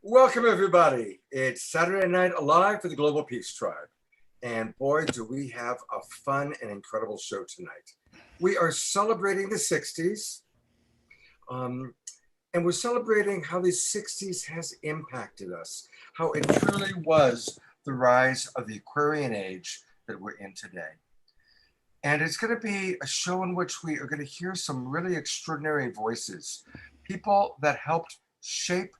Welcome, everybody. It's Saturday Night Alive for the Global Peace Tribe. And boy, do we have a fun and incredible show tonight. We are celebrating the 60s. And we're celebrating how the 60s has impacted us, how it truly was the rise of the Aquarian age that we're in today. And it's going to be a show in which we are going to hear some really extraordinary voices, people that helped shape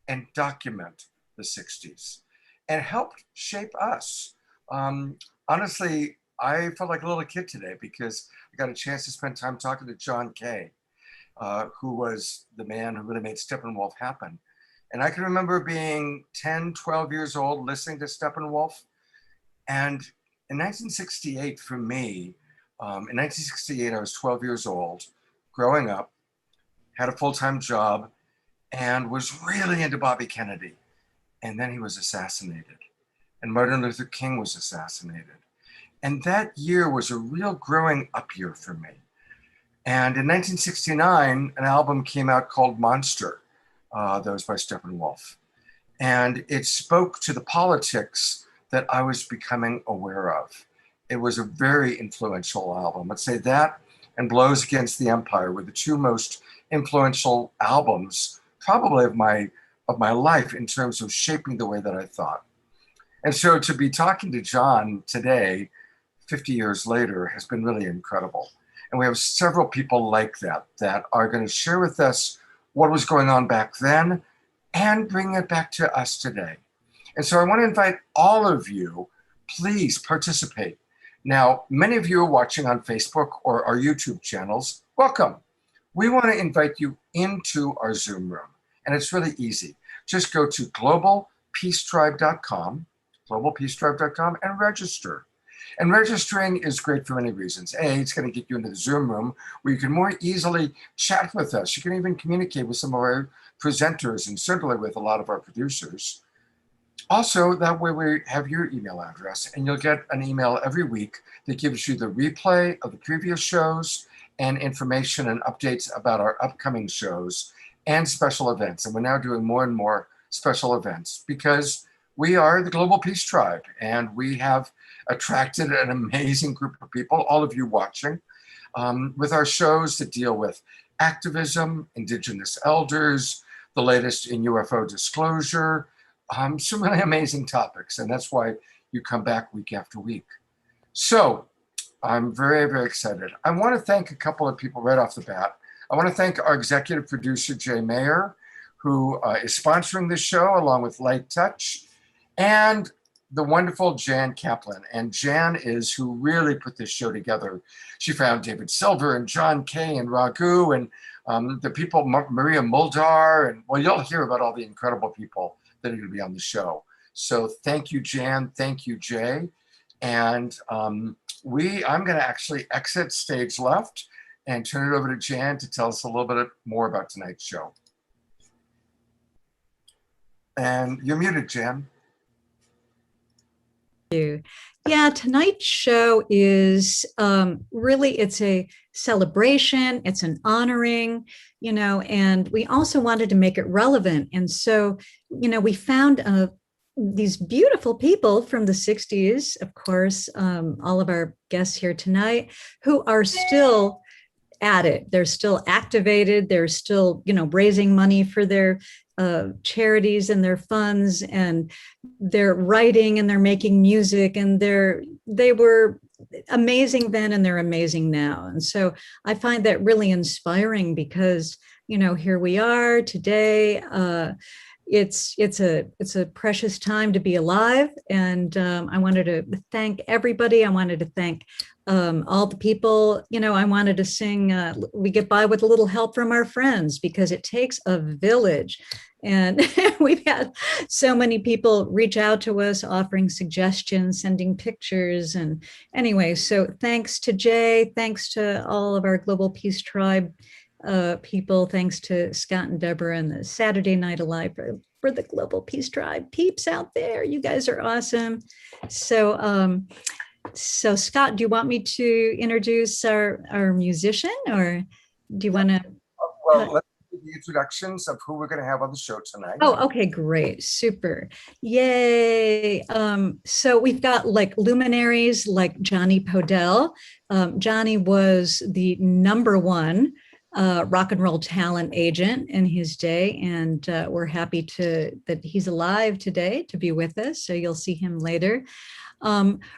and document the 60s and helped shape us. Honestly, I felt like a little kid today because I got a chance to spend time talking to John Kay, who was the man who really made Steppenwolf happen. And I can remember being 10, 12 years old, listening to Steppenwolf. And in 1968, for me, in 1968, I was 12 years old, growing up, had a full-time job, and was really into Bobby Kennedy. And then he was assassinated. And Martin Luther King was assassinated. And that year was a real growing up year for me. And in 1969, an album came out called Monster, that was by Steppenwolf. And it spoke to the politics that I was becoming aware of. It was a very influential album. I'd say that and Blows Against the Empire were the two most influential albums probably of my life in terms of shaping the way that I thought. And so to be talking to John today, 50 years later, has been really incredible. And we have several people like that are going to share with us what was going on back then and bring it back to us today. And so I want to invite all of you, please participate. Now, many of you are watching on Facebook or our YouTube channels. Welcome. We want to invite you into our Zoom room. And it's really easy. Just go to globalpeacetribe.com, and register. And registering is great for many reasons. A, it's going to get you into the Zoom room where you can more easily chat with us. You can even communicate with some of our presenters and certainly with a lot of our producers. Also, that way we have your email address and you'll get an email every week that gives you the replay of the previous shows and information and updates about our upcoming shows and special events. And we're now doing more and more special events because we are the Global Peace Tribe and we have attracted an amazing group of people, all of you watching, with our shows that deal with activism, Indigenous elders, the latest in UFO disclosure, some really amazing topics. And that's why you come back week after week. So I'm very, very excited. I want to thank a couple of people right off the bat. I want to thank our executive producer, Jay Mayer, who is sponsoring this show along with Light Touch, and the wonderful Jan Kaplan. And Jan is who really put this show together. She found David Silver and John Kay and Raghu and the people, Maria Muldaur, and well, you'll hear about all the incredible people that are going to be on the show. So thank you, Jan. Thank you, Jay. And I'm going to actually exit stage left and turn it over to Jan to tell us a little bit more about tonight's show. And you're muted, Jan. Thank you. Yeah, tonight's show is really, it's a celebration, it's an honoring, and we also wanted to make it relevant. And so, we found these beautiful people from the 60s, of course, all of our guests here tonight, who are still at it. They're still activated. They're still, raising money for their charities and their funds, and they're writing and they're making music, and they were amazing then and they're amazing now. And so I find that really inspiring because, here we are today. It's a precious time to be alive. And I wanted to thank everybody. I wanted to thank all the people, I wanted to sing, we get by with a little help from our friends because it takes a village. And we've had so many people reach out to us offering suggestions, sending pictures. And anyway, so thanks to Jay, thanks to all of our Global Peace Tribe people, thanks to Scott and Debra and the Saturday Night Alive for the Global Peace Tribe peeps out there. You guys are awesome. So Scott, do you want me to introduce our musician, or do you want to? Well, let's the introductions of who we're going to have on the show tonight. Oh, okay, great, super, yay! So we've got like luminaries like Johnny Podell. Johnny was the #1 rock and roll talent agent in his day, and we're happy that he's alive today to be with us. So you'll see him later.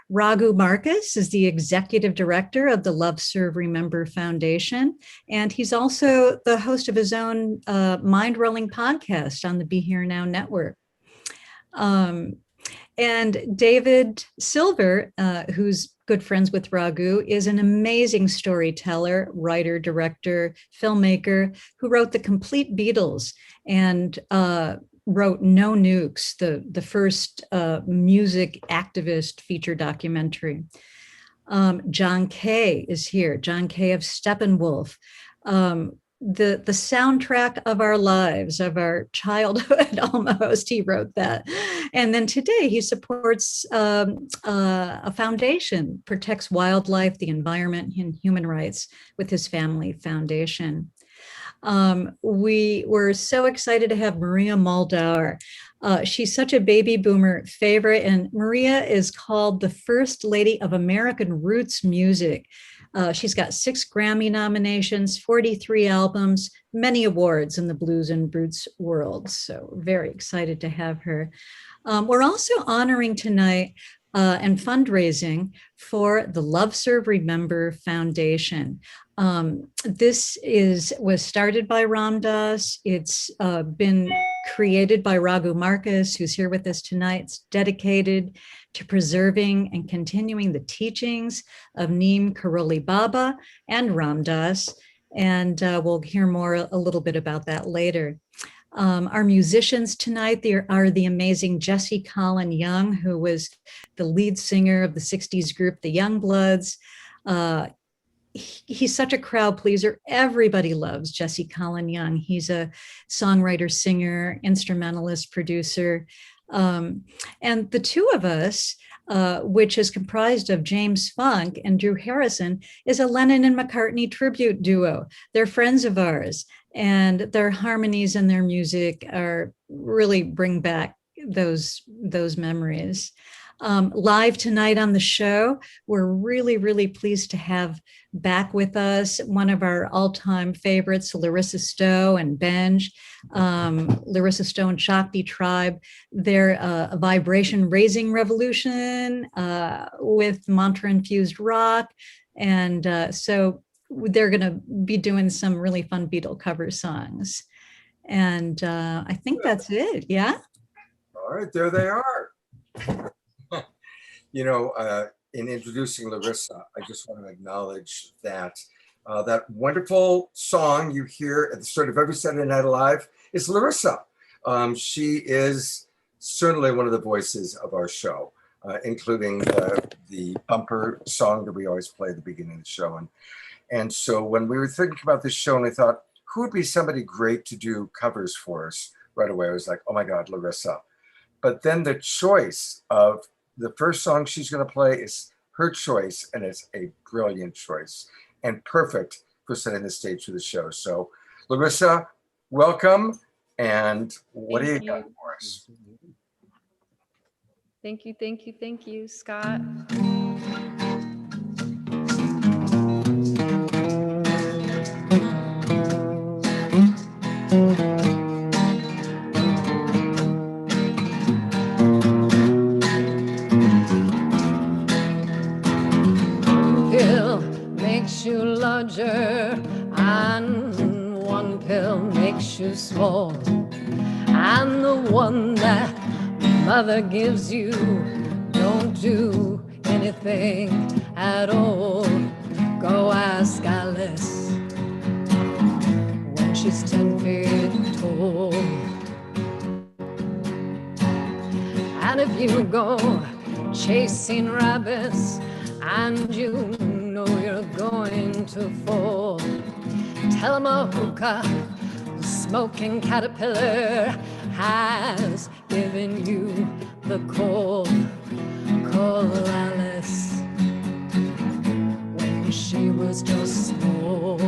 Raghu Marcus is the executive director of the Love, Serve, Remember Foundation, and he's also the host of his own mind-rolling podcast on the Be Here Now network. And David Silver, who's good friends with Raghu, is an amazing storyteller, writer, director, filmmaker who wrote The Complete Beatles and wrote No Nukes, the first music activist feature documentary. John Kay is here, John Kay of Steppenwolf. The soundtrack of our lives, of our childhood almost, he wrote that. And then today he supports a foundation, protects wildlife, the environment, and human rights with his family foundation. We were so excited to have Maria Muldaur. She's such a baby boomer favorite, and Maria is called the First Lady of American Roots Music. She's got 6 Grammy nominations, 43 albums, many awards in the blues and roots world. So very excited to have her. We're also honoring tonight and fundraising for the Love, Serve, Remember Foundation. This was started by Ram Dass. It's been created by Raghu Marcus, who's here with us tonight. It's dedicated to preserving and continuing the teachings of Neem Karoli Baba and Ram Dass. And we'll hear a little bit about that later. Our musicians tonight are the amazing Colin Young, who was the lead singer of the 60s group, the Youngbloods. He's such a crowd pleaser. Everybody loves Colin Young. He's a songwriter, singer, instrumentalist, producer. And the two of us, which is comprised of James Funk and Drew Harrison, is a Lennon and McCartney tribute duo. They're friends of ours, and their harmonies and their music really bring back those memories. Live tonight on the show, we're really, really pleased to have back with us one of our all-time favorites, Larissa Stowe and Benj. Larissa Stowe and Shakti Tribe. They're a vibration raising revolution with mantra-infused rock. And so they're going to be doing some really fun Beatle cover songs. And I think that's it. Yeah. All right, there they are. You know, in introducing Larissa, I just want to acknowledge that that wonderful song you hear at the start of every Saturday Night Live is Larissa. She is certainly one of the voices of our show, including the bumper song that we always play at the beginning of the show. And so when we were thinking about this show, and I thought, who would be somebody great to do covers for us? Right away, I was like, oh my God, Larissa. But then the choice of the first song she's going to play is her choice, and it's a brilliant choice and perfect for setting the stage for the show. So, Larissa, welcome. And what do you got for us? Thank you, Scott. You larger, and one pill makes you small, and the one that mother gives you don't do anything at all. Go ask Alice when she's 10 feet tall. And if you go chasing rabbits and you know you're going to fall, tell him a hookah, the smoking caterpillar has given you the call. Call Alice when she was just small.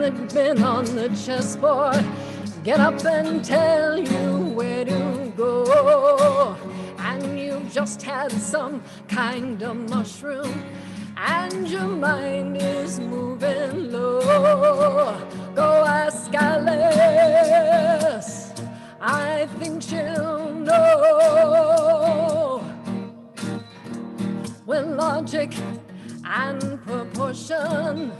and the men on the chessboard get up and tell you where to go. And you've just had some kind of mushroom and your mind is moving low. Go ask Alice, I think she'll know. When logic and proportion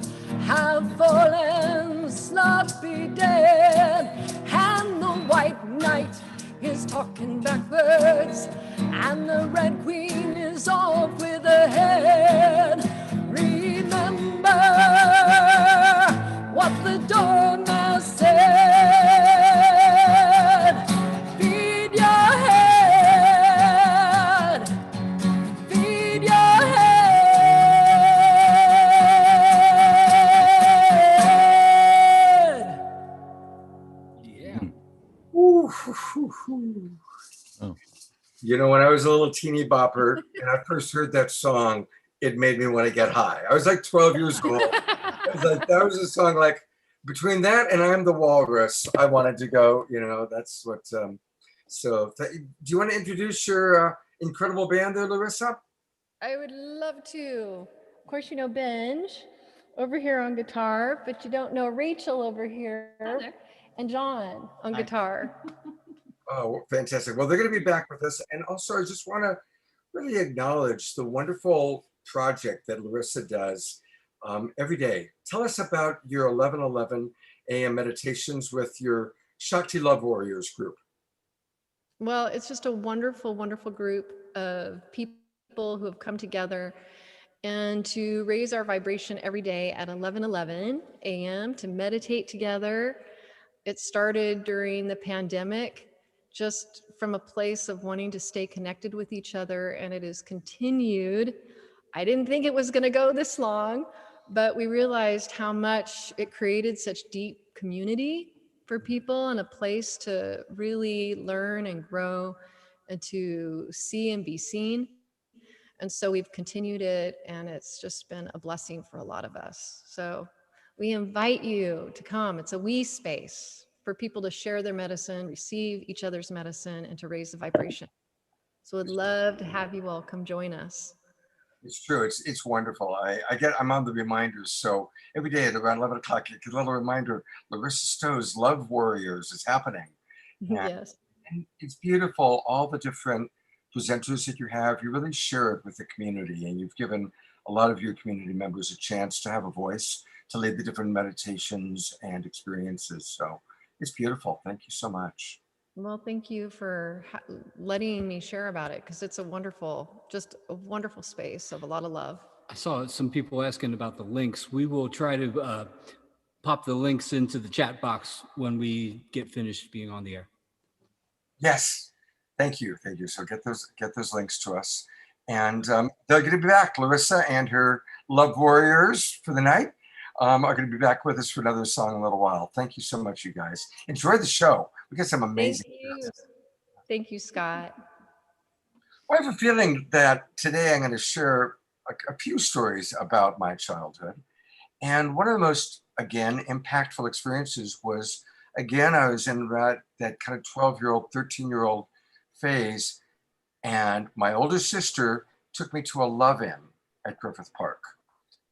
have fallen sloppy dead, and the white knight is talking backwards, and the red queen is off with her head. Remember what the dormouse said. Feed your head. Feed your head. Yeah. Ooh, hoo, hoo, hoo. Oh. You know, when I was a little teeny bopper and I first heard that song, it made me want to get high. I was like 12 years old. I was like, that was a song like between that and I'm the Walrus, I wanted to go, you know, that's what. Do you want to introduce your incredible band there, Larissa? I would love to. Of course, you know Benj over here on guitar, but you don't know Rachel over here and John on guitar. Oh, fantastic. Well, they're going to be back with us. And also, I just want to really acknowledge the wonderful project that Larissa does every day. Tell us about your 11:11 a.m. meditations with your Shakti Love Warriors group. Well, it's just a wonderful, wonderful group of people who have come together and to raise our vibration every day at 11:11 a.m. to meditate together. It started during the pandemic, just from a place of wanting to stay connected with each other, and it has continued. I didn't think it was going to go this long, but we realized how much it created such deep community for people and a place to really learn and grow and to see and be seen. And so we've continued it, and it's just been a blessing for a lot of us. So we invite you to come. It's a we space for people to share their medicine, receive each other's medicine, and to raise the vibration. So I'd love to have you all come join us. It's true. It's wonderful. I'm on the reminders. So every day at around 11 o'clock, you get a little reminder, Larissa Stowe's Love Warriors is happening. Yes. And it's beautiful. All the different presenters that you have, you really share it with the community, and you've given a lot of your community members a chance to have a voice to lead the different meditations and experiences. So it's beautiful. Thank you so much. Well, thank you for letting me share about it, because it's just a wonderful space of a lot of love. I saw some people asking about the links. We will try to pop the links into the chat box when we get finished being on the air. Yes, thank you. So get those links to us. And they're going to be back. Larissa and her Love Warriors for the night are going to be back with us for another song in a little while. Thank you so much, you guys. Enjoy the show. We got some amazing. Thank you, Scott. I have a feeling that today I'm going to share a few stories about my childhood. And one of the most, again, impactful experiences was, again, I was in that kind of 12-year-old, 13-year-old phase. And my older sister took me to a love-in at Griffith Park.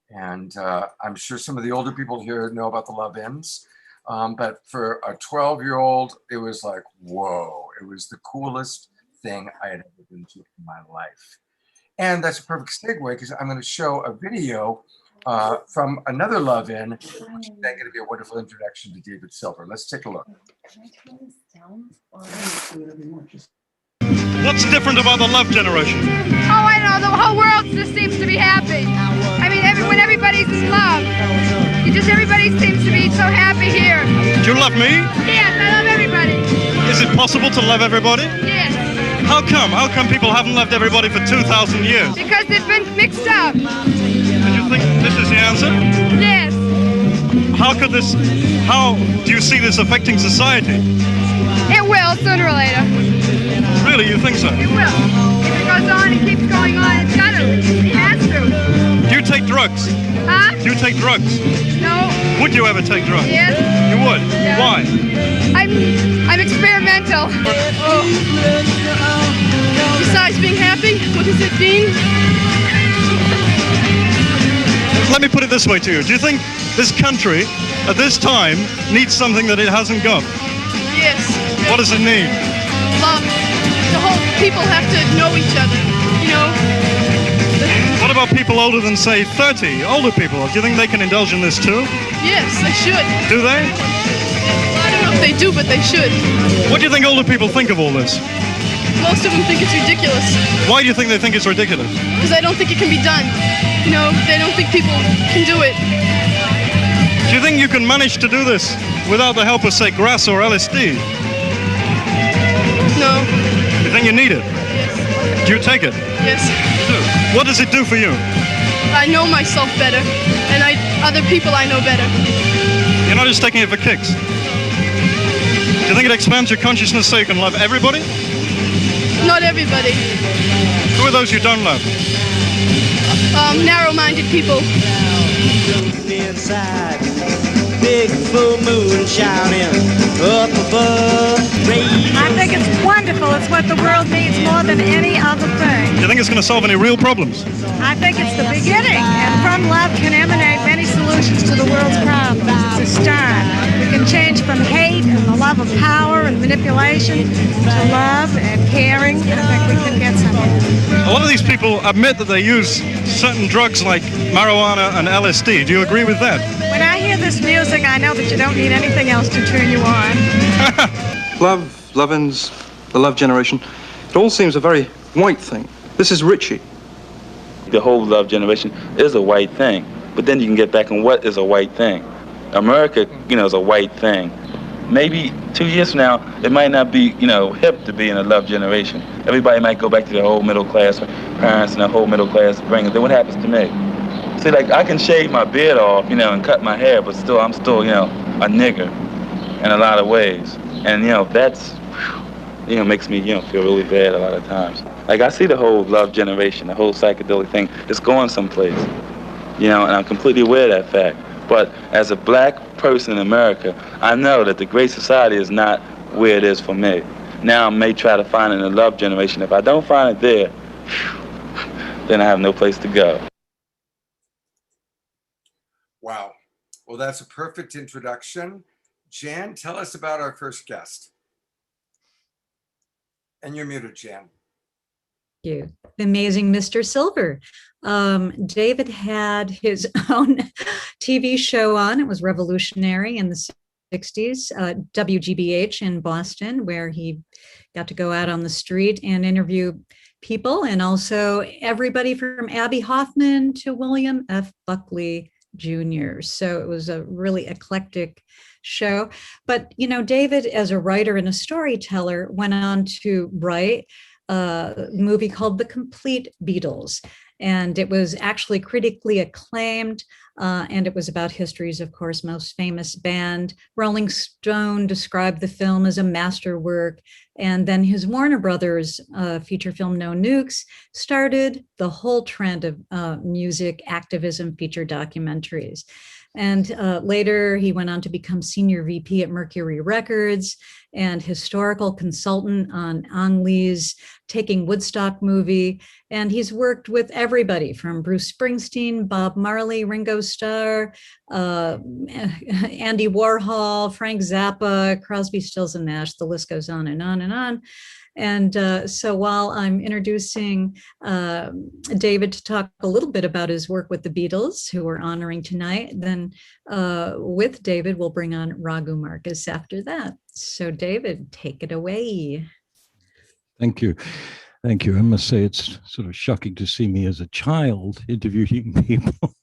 And I'm sure some of the older people here know about the love-ins. But for a 12-year-old, it was like, whoa, it was the coolest thing I had ever been to in my life. And that's a perfect segue, because I'm going to show a video from another love-in, which is then going to be a wonderful introduction to David Silver. Let's take a look. What's different about the love generation? Oh, I know. The whole world just seems to be happy. I mean, when everybody's in love, everybody seems to be so happy here. Do you love me? Yes, I love everybody. Is it possible to love everybody? Yes. How come? How come people haven't loved everybody for 2,000 years? Because they've been mixed up. And you think this is the answer? Yes. How do you see this affecting society? It will, sooner or later. Really, you think so? It will. If it goes on, it keeps going on. It's got to. It has to. Do you take drugs? Huh? Do you take drugs? No. Would you ever take drugs? Yes. You would? Yeah. Why? I'm experimental. Oh. Besides being happy, what does it mean? Let me put it this way to you. Do you think this country, at this time, needs something that it hasn't got? Yes. What does it need? Love. The whole people have to know each other, you know? What about people older than, say, 30? Older people, do you think they can indulge in this too? Yes, they should. Do they? I don't know if they do, but they should. What do you think older people think of all this? Most of them think it's ridiculous Why do you think they think it's ridiculous? because I don't think it can be done. You know, they don't think people can do it. Do you think you can manage to do this without the help of, say, grass or LSD? No. You think you need it? Yes. Do you take it? Yes. What does it do for you? I know myself better, and other people I know better. You're not just taking it for kicks. Do you think it expands your consciousness so you can love everybody? Not everybody. Who are those you don't love? Narrow-minded people. Inside, big full moon shining up above. I think it's wonderful. It's what the world needs more than any other thing. Do you think it's going to solve any real problems? I think it's the beginning, and from love can emanate many solutions to the world's problems. It's a start. We can change from hate and the love of power and manipulation to love and caring. I think we can get somewhere. A lot of these people admit that they use certain drugs like marijuana and LSD. Do you agree with that? When I hear this music, I know that you don't need anything else to turn you on. Love, love-ins, the love generation, it all seems a very white thing. This is Richie. The whole love generation is a white thing, but then you can get back on what is a white thing. America, is a white thing. Maybe 2 years from now, it might not be, hip to be in a love generation. Everybody might go back to their whole middle class parents and their whole middle class bringers. Then what happens to me? See, like, I can shave my beard off, and cut my hair, but I'm still, a nigger in a lot of ways. And, that's, makes me, feel really bad a lot of times. Like, I see the whole love generation, the whole psychedelic thing, it's going someplace, and I'm completely aware of that fact. But as a black person in America, I know that the Great Society is not where it is for me. Now I may try to find it in the love generation. If I don't find it there, then I have no place to go. Wow. Well, that's a perfect introduction. Jan, tell us about our first guest. And you're muted, Jan. Thank you. The amazing Mr. Silver. David had his own TV show on. It was revolutionary in the 60s, WGBH in Boston, where he got to go out on the street and interview people, and also everybody from Abby Hoffman to William F. Buckley Jr. So it was a really eclectic show. But, David, as a writer and a storyteller, went on to write a movie called The Complete Beatles. And it was actually critically acclaimed, and it was about history's, of course, most famous band. Rolling Stone described the film as a masterwork, and then his Warner Brothers feature film No Nukes started the whole trend of music activism feature documentaries. And later he went on to become senior VP at Mercury Records and historical consultant on Ang Lee's Taking Woodstock movie. And he's worked with everybody from Bruce Springsteen, Bob Marley, Ringo Starr, Andy Warhol, Frank Zappa, Crosby, Stills and Nash. The list goes on and on and on. And so while I'm introducing David to talk a little bit about his work with the Beatles, who we're honoring tonight, then with David, we'll bring on Raghu Marcus after that. So David, take it away. Thank you. Thank you. I must say it's sort of shocking to see me as a child interviewing people.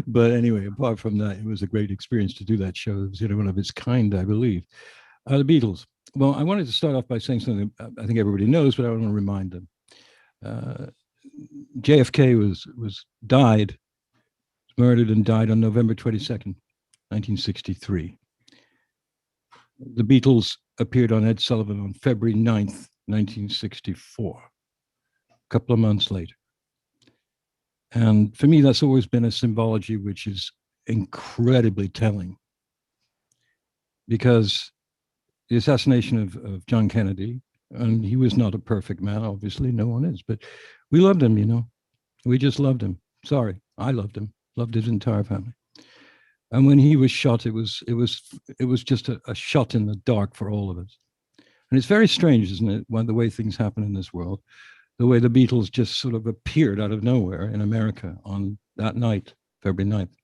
But anyway, apart from that, it was a great experience to do that show. It was one of its kind, I believe. The Beatles. Well, I wanted to start off by saying something I think everybody knows, but I want to remind them. JFK was murdered and died on November 22nd, 1963. The Beatles appeared on Ed Sullivan on February 9th, 1964, a couple of months later. And for me, that's always been a symbology which is incredibly telling, because the assassination of John Kennedy, and he was not a perfect man, obviously, no one is, but we loved him, you know. We just loved him. Sorry, I loved him, loved his entire family. And when he was shot, it was just a shot in the dark for all of us. And it's very strange, isn't it, when the way things happen in this world, the way the Beatles just sort of appeared out of nowhere in America on that night, February 9th.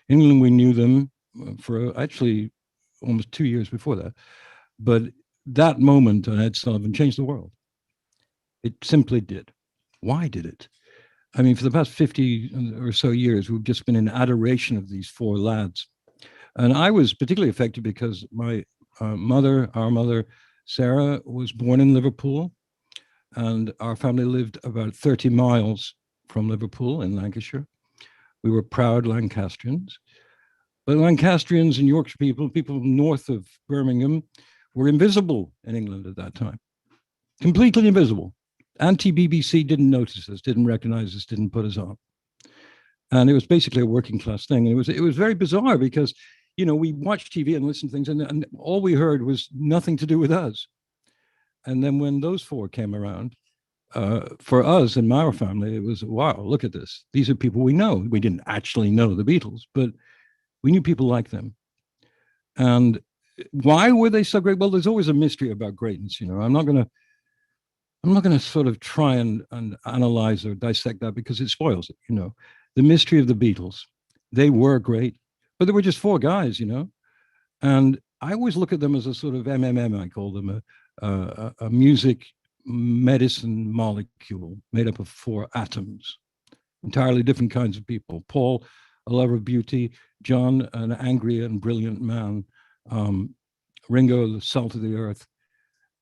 England, we knew them for actually almost 2 years before that. But that moment on Ed Sullivan changed the world. It simply did. Why did it? I mean, for the past 50 or so years, we've just been in adoration of these four lads. And I was particularly affected because my our mother, Sarah, was born in Liverpool, and our family lived about 30 miles from Liverpool in Lancashire. We were proud Lancastrians. But Lancastrians and Yorkshire people north of Birmingham, were invisible in England at that time. Completely invisible. Anti-BBC didn't notice us, didn't recognize us, didn't put us on. And it was basically a working class thing. And it was very bizarre because, you know, we watched TV and listened to things, and all we heard was nothing to do with us. And then when those four came around, for us and our family, it was, wow, look at this. These are people we know. We didn't actually know the Beatles, but we knew people like them. And why were they so great? Well, there's always a mystery about greatness. You know, I'm not going to sort of try and analyze or dissect that because it spoils it. You know, the mystery of the Beatles, they were great, but they were just four guys, you know. And I always look at them as a sort of MMM, I call them a music medicine molecule made up of four atoms, entirely different kinds of people. Paul, a lover of beauty; John, an angry and brilliant man; Ringo, the salt of the earth;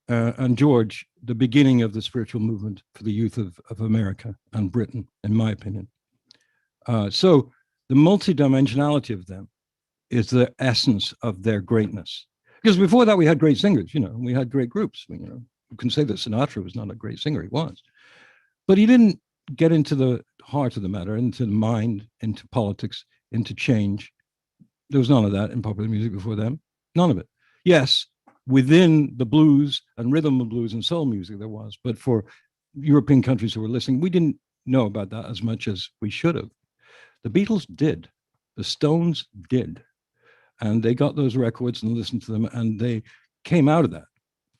and George, the beginning of the spiritual movement for the youth of America and Britain, in my opinion. So the multidimensionality of them is the essence of their greatness. Because before that, we had great singers, you know, we had great groups. You know, you can say that Sinatra was not a great singer, he was. But he didn't get into the heart of the matter, into the mind, into politics, into change. There was none of that in popular music before them, none of it. Yes, within the blues and rhythm and blues and soul music there was, but for European countries who were listening, we didn't know about that as much as we should have. The Beatles did, the Stones did, and they got those records and listened to them, and they came out of that.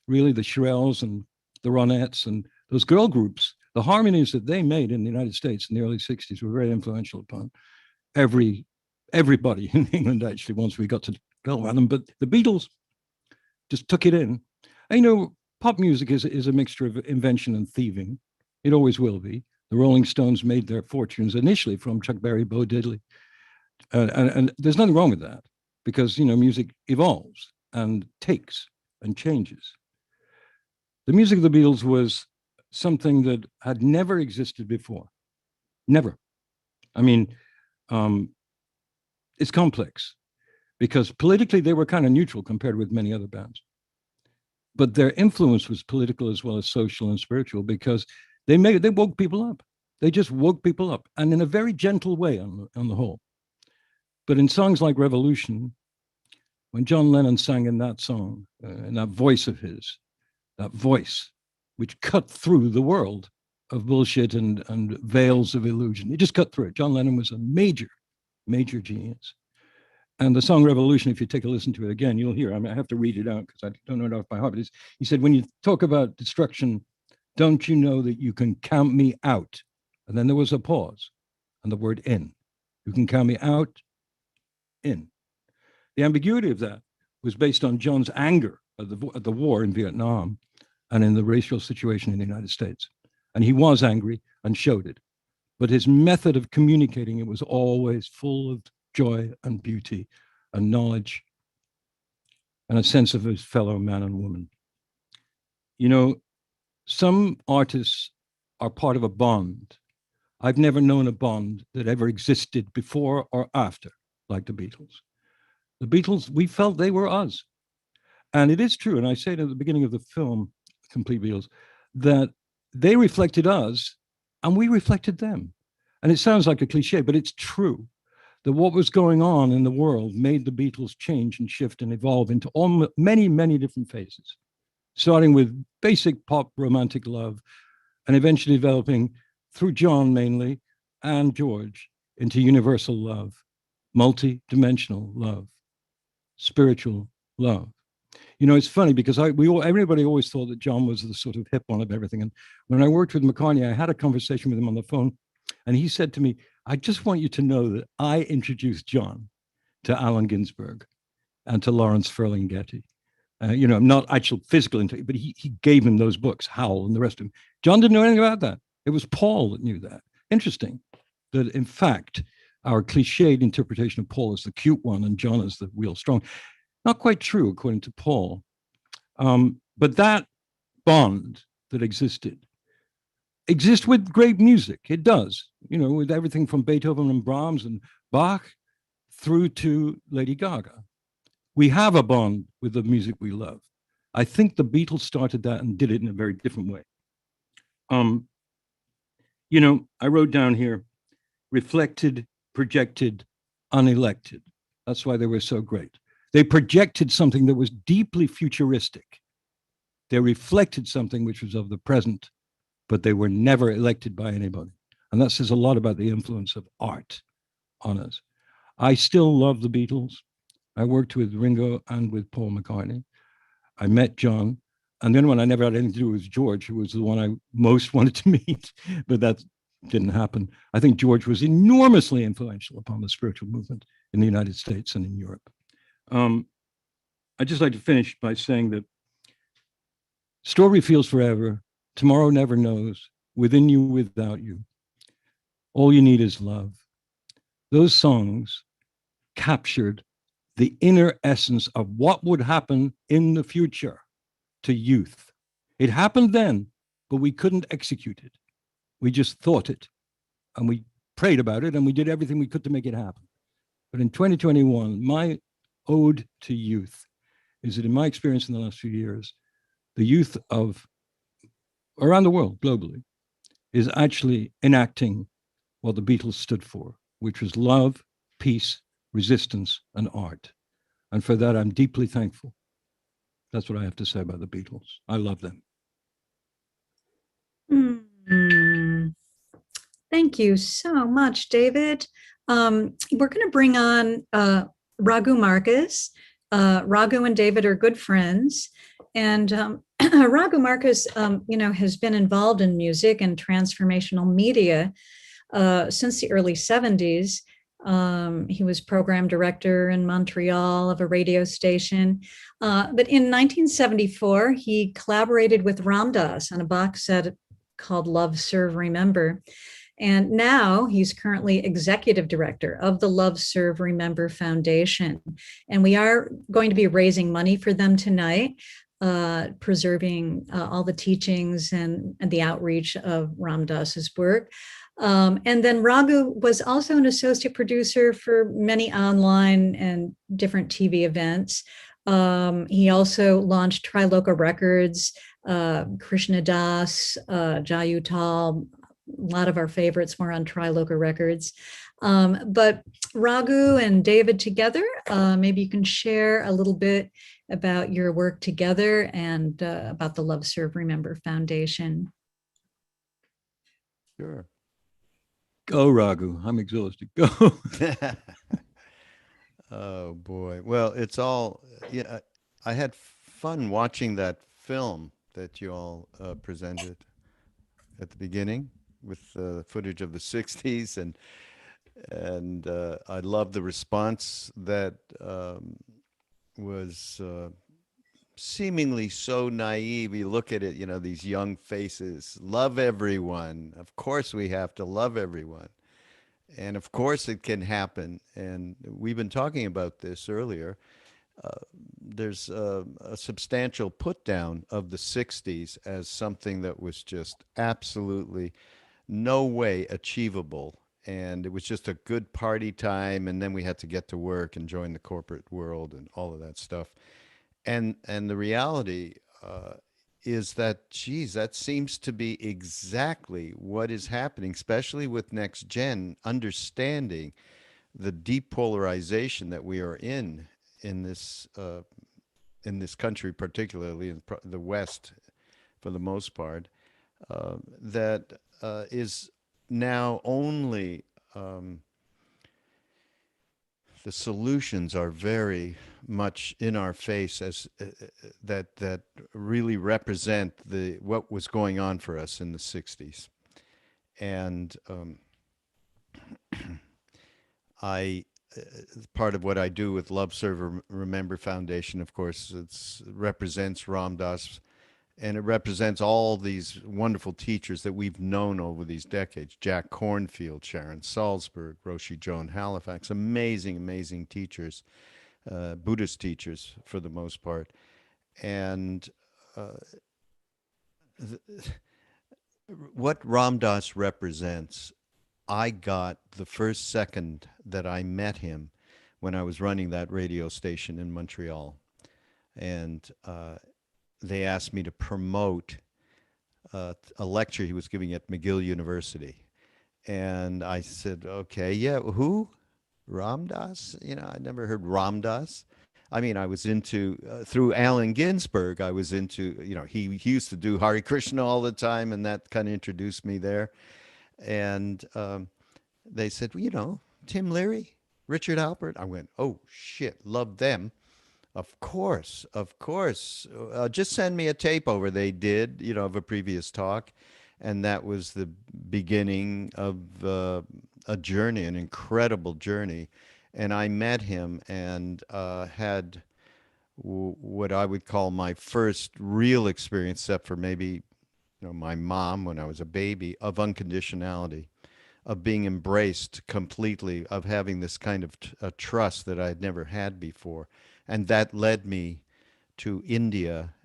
Really, the Shirelles and the Ronettes and those girl groups, the harmonies that they made in the United States in the early 60s were very influential upon everybody in England, actually, once we got to go around them. But the Beatles just took it in. And, you know, pop music is a mixture of invention and thieving. It always will be. The Rolling Stones made their fortunes initially from Chuck Berry, Bo Diddley. And there's nothing wrong with that because, you know, music evolves and takes and changes. The music of the Beatles was something that had never existed before. Never. I mean, it's complex because politically they were kind of neutral compared with many other bands. But their influence was political as well as social and spiritual because they woke people up. They just woke people up, and in a very gentle way on the whole. But in songs like Revolution, when John Lennon sang in that song, in that voice of his, that voice which cut through the world of bullshit and veils of illusion, it just cut through it. John Lennon was a major, major genius. And the song Revolution, if you take a listen to it again, you'll hear, I mean, I have to read it out because I don't know it off by heart, but he said, when you talk about destruction, don't you know that you can count me out? And then there was a pause and the word in. You can count me out, in. The ambiguity of that was based on John's anger at the war in Vietnam and in the racial situation in the United States. And he was angry and showed it. But his method of communicating it was always full of joy and beauty and knowledge and a sense of his fellow man and woman. You know, some artists are part of a bond. I've never known a bond that ever existed before or after, like the Beatles. The Beatles, we felt they were us. And it is true, and I say it at the beginning of the film, Complete Beatles, that they reflected us and we reflected them. And it sounds like a cliche, but it's true that what was going on in the world made the Beatles change and shift and evolve into many, many different phases, starting with basic pop romantic love and eventually developing through John mainly and George into universal love, multi-dimensional love, spiritual love. You know, it's funny because everybody always thought that John was the sort of hip one of everything. And when I worked with McCartney, I had a conversation with him on the phone, and he said to me, I just want you to know that I introduced John to Allen Ginsberg and to Lawrence Ferlinghetti. You know, not actual physical, but he gave him those books, Howe and the rest of them. John didn't know anything about that. It was Paul that knew that. Interesting that, in fact, our cliched interpretation of Paul as the cute one and John as the real strong. Not quite true, according to Paul. But that bond that exists with great music. It does, you know, with everything from Beethoven and Brahms and Bach through to Lady Gaga. We have a bond with the music we love. I think the Beatles started that and did it in a very different way. You know, I wrote down here, reflected, projected, unelected. That's why they were so great. They projected something that was deeply futuristic. They reflected something which was of the present, but they were never elected by anybody. And that says a lot about the influence of art on us. I still love the Beatles. I worked with Ringo and with Paul McCartney. I met John. And then when I never had anything to do with George, who was the one I most wanted to meet, but that didn't happen. I think George was enormously influential upon the spiritual movement in the United States and in Europe. I'd just like to finish by saying that story feels forever, tomorrow never knows, within you, without you. All you need is love. Those songs captured the inner essence of what would happen in the future to youth. It happened then, but we couldn't execute it. We just thought it, and we prayed about it, and we did everything we could to make it happen. But in 2021, my ode to youth is that in my experience in the last few years, the youth of around the world globally is actually enacting what the Beatles stood for, which was love, peace, resistance, and art. And for that, I'm deeply thankful. That's what I have to say about the Beatles. I love them. Thank you so much, David. We're going to bring on Raghu Marcus. Raghu and David are good friends. And Raghu Marcus, you know, has been involved in music and transformational media since the early 70s. He was program director in Montreal of a radio station. But in 1974, he collaborated with Ram Dass on a box set called Love, Serve, Remember. And now he's currently executive director of the Love, Serve, Remember Foundation. And we are going to be raising money for them tonight, preserving all the teachings and the outreach of Ram Dass's work. And then Raghu was also an associate producer for many online and different TV events. He also launched Triloka Records, Krishna Das, Jayu Tal. A lot of our favorites were on Triloka Records. But Raghu and David together, maybe you can share a little bit about your work together and about the Love, Serve, Remember Foundation. Sure. Go, Raghu. I'm exhausted. Go. Oh, boy. Well, it's all, yeah, I had fun watching that film that you all presented at the beginning with footage of the 60s. And I love the response that was seemingly so naive. You look at it, you know, these young faces, love everyone. Of course we have to love everyone. And of course it can happen. And we've been talking about this earlier. There's a substantial put down of the 60s as something that was just absolutely no way achievable. And it was just a good party time. And then we had to get to work and join the corporate world and all of that stuff. And the reality is that, geez, that seems to be exactly what is happening, especially with next gen, understanding the depolarization that we are in this country, particularly in the West, for the most part, that is now only the solutions are very much in our face as that really represent what was going on for us in the 60s. And I part of what I do with Love Serve Remember Foundation, of course, it represents Ram Dass, and it represents all these wonderful teachers that we've known over these decades. Jack Cornfield, Sharon Salzberg, Roshi Joan Halifax, amazing, amazing teachers, Buddhist teachers for the most part. And what Ram Dass represents, I got the first second that I met him when I was running that radio station in Montreal. And they asked me to promote a lecture he was giving at McGill University. And I said, okay, yeah, who? Ram Dass? You know, I'd never heard Ram Dass. I mean, I was into, through Allen Ginsberg, I was into, you know, he used to do Hare Krishna all the time, and that kind of introduced me there. And they said, well, you know, Tim Leary, Richard Alpert. I went, oh, shit, love them. Of course, of course. Just send me a tape over. They did, you know, of a previous talk. And that was the beginning of a journey, an incredible journey. And I met him and had what I would call my first real experience, except for maybe, you know, my mom when I was a baby, of unconditionality, of being embraced completely, of having this kind of a trust that I had never had before. And that led me to India.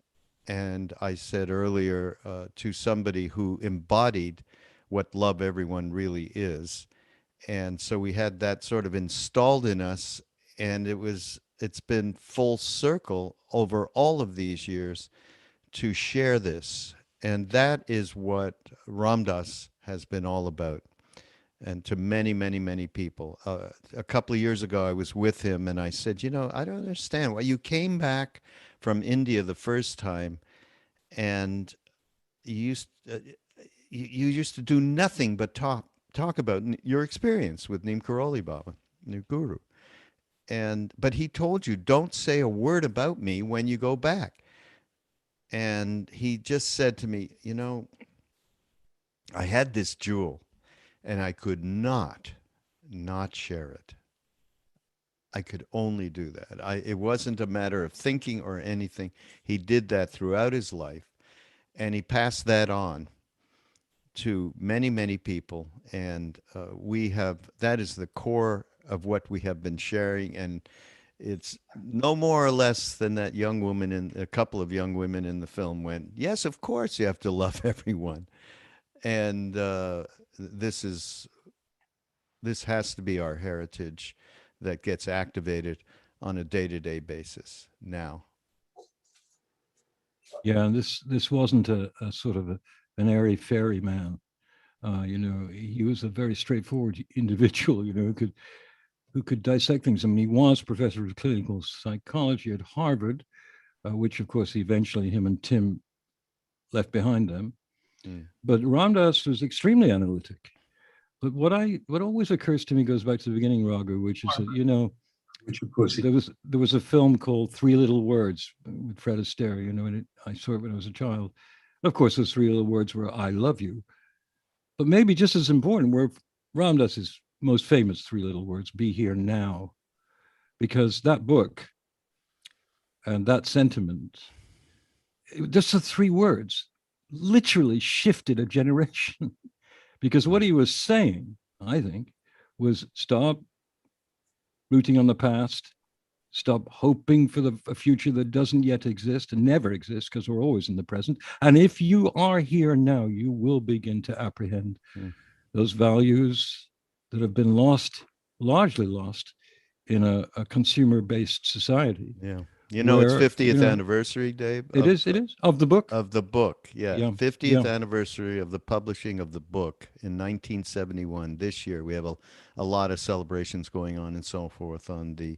And I said earlier, to somebody who embodied what Love Everyone really is. And so we had that sort of installed in us, and it's been full circle over all of these years to share this. And that is what Ram Dass has been all about. And to many, many, many people. A couple of years ago, I was with him, and I said, you know, I don't understand why you came back from India the first time, and you used to do nothing but talk about your experience with Neem Karoli Baba, your guru. But he told you, don't say a word about me when you go back. And he just said to me, you know, I had this jewel, and I could not share it. I could only do that. It wasn't a matter of thinking or anything. He did that throughout his life, and he passed that on to many, many people. And that is the core of what we have been sharing. And it's no more or less than that young woman, a couple of young women in the film went, yes, of course you have to love everyone. And this has to be our heritage that gets activated on a day-to-day basis now. Yeah, and this wasn't a sort of an airy-fairy man. You know, he was a very straightforward individual, you know, who could dissect things. I mean, he was professor of clinical psychology at Harvard, which, of course, eventually him and Tim left behind them. Mm. But Ram Dass was extremely analytic. But what always occurs to me goes back to the beginning, Raghu, which is that, you know, which of course there was a film called Three Little Words with Fred Astaire, you know, and I saw it when I was a child. Of course, those three little words were "I love you," but maybe just as important were Ram Dass's most famous three little words: "Be here now," because that book and that sentiment, just the three words, literally shifted a generation. Because what he was saying, I think, was stop rooting on the past, stop hoping for a future that doesn't yet exist and never exists, because we're always in the present. And if you are here now, you will begin to apprehend those values that have been lost, largely lost, in a consumer-based society. Yeah. You know, it's Where, 50th anniversary, Dave. It is of the book. Of the book, yeah. Yeah, 50th yeah. anniversary of the publishing of the book in 1971. This year, we have a lot of celebrations going on and so forth on the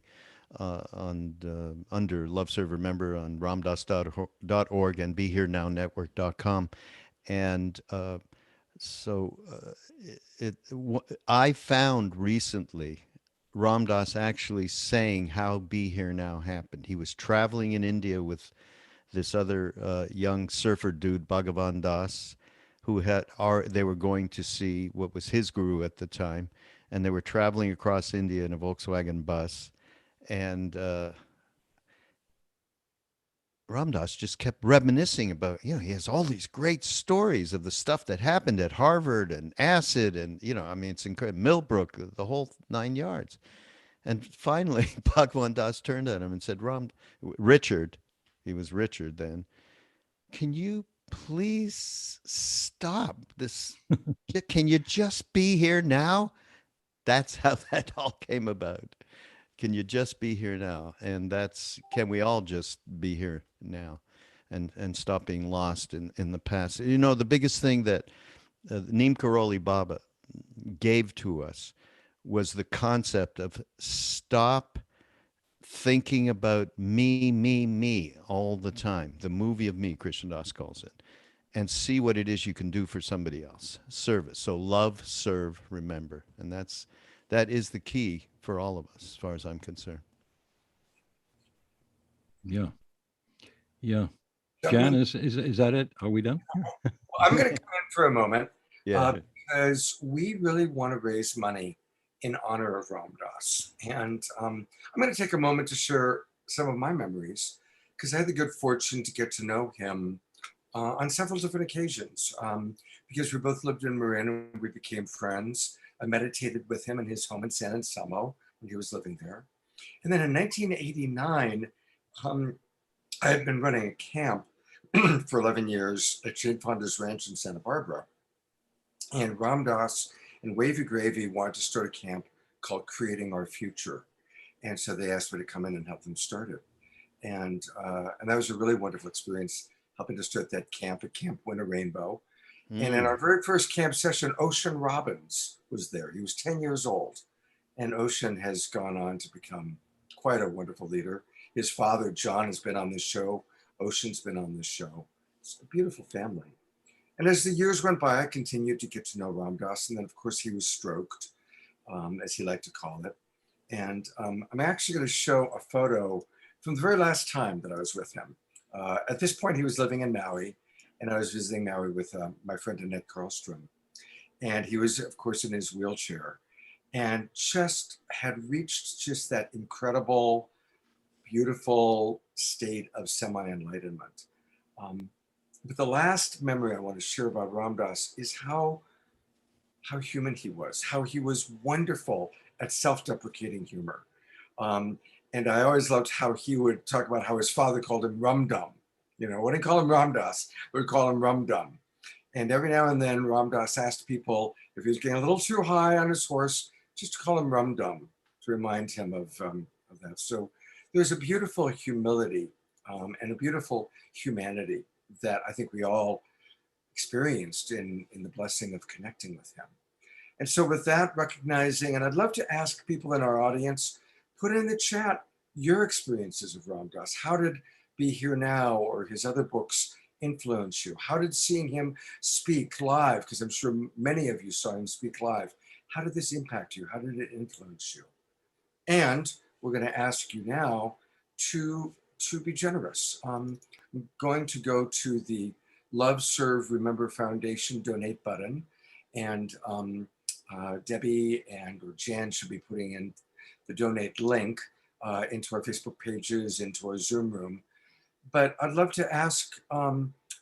under Love Serve Remember on ramdas.org and BeHereNowNetwork.com, and I found recently Ram Dass actually saying how Be Here Now happened. He was traveling in India with this other young surfer dude, Bhagavan Das, who they were going to see what was his guru at the time, and they were traveling across India in a Volkswagen bus, and Ram Dass just kept reminiscing about, he has all these great stories of the stuff that happened at Harvard and acid and, I mean, it's incredible. Millbrook, the whole 9 yards. And finally, Bhagwan Das turned at him and said, Richard, he was Richard then, can you please stop this? Can you just be here now? That's how that all came about. Can you just be here now? And can we all just be here now and stop being lost in the past? The biggest thing that Neem Karoli Baba gave to us was the concept of stop thinking about me all the time. The movie of me, Krishna Das calls it, and see what it is you can do for somebody else. Service. So love, serve, remember. And that is the key for all of us, as far as I'm concerned. Yeah. Yeah. Jan, is that it? Are we done? Well, I'm going to come in for a moment. Yeah. Because we really want to raise money in honor of Ram Dass. And I'm going to take a moment to share some of my memories, because I had the good fortune to get to know him on several different occasions. Because we both lived in Marin and we became friends. I meditated with him in his home in San Anselmo when he was living there. And then in 1989, I had been running a camp for 11 years at Jane Fonda's ranch in Santa Barbara. And Ram Dass and Wavy Gravy wanted to start a camp called Creating Our Future. And so they asked me to come in and help them start it. And that was a really wonderful experience, helping to start that camp at Camp Winter Rainbow. And in our very first camp session, Ocean Robbins was there. He was 10 years old. And Ocean has gone on to become quite a wonderful leader. His father, John, has been on this show. Ocean's been on this show. It's a beautiful family. And as the years went by, I continued to get to know Ram Dass. And then, of course, he was stroked, as he liked to call it. And I'm actually going to show a photo from the very last time that I was with him. At this point, he was living in Maui, and I was visiting Maui with my friend Annette Karlstrom. And he was, of course, in his wheelchair and just had reached just that incredible, beautiful state of semi-enlightenment. But the last memory I want to share about Ram Dass is how human he was, how he was wonderful at self-deprecating humor. And I always loved how he would talk about how his father called him Rum Dum. We didn't call him Ram Dass, we would call him Rum Dum. And every now and then Ram Dass asked people if he was getting a little too high on his horse, just to call him Rum Dum, to remind him of that. So there's a beautiful humility and a beautiful humanity that I think we all experienced in the blessing of connecting with him. And so with that, recognizing, and I'd love to ask people in our audience, put in the chat your experiences of Ram Dass. How did Be Here Now or his other books influence you? How did seeing him speak live, because I'm sure many of you saw him speak live, how did this impact you? How did it influence you? And we're going to ask you now to be generous. I'm going to go to the Love, Serve, Remember Foundation donate button, and Debbie or Jan should be putting in the donate link into our Facebook pages, into our Zoom room. But I'd love to ask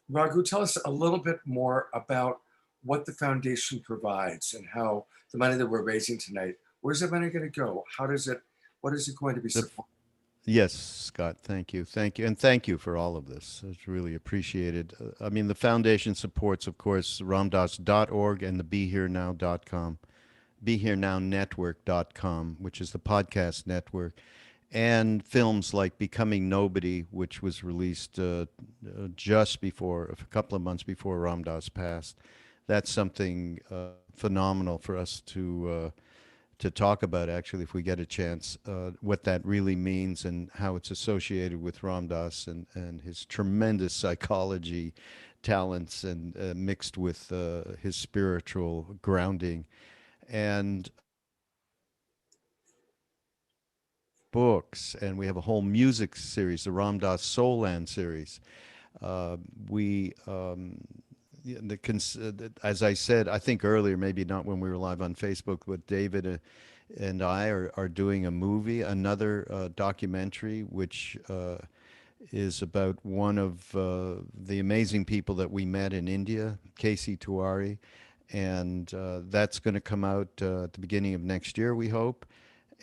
Raghu, tell us a little bit more about what the foundation provides and how the money that we're raising tonight, where's that money going to go? What is it going to be supported? Yes, Scott, thank you. Thank you. And thank you for all of this. It's really appreciated. I mean, the foundation supports, of course, ramdas.org and the BeHereNow.com, BeHereNowNetwork.com, which is the podcast network. and films like Becoming Nobody, which was released just before, a couple of months before Ram Dass passed. That's something phenomenal for us to talk about, actually, if we get a chance, what that really means and how it's associated with Ram Dass and his tremendous psychology talents and mixed with his spiritual grounding. And books, and we have a whole music series, the Ram Dass Soul Land series. As I said, I think earlier, maybe not when we were live on Facebook, but David and I are doing a movie, another documentary, which is about one of the amazing people that we met in India, Casey Tiwari, and that's going to come out at the beginning of next year, we hope.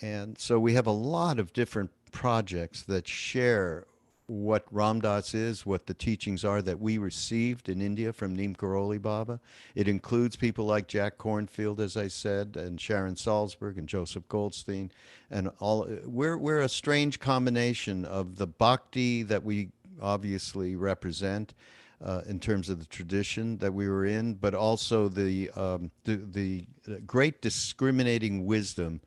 And so we have a lot of different projects that share what Ram Dass is, what the teachings are that we received in India from Neem Karoli Baba. It includes people like Jack Kornfield, as I said, and Sharon Salzberg and Joseph Goldstein, and all. We're a strange combination of the bhakti that we obviously represent in terms of the tradition that we were in, but also the great discriminating wisdom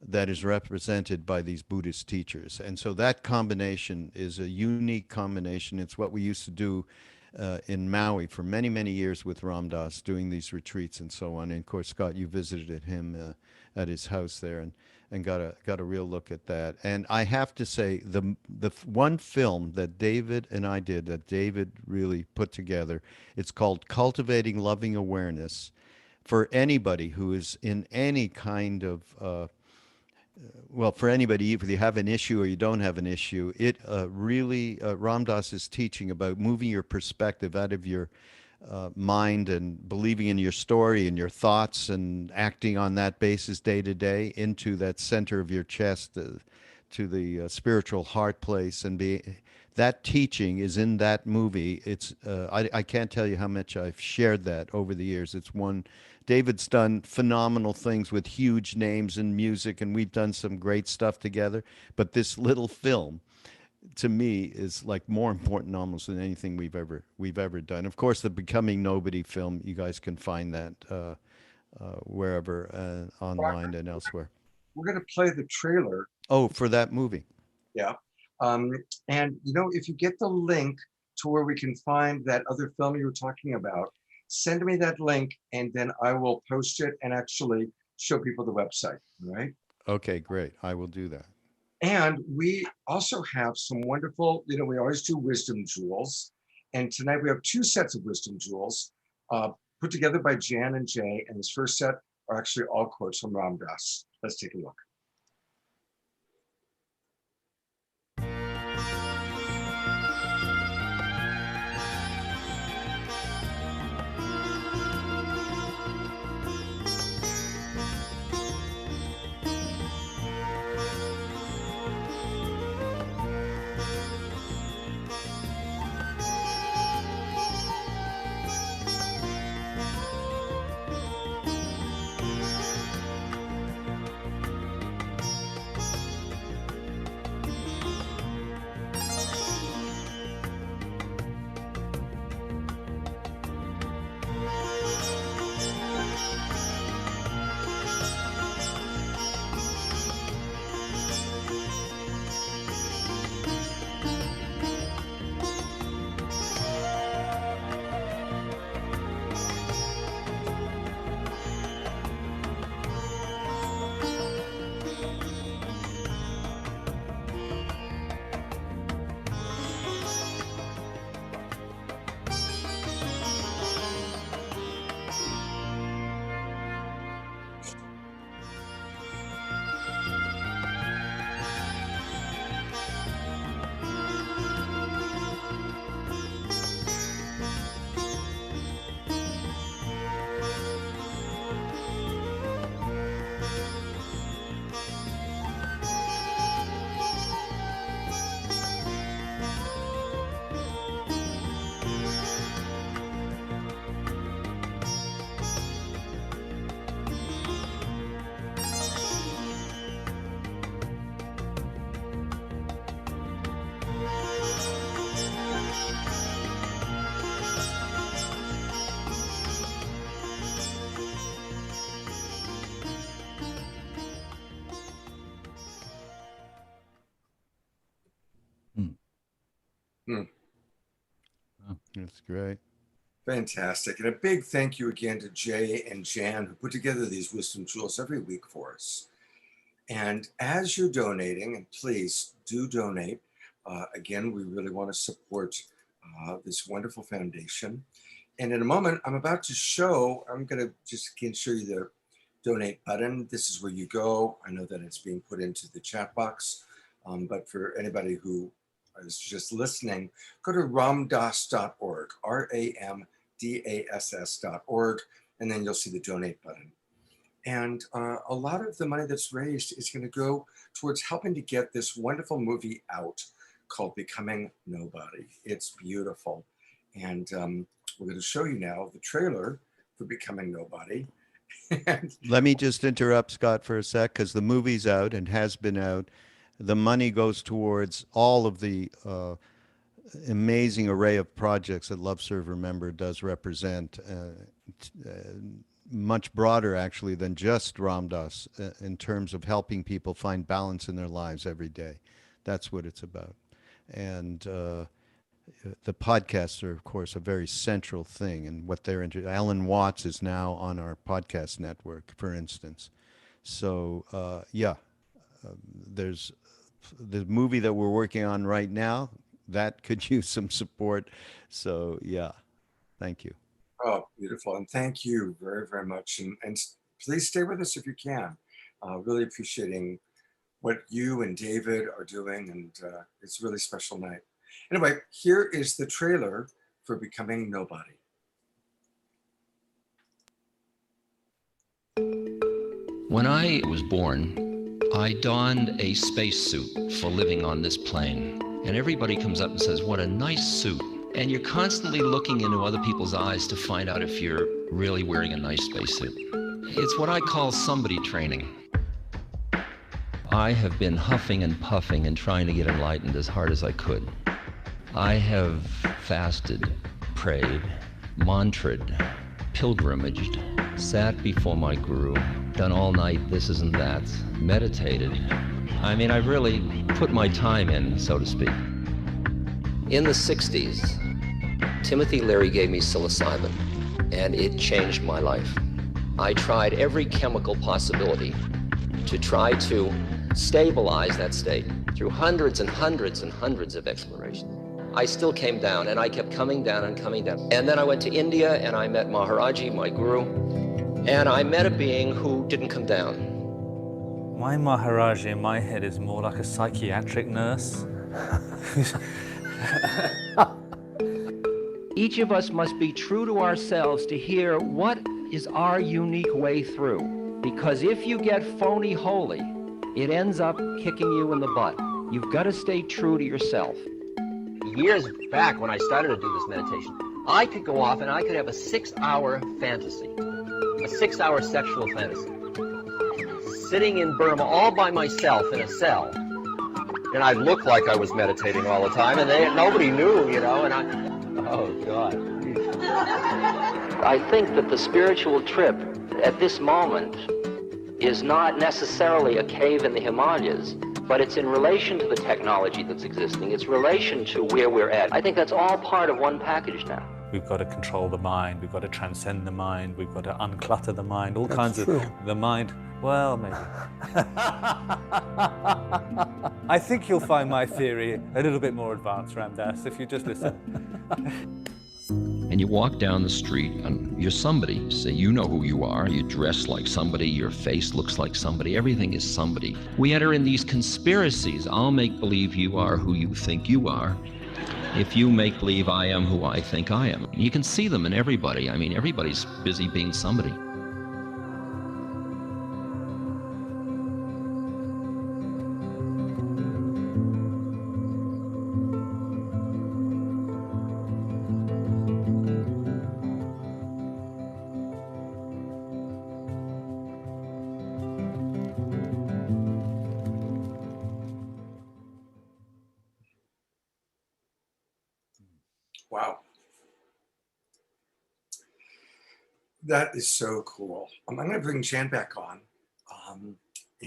that is represented by these Buddhist teachers. And so that combination is a unique combination. It's what we used to do in Maui for many, many years with Ram Dass, doing these retreats and so on. And of course, Scott, you visited him at his house there and got a real look at that. And I have to say, the one film that David and I did, that David really put together, it's called Cultivating Loving Awareness. For anybody who is in any kind of well, for anybody, if you have an issue or you don't have an issue, it really, Ram Dass is teaching about moving your perspective out of your mind and believing in your story and your thoughts and acting on that basis day to day into that center of your chest, to the spiritual heart place. And that teaching is in that movie. It's I can't tell you how much I've shared that over the years. It's one. David's done phenomenal things with huge names in music, and we've done some great stuff together. But this little film, to me, is like more important almost than anything we've ever done. Of course, the Becoming Nobody film, you guys can find that wherever online and elsewhere. We're going to play the trailer. Oh, for that movie. Yeah. And, you know, if you get the link to where we can find that other film you were talking about, send me that link and then I will post it and actually show people the website. All right. Okay, great. I will do that. And we also have some wonderful, you know, we always do wisdom jewels. And tonight we have 2 sets of wisdom jewels put together by Jan and Jay. And this first set are actually all quotes from Ram Dass. Let's take a look. Hmm. That's great. Fantastic. And a big thank you again to Jay and Jan, who put together these wisdom jewels every week for us. And as you're donating, and please do donate, again, we really want to support this wonderful foundation. And in a moment, I'm going to just again show you the donate button. This is where you go. I know that it's being put into the chat box, but for anybody who is just listening, go to ramdass.org, ramdass.org, and then you'll see the donate button. And a lot of the money that's raised is going to go towards helping to get this wonderful movie out called Becoming Nobody. It's beautiful. And we're going to show you now the trailer for Becoming Nobody. Let me just interrupt, Scott, for a sec, because the movie's out and has been out. The money goes towards all of the amazing array of projects that Love Serve Remember does represent, much broader actually than just Ram Dass in terms of helping people find balance in their lives every day. That's what it's about. And the podcasts are, of course, a very central thing. And what they're into, Alan Watts is now on our podcast network, for instance. So, there's the movie that we're working on right now that could use some support. So, yeah, thank you. Oh, beautiful. And thank you very, very much. And please stay with us if you can. Really appreciating what you and David are doing. And it's a really special night. Anyway, here is the trailer for Becoming Nobody. When I was born, I donned a spacesuit for living on this plane. And everybody comes up and says, what a nice suit. And you're constantly looking into other people's eyes to find out if you're really wearing a nice spacesuit. It's what I call somebody training. I have been huffing and puffing and trying to get enlightened as hard as I could. I have fasted, prayed, mantraed, pilgrimaged, sat before my guru, done all night thises and thats, meditated. I mean, I've really put my time in, so to speak. In the 60s, Timothy Leary gave me psilocybin, and it changed my life. I tried every chemical possibility to try to stabilize that state through hundreds and hundreds and hundreds of explorations. I still came down, and I kept coming down and coming down. And then I went to India, and I met Maharaji, my guru, and I met a being who didn't come down. My Maharaji in my head is more like a psychiatric nurse. Each of us must be true to ourselves to hear what is our unique way through. Because if you get phony holy, it ends up kicking you in the butt. You've got to stay true to yourself. Years back when I started to do this meditation, I could go off and I could have a 6-hour fantasy, a 6-hour sexual fantasy, sitting in Burma all by myself in a cell. And I'd look like I was meditating all the time, and nobody knew, you know, and oh, God. I think that the spiritual trip at this moment is not necessarily a cave in the Himalayas, but it's in relation to the technology that's existing. It's relation to where we're at. I think that's all part of one package now. We've got to control the mind. We've got to transcend the mind. We've got to unclutter the mind. All kinds of the mind. Well, maybe. I think you'll find my theory a little bit more advanced, Ram Dass, if you just listen. And you walk down the street and you're somebody. Say, you know who you are. You dress like somebody. Your face looks like somebody. Everything is somebody. We enter in these conspiracies. I'll make believe you are who you think you are. If you make believe I am who I think I am. You can see them in everybody. I mean, everybody's busy being somebody. Wow. That is so cool. I'm going to bring Jan back on.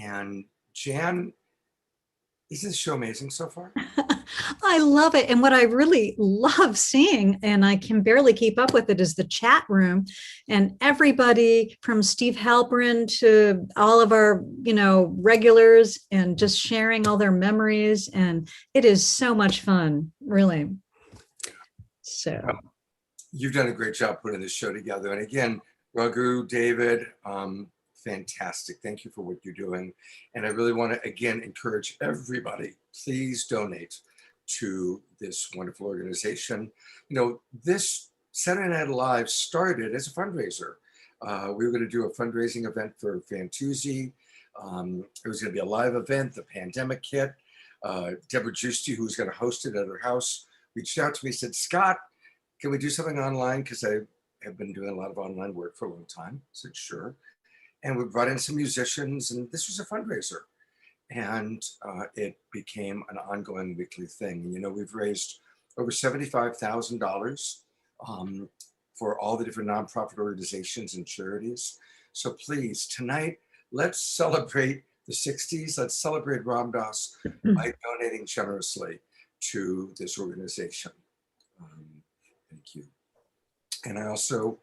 And Jan, is this show amazing so far? I love it. And what I really love seeing, and I can barely keep up with it, is the chat room and everybody from Steve Halperin to all of our, regulars, and just sharing all their memories. And it is so much fun, really. So you've done a great job putting this show together. And again, Raghu, David, fantastic. Thank you for what you're doing. And I really want to, again, encourage everybody, please donate to this wonderful organization. This Saturday Night Live started as a fundraiser. We were going to do a fundraising event for Fantuzzi. It was going to be a live event. The pandemic hit. Debra, who was going to host it at her house, reached out to me, said, Scott, can we do something online? Because I have been doing a lot of online work for a long time. I said, sure. And we brought in some musicians, and this was a fundraiser. And it became an ongoing weekly thing. We've raised over $75,000 for all the different nonprofit organizations and charities. So please, tonight, let's celebrate the 60s. Let's celebrate Ram Dass by donating generously to this organization. Thank you. And I also,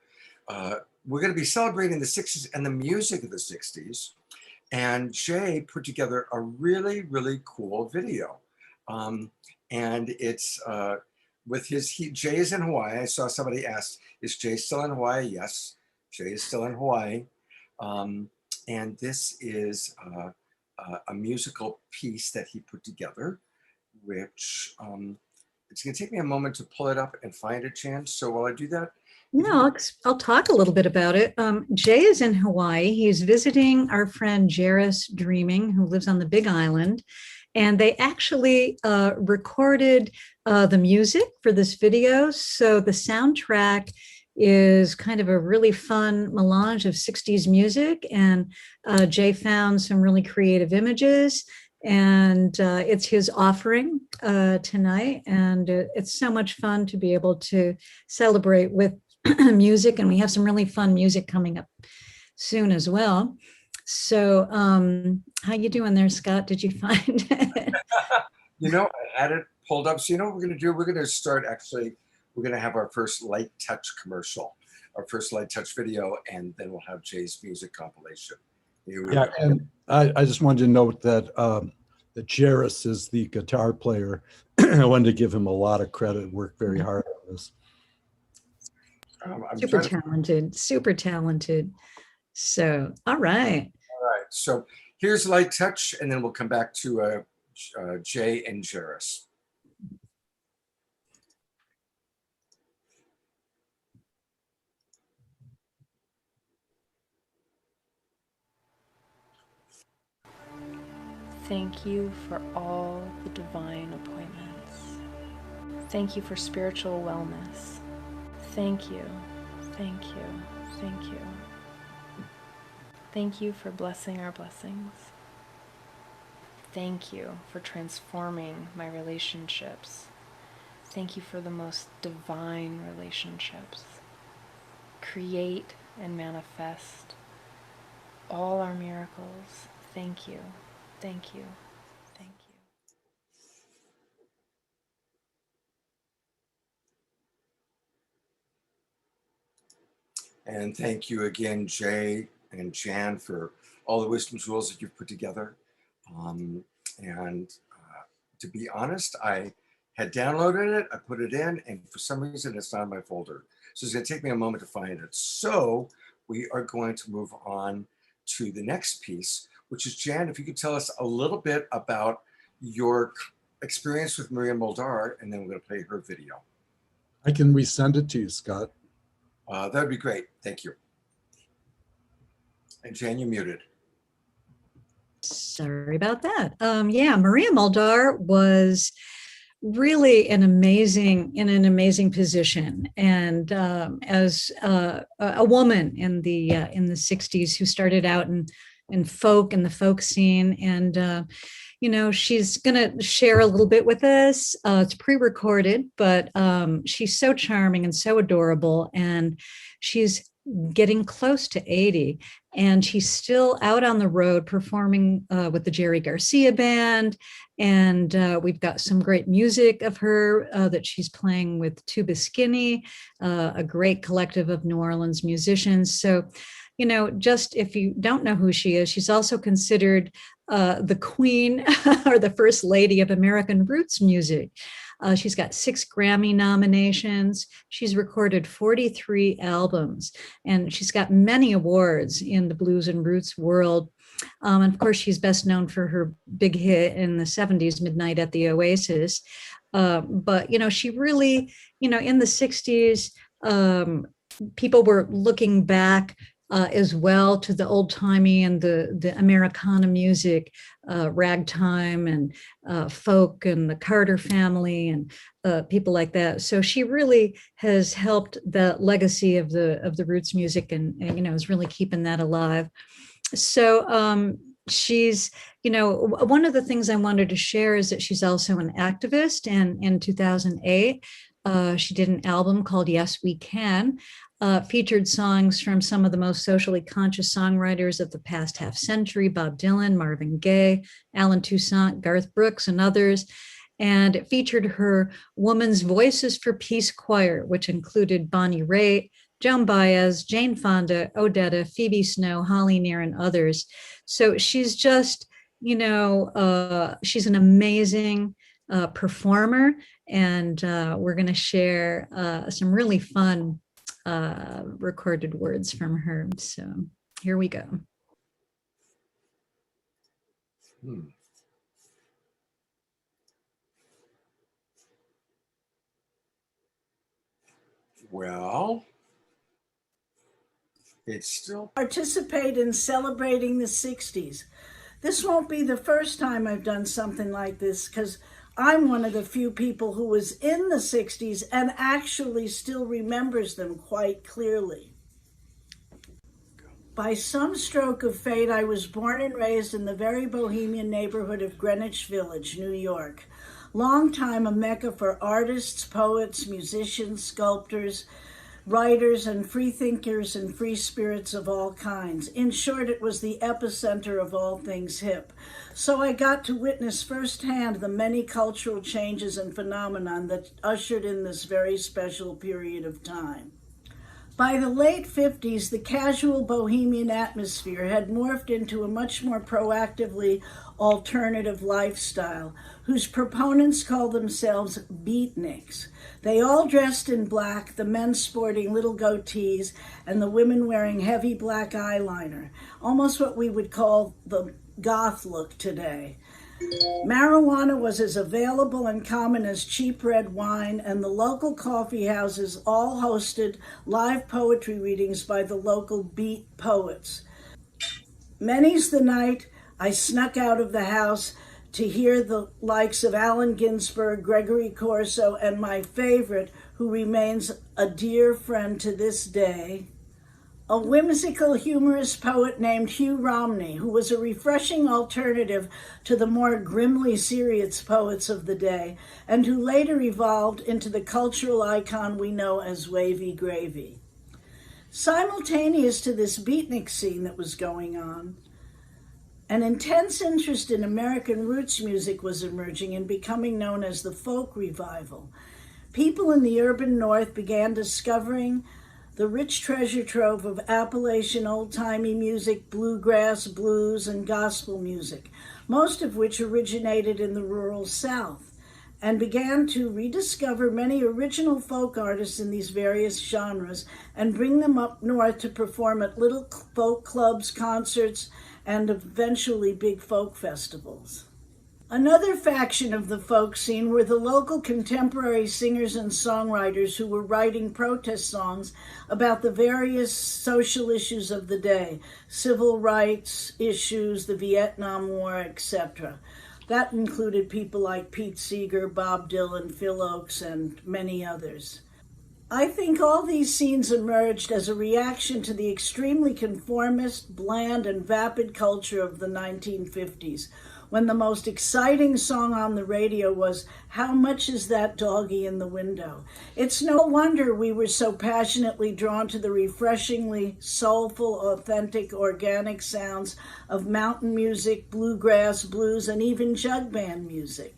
we're going to be celebrating the 60s and the music of the 60s. And Jay put together a really, really cool video. And it's with Jay is in Hawaii. I saw somebody ask, is Jay still in Hawaii? Yes, Jay is still in Hawaii. And this is a musical piece that he put together, which it's going to take me a moment to pull it up and find it, Jan. So while I do that, no, I'll talk a little bit about it. Jay is in Hawaii. He's visiting our friend Jairus Dreaming, who lives on the Big Island. And they actually recorded the music for this video. So the soundtrack is kind of a really fun melange of 60s music. And Jay found some really creative images. And it's his offering tonight. And it's so much fun to be able to celebrate with music, and we have some really fun music coming up soon as well. So how you doing there, Scott? Did you find it? I had it pulled up. So what we're going to do? We're going to start, actually, we're going to have our first light touch commercial, our first light touch video, and then we'll have Jay's music compilation. Yeah, and I just wanted to note that that Jairus is the guitar player. I wanted to give him a lot of credit, worked very hard on this. Super talented. So, all right. So here's light touch, and then we'll come back to Jay and Jairus. Thank you for all the divine appointments. Thank you for spiritual wellness. Thank you, thank you, thank you. Thank you for blessing our blessings. Thank you for transforming my relationships. Thank you for the most divine relationships. Create and manifest all our miracles. Thank you, thank you, thank you. And thank you again, Jay and Jan, for all the wisdom tools that you've put together. To be honest, I had downloaded it, I put it in, and for some reason it's not in my folder. So it's going to take me a moment to find it. So we are going to move on to the next piece, which is, Jan, if you could tell us a little bit about your experience with Maria Muldaur, and then we're going to play her video. I can resend it to you, Scott. That'd be great. Thank you. And Jan, you're muted. Sorry about that. Yeah, Maria Muldaur was really in an amazing position, and as a woman in the 60s who started out in the folk scene, and she's gonna share a little bit with us. It's pre-recorded, but she's so charming and so adorable, and she's getting close to 80. and she's still out on the road performing with the Jerry Garcia Band. And we've got some great music of her that she's playing with Tuba Skinny, a great collective of New Orleans musicians. So, you know, just if you don't know who she is, she's also considered the queen or the first lady of American roots music. She's got 6 Grammy nominations. She's recorded 43 albums, and she's got many awards in the blues and roots world. And of course, she's best known for her big hit in the 70s, Midnight at the Oasis. But, you know, she really, you know, in the 60s, people were looking back as well to the old timey and the Americana music, ragtime and folk and the Carter family and people like that. So she really has helped the legacy of the roots music and you know, is really keeping that alive. So she's, you know, one of the things I wanted to share is that she's also an activist. And in 2008, she did an album called Yes, We Can, featured songs from some of the most socially conscious songwriters of the past half century, Bob Dylan, Marvin Gaye, Alan Toussaint, Garth Brooks, and others. And it featured her Women's Voices for Peace choir, which included Bonnie Raitt, Joan Baez, Jane Fonda, Odetta, Phoebe Snow, Holly Near, and others. So she's just, you know, she's an amazing performer, and we're going to share some really fun recorded words from her. So here we go. Well, it's still participate in celebrating the 60s. This won't be the first time I've done something like this, because I'm one of the few people who was in the 60s and actually still remembers them quite clearly. By some stroke of fate, I was born and raised in the very bohemian neighborhood of Greenwich Village, New York. Long time a mecca for artists, poets, musicians, sculptors, writers, and free thinkers and free spirits of all kinds. In short, it was the epicenter of all things hip. So I got to witness firsthand the many cultural changes and phenomenon that ushered in this very special period of time. By the late 50s, the casual bohemian atmosphere had morphed into a much more proactively alternative lifestyle, whose proponents call themselves beatniks. They all dressed in black, the men sporting little goatees, and the women wearing heavy black eyeliner, almost what we would call the goth look today. Marijuana was as available and common as cheap red wine, and the local coffee houses all hosted live poetry readings by the local beat poets. Many's the night I snuck out of the house to hear the likes of Allen Ginsberg, Gregory Corso, and my favorite, who remains a dear friend to this day, a whimsical, humorous poet named Hugh Romney, who was a refreshing alternative to the more grimly serious poets of the day, and who later evolved into the cultural icon we know as Wavy Gravy. Simultaneous to this beatnik scene that was going on, an intense interest in American roots music was emerging and becoming known as the folk revival. People in the urban North began discovering the rich treasure trove of Appalachian old-timey music, bluegrass, blues, and gospel music, most of which originated in the rural South, and began to rediscover many original folk artists in these various genres and bring them up north to perform at little folk clubs, concerts, and eventually big folk festivals. Another faction of the folk scene were the local contemporary singers and songwriters who were writing protest songs about the various social issues of the day, civil rights issues, the Vietnam War, etc. That included people like Pete Seeger, Bob Dylan, Phil Oakes, and many others. I think all these scenes emerged as a reaction to the extremely conformist, bland, and vapid culture of the 1950s, when the most exciting song on the radio was How Much Is That Doggy in the Window? It's no wonder we were so passionately drawn to the refreshingly soulful, authentic, organic sounds of mountain music, bluegrass, blues, and even jug band music.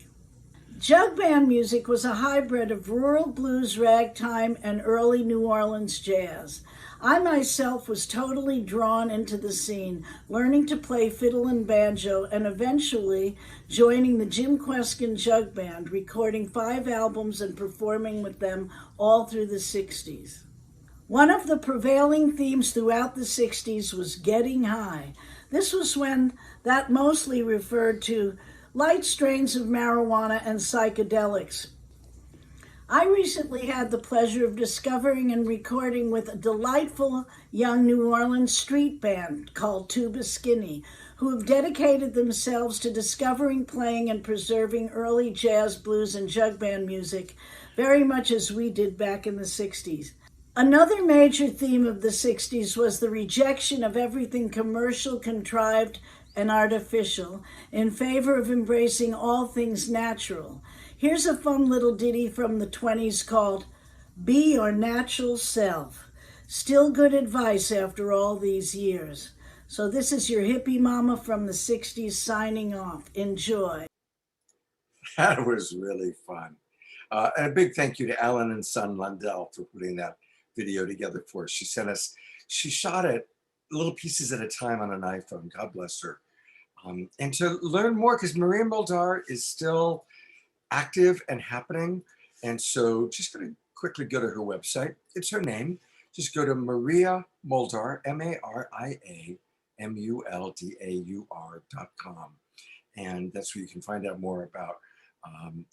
Jug band music was a hybrid of rural blues, ragtime, and early New Orleans jazz. I myself was totally drawn into the scene, learning to play fiddle and banjo, and eventually joining the Jim Kweskin Jug Band, recording 5 albums and performing with them all through the 60s. One of the prevailing themes throughout the 60s was getting high. This was when that mostly referred to light strains of marijuana and psychedelics. I recently had the pleasure of discovering and recording with a delightful young New Orleans street band called Tuba Skinny, who have dedicated themselves to discovering, playing, and preserving early jazz, blues, and jug band music, very much as we did back in the 60s. Another major theme of the 60s was the rejection of everything commercial, contrived, and artificial in favor of embracing all things natural. Here's a fun little ditty from the 20s called Be Your Natural Self. Still good advice after all these years. So this is your hippie mama from the 60s signing off. Enjoy. That was really fun. And a big thank you to Alan and son Lundell for putting that video together for us. She shot it little pieces at a time on an iPhone. God bless her. And to learn more, because Maria Muldaur is still active and happening. And so just going to quickly go to her website. It's her name. Just go to Maria Muldaur, MariaMuldaur.com. And that's where you can find out more about.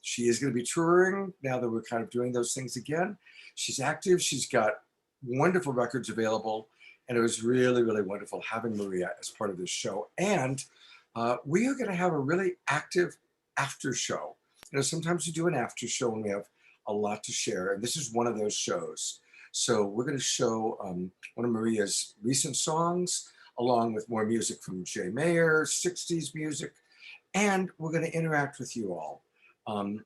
She is going to be touring now that we're kind of doing those things again. She's active. She's got wonderful records available. And it was really, really wonderful having Maria as part of this show. And we are going to have a really active after show. You know, sometimes we do an after show when we have a lot to share. And this is one of those shows. So we're going to show one of Maria's recent songs, along with more music from Jay Mayer, 60s music. And we're going to interact with you all.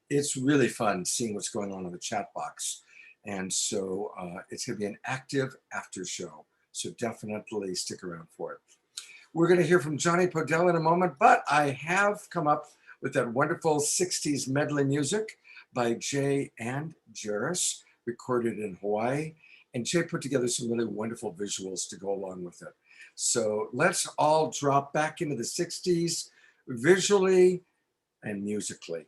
It's really fun seeing what's going on in the chat box. And so it's going to be an active after show. So definitely stick around for it. We're going to hear from Johnny Podell in a moment, but I have come up with that wonderful 60s medley music by Jay and Jairus, recorded in Hawaii. And Jay put together some really wonderful visuals to go along with it. So let's all drop back into the 60s visually and musically.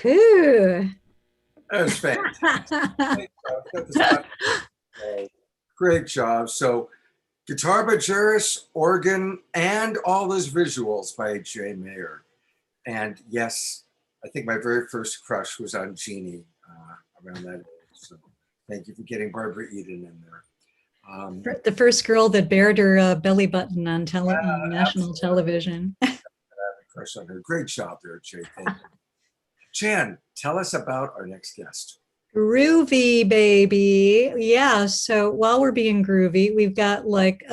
Whew. That was fantastic. Great job. So guitar by Jairus, organ, and all those visuals by Jay Mayer. And yes, I think my very first crush was on Jeannie around that age. So thank you for getting Barbara Eden in there. The first girl that bared her belly button on national television. I have a crush on her. Great job there, Jay. Thank you. Jan, tell us about our next guest. Groovy, baby. Yeah. So while we're being groovy, we've got like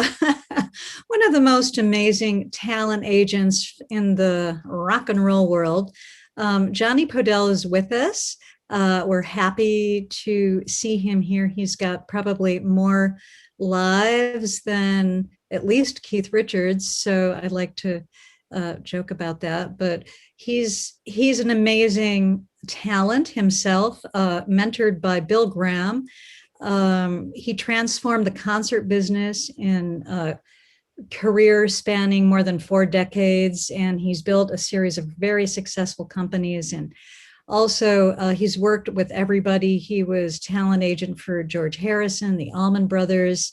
one of the most amazing talent agents in the rock and roll world. Johnny Podell is with us. We're happy to see him here. He's got probably more lives than at least Keith Richards. So I'd like to joke about that, but he's an amazing talent himself, mentored by Bill Graham. He transformed the concert business in a career spanning more than 4 decades, and he's built a series of very successful companies. And also, he's worked with everybody. He was talent agent for George Harrison, the Allman Brothers,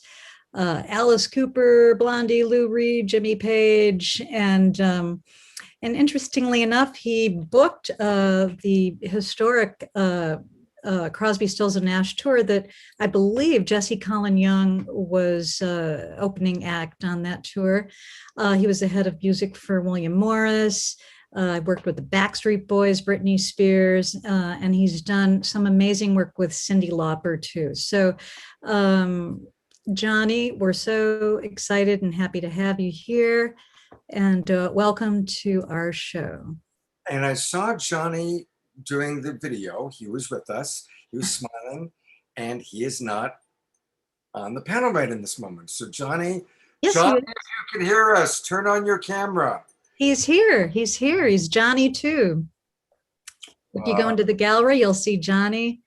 Alice Cooper, Blondie, Lou Reed, Jimmy Page, and interestingly enough, he booked the historic Crosby, Stills and Nash tour that I believe Jesse Colin Young was opening act on that tour. He was the head of music for William Morris. I worked with the Backstreet Boys, Britney Spears, and he's done some amazing work with Cyndi Lauper too. So, Johnny, we're so excited and happy to have you here, and welcome to our show. And I saw Johnny during the video. He was with us. He was smiling, and he is not on the panel right in this moment. So Johnny, yes, Johnny, if you can hear us, turn on your camera. He's here. He's here. He's Johnny too. If you go into the gallery, you'll see Johnny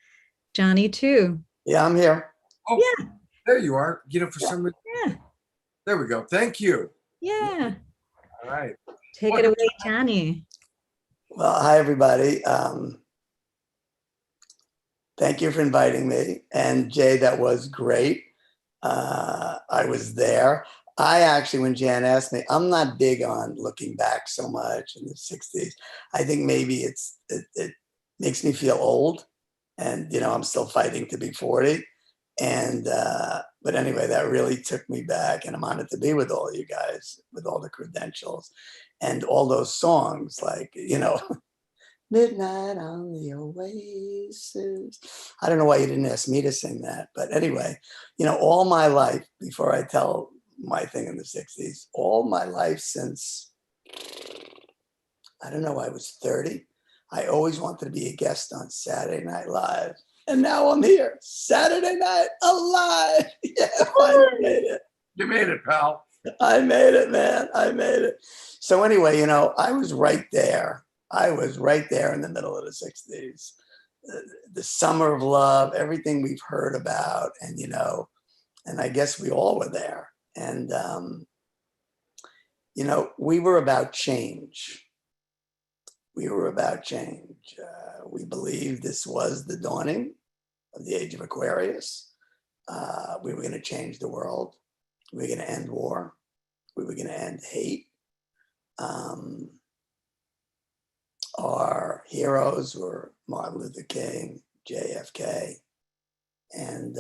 too. Yeah, I'm here. Oh, yeah. There you are. You know, for some reason. Yeah. There we go. Thank you. Yeah. All right. Take it away, Johnny. Well, hi, everybody. Thank you for inviting me. And Jay, that was great. I was there. I actually, when Jan asked me, I'm not big on looking back so much in the 60s. I think maybe it makes me feel old. And, you know, I'm still fighting to be 40. And, but anyway, that really took me back, and I'm honored to be with all you guys, with all the credentials and all those songs, like, you know, Midnight on the Oasis. I don't know why you didn't ask me to sing that, but anyway, you know, all my life, before I tell my thing in the 60s, all my life since, I don't know, I was 30, I always wanted to be a guest on Saturday Night Live. And now I'm here, Saturday Night Alive. Yeah, I made it. You made it, pal. I made it, man. I made it. So anyway, you know, I was right there. I was right there in the middle of the 60s. The summer of love, everything we've heard about. And, you know, and I guess we all were there. And, you know, we were about change. We were about change. We believed this was the dawning of the age of Aquarius. We were going to change the world. We were going to end war. We were going to end hate. Our heroes were Martin Luther King, JFK, and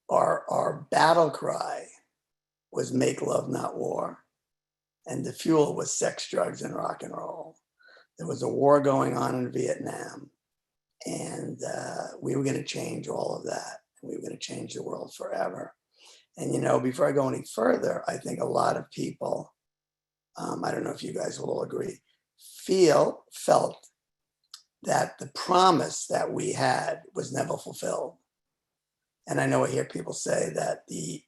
our battle cry was make love, not war. And the fuel was sex, drugs, and rock and roll. There was a war going on in Vietnam, and we were going to change all of that. We were going to change the world forever. And, you know, before I go any further, I think a lot of people, I don't know if you guys will all agree, felt that the promise that we had was never fulfilled. And I know I hear people say that the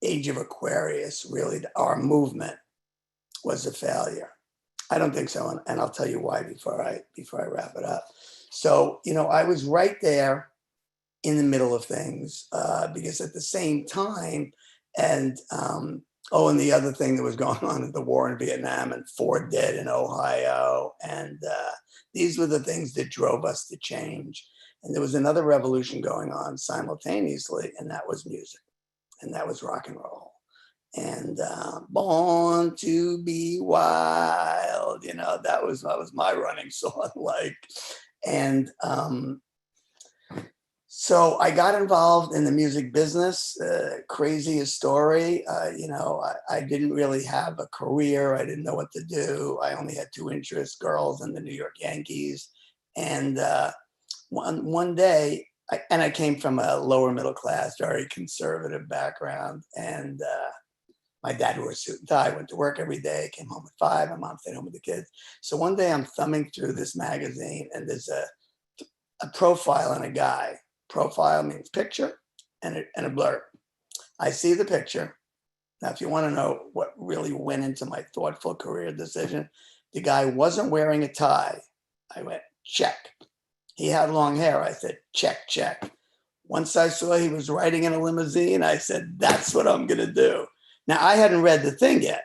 age of Aquarius, really, our movement was a failure. I don't think so, and I'll tell you why before I wrap it up. So, you know, I was right there in the middle of things because at the same time, and Oh, and the other thing that was going on in the war in Vietnam and 4 dead in Ohio. And these were the things that drove us to change. And there was another revolution going on simultaneously, and that was music, and that was rock and roll. And Born to Be Wild, you know, that was my running song. Like, and so I got involved in the music business. Craziest story, you know, I didn't really have a career. I didn't know what to do. I only had 2 interests: girls and the New York Yankees. And one day, I came from a lower middle class, very conservative background. And my dad wore a suit and tie, went to work every day, came home at 5, my mom stayed home with the kids. So one day I'm thumbing through this magazine, and there's a profile on a guy. Profile means picture and a blurb. I see the picture. Now, if you want to know what really went into my thoughtful career decision, the guy wasn't wearing a tie. I went, check. He had long hair. I said, check, check. Once I saw he was riding in a limousine, I said, that's what I'm going to do. Now, I hadn't read the thing yet.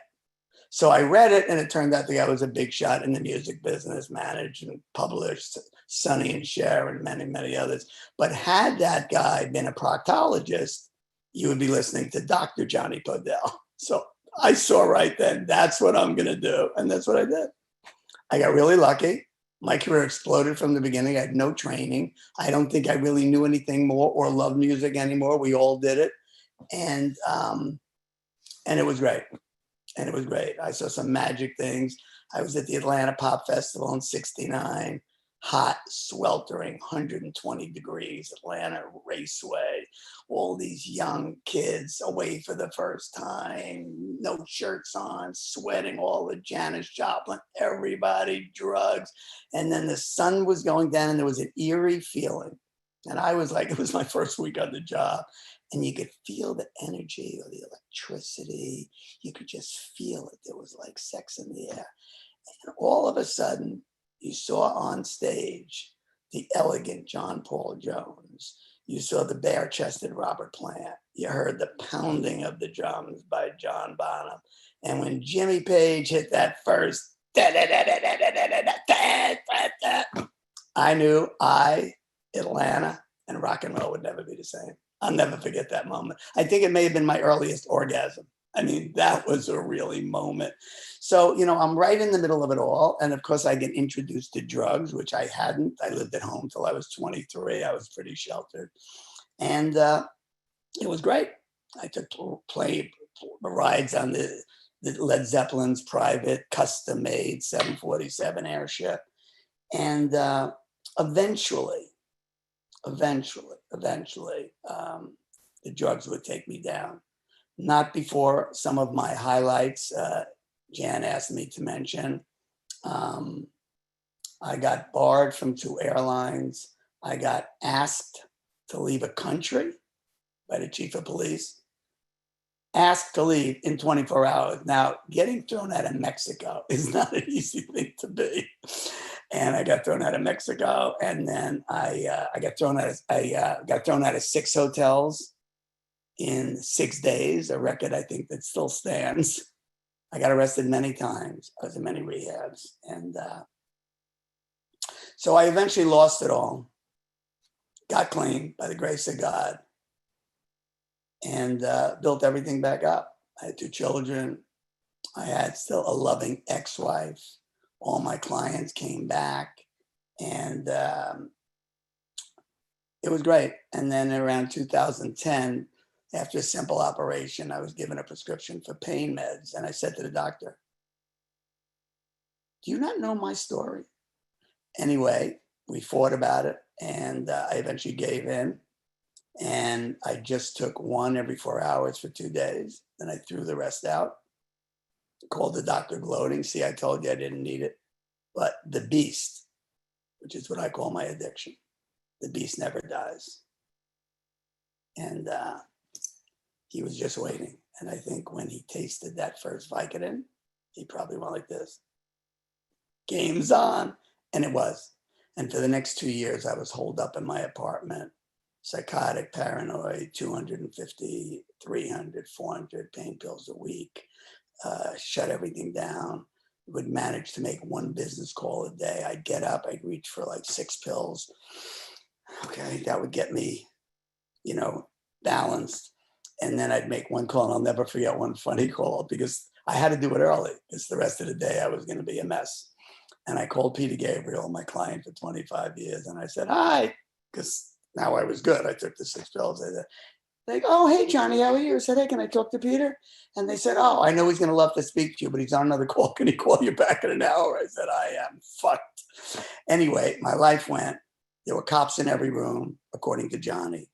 So I read it, and it turned out the guy was a big shot in the music business, managed and published Sonny and Cher and many, many others. But had that guy been a proctologist, you would be listening to Dr. Johnny Podell. So I saw right then, that's what I'm going to do. And that's what I did. I got really lucky. My career exploded from the beginning. I had no training. I don't think I really knew anything more or loved music anymore. We all did it. And it was great. And it was great. I saw some magic things. I was at the Atlanta Pop Festival in '69, hot, sweltering, 120 degrees, Atlanta Raceway. All these young kids away for the first time, no shirts on, sweating, all the Janis Joplin, everybody, drugs. And then the sun was going down, and there was an eerie feeling. And I was like, it was my first week on the job. And you could feel the energy or the electricity. You could just feel it. There was like sex in the air. And all of a sudden, you saw on stage the elegant John Paul Jones. You saw the bare-chested Robert Plant. You heard the pounding of the drums by John Bonham. And when Jimmy Page hit that first, I knew Atlanta, and rock and roll would never be the same. I'll never forget that moment. I think it may have been my earliest orgasm. I mean, that was a really moment. So, you know, I'm right in the middle of it all. And of course, I get introduced to drugs, which I hadn't. I lived at home till I was 23. I was pretty sheltered. And it was great. I took rides on the Led Zeppelin's private, custom-made 747 airship. And eventually, the drugs would take me down. Not before some of my highlights, Jan asked me to mention. I got barred from 2 airlines. I got asked to leave a country by the chief of police. Asked to leave in 24 hours. Now, getting thrown out of Mexico is not an easy thing to be. And I got thrown out of Mexico, and then I got thrown out of 6 hotels in 6 days, a record I think that still stands. I got arrested many times. I was in many rehabs, and so I eventually lost it all. Got clean by the grace of God, and built everything back up. I had 2 children. I had still a loving ex-wife. All my clients came back, and it was great. And then around 2010, after a simple operation, I was given a prescription for pain meds. And I said to the doctor, do you not know my story? Anyway, we fought about it, and I eventually gave in. And I just took 1 every 4 hours for 2 days. Then I threw the rest out. Called the doctor gloating. See, I told you I didn't need it. But the beast, which is what I call my addiction, the beast never dies. And he was just waiting. And I think when he tasted that first Vicodin, he probably went like this. Game's on. And it was. And for the next 2 years, I was holed up in my apartment. psychotic, paranoid, 250, 300, 400 pain pills a week, shut everything down, would manage to make one business call a day. I'd get up, I'd reach for like 6 pills. Okay, that would get me, balanced. And then I'd make one call, and I'll never forget one funny call because I had to do it early because the rest of the day I was going to be a mess. And I called Peter Gabriel, my client for 25 years, and I said, hi, because now I was good. I took the 6 pills. I said, like, oh, hey, Johnny, how are you? I said, hey, can I talk to Peter? And they said, oh, I know he's going to love to speak to you, but he's on another call. Can he call you back in an hour? I said, I am fucked. Anyway, my life went. There were cops in every room, according to Johnny,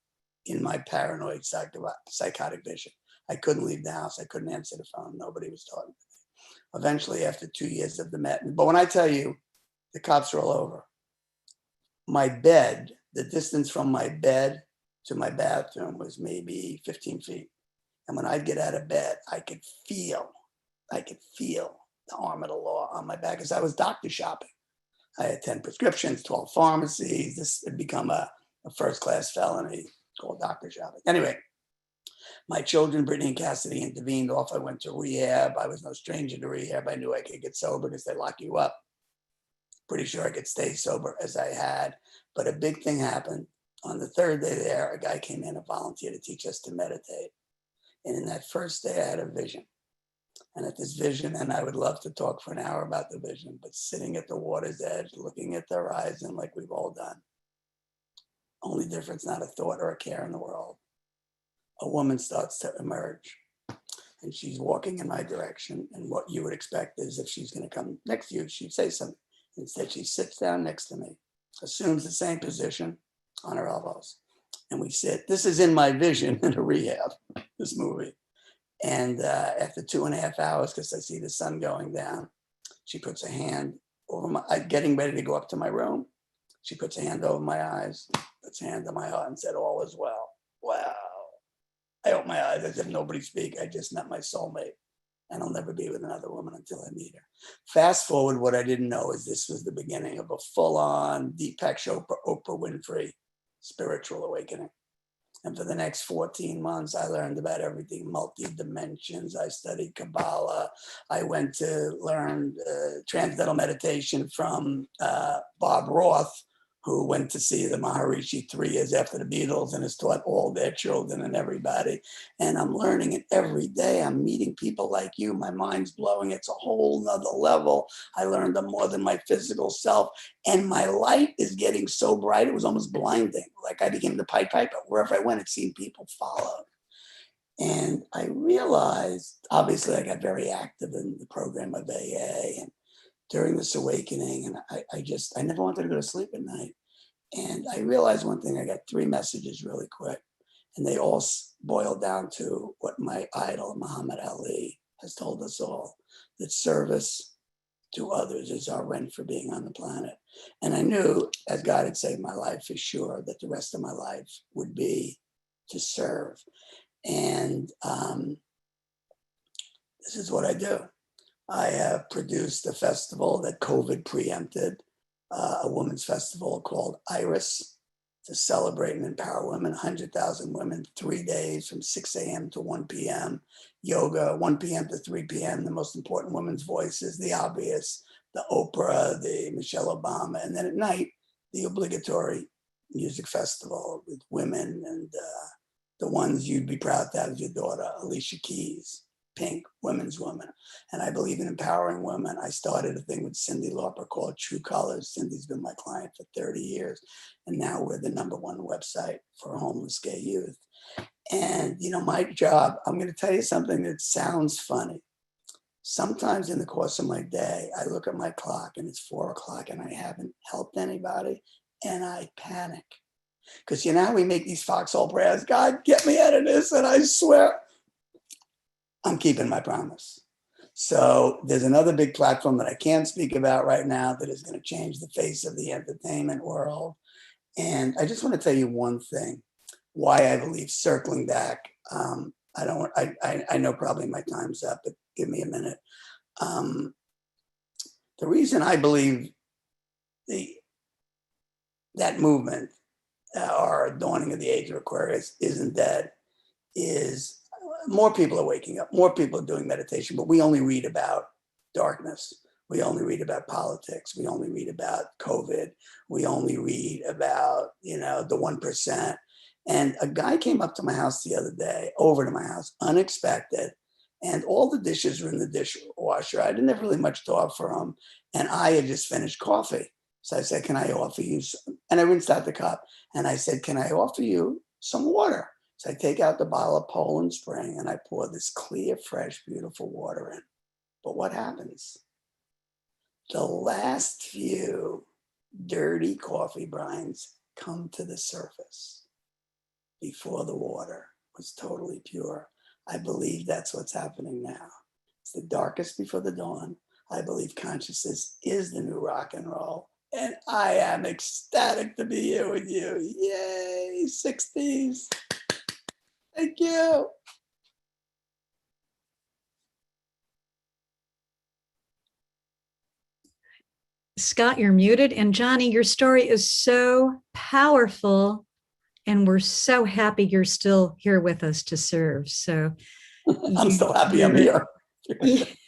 in my paranoid psychotic vision. I couldn't leave the house. I couldn't answer the phone. Nobody was talking to me. Eventually, after 2 years of the met, but when I tell you, the cops are all over. My bed, the distance from my bed to my bathroom was maybe 15 feet. And when I'd get out of bed, I could feel the arm of the law on my back because I was doctor shopping. I had 10 prescriptions, 12 pharmacies. This had become a first-class felony called doctor shopping. Anyway, my children, Brittany and Cassidy, intervened. Off I went to rehab. I was no stranger to rehab. I knew I could get sober because they lock you up. Pretty sure I could stay sober as I had. But a big thing happened. On the 3rd day there, a guy came in, a volunteer, to teach us to meditate. And in that first day, I had a vision. And at this vision, and I would love to talk for an hour about the vision, but sitting at the water's edge, looking at the horizon like we've all done. Only difference, not a thought or a care in the world. A woman starts to emerge. And she's walking in my direction. And what you would expect is if she's going to come next to you, she'd say something. Instead, she sits down next to me, assumes the same position on her elbows. And we sit. This is in my vision in a rehab, this movie. And after 2.5 hours, because I see the sun going down, she puts a hand over my, getting ready to go up to my room. She puts a hand over my eyes, puts a hand on my heart and said, all is well. Wow. I opened my eyes as if nobody speak. I just met my soulmate. And I'll never be with another woman until I meet her. Fast forward, what I didn't know is this was the beginning of a full-on Deepak Chopra, Oprah Winfrey spiritual awakening. And for the next 14 months, I learned about everything, multi-dimensions. I studied Kabbalah. I went to learn transcendental meditation from Bob Roth, who went to see the Maharishi 3 years after the Beatles and has taught all their children and everybody. And I'm learning it every day. I'm meeting people like you. My mind's blowing. It's a whole nother level. I learned them more than my physical self. And my light is getting so bright, it was almost blinding. Like I became the Pied Piper. Wherever I went, it seemed people followed. And I realized, obviously, I got very active in the program of AA and during this awakening, and I never wanted to go to sleep at night. And I realized one thing, I got 3 messages really quick, and they all boiled down to what my idol, Muhammad Ali, has told us all, that service to others is our rent for being on the planet. And I knew, as God had saved my life for sure, that the rest of my life would be to serve. And this is what I do. I have produced a festival that COVID preempted, a women's festival called Iris, to celebrate and empower women, 100,000 women, 3 days from 6 a.m. to 1 p.m. Yoga, 1 p.m. to 3 p.m. The most important women's voices, the obvious, the Oprah, the Michelle Obama. And then at night, the obligatory music festival with women and the ones you'd be proud to have as your daughter, Alicia Keys, Pink, Women's Woman. And I believe in empowering women. I started a thing with Cyndi Lauper called True Colors. Cyndi's been my client for 30 years. And now we're the #1 website for homeless gay youth. And, my job, I'm going to tell you something that sounds funny. Sometimes in the course of my day, I look at my clock and it's 4 o'clock and I haven't helped anybody and I panic. Because how we make these foxhole prayers, God, get me out of this. And I swear, I'm keeping my promise. So there's another big platform that I can't speak about right now that is going to change the face of the entertainment world. And I just want to tell you one thing, why I believe, circling back, I know probably my time's up, but give me a minute. The reason I believe that movement our dawning of the age of Aquarius isn't dead, is more people are waking up, more people are doing meditation, but we only read about darkness. We only read about politics. We only read about COVID. We only read about, the 1%. And a guy came up to my house the other day, over to my house, unexpected. And all the dishes were in the dishwasher. I didn't have really much to offer him. And I had just finished coffee. So I said, can I offer you some? And I rinsed out the cup. And I said, can I offer you some water? So I take out the bottle of Poland Spring and I pour this clear, fresh, beautiful water in. But what happens? The last few dirty coffee brines come to the surface before the water was totally pure. I believe that's what's happening now. It's the darkest before the dawn. I believe consciousness is the new rock and roll. And I am ecstatic to be here with you. Yay, 60s. Thank you. Scott, you're muted. And Johnny, your story is so powerful. And we're so happy you're still here with us to serve. So I'm so happy I'm here.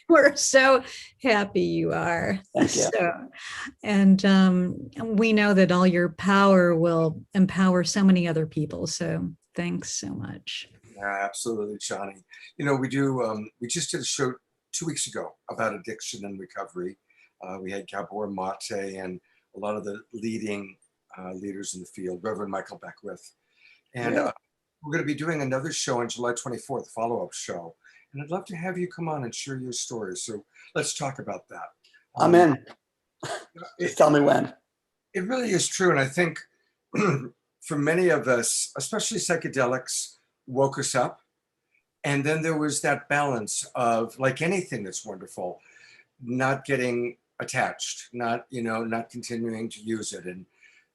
We're so happy you are. Thank you. So, and we know that all your power will empower so many other people. So thanks so much. Yeah, absolutely, Johnny. We just did a show 2 weeks ago about addiction and recovery. We had Gabor Mate and a lot of the leading leaders in the field, Reverend Michael Beckwith. And we're going to be doing another show on July 24th, follow-up show. And I'd love to have you come on and share your stories. So let's talk about that. I'm in. Just tell me when. It really is true. And I think for many of us, especially psychedelics, woke us up. And then there was that balance of, like anything that's wonderful, not getting attached, not continuing to use it. And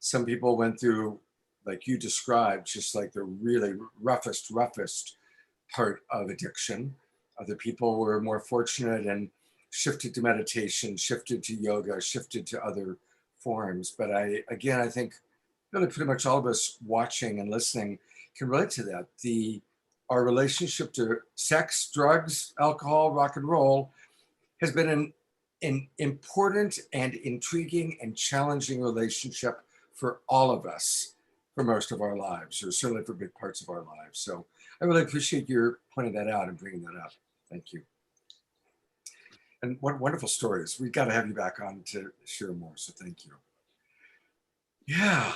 some people went through, like you described, just like the really roughest part of addiction. Other people were more fortunate and shifted to meditation, shifted to yoga, shifted to other forms. But I think really pretty much all of us watching and listening can relate to that. Our relationship to sex, drugs, alcohol, rock and roll has been an important and intriguing and challenging relationship for all of us for most of our lives, or certainly for big parts of our lives. So I really appreciate your pointing that out and bringing that up. Thank you. And what wonderful stories. We've got to have you back on to share more, so thank you. Yeah,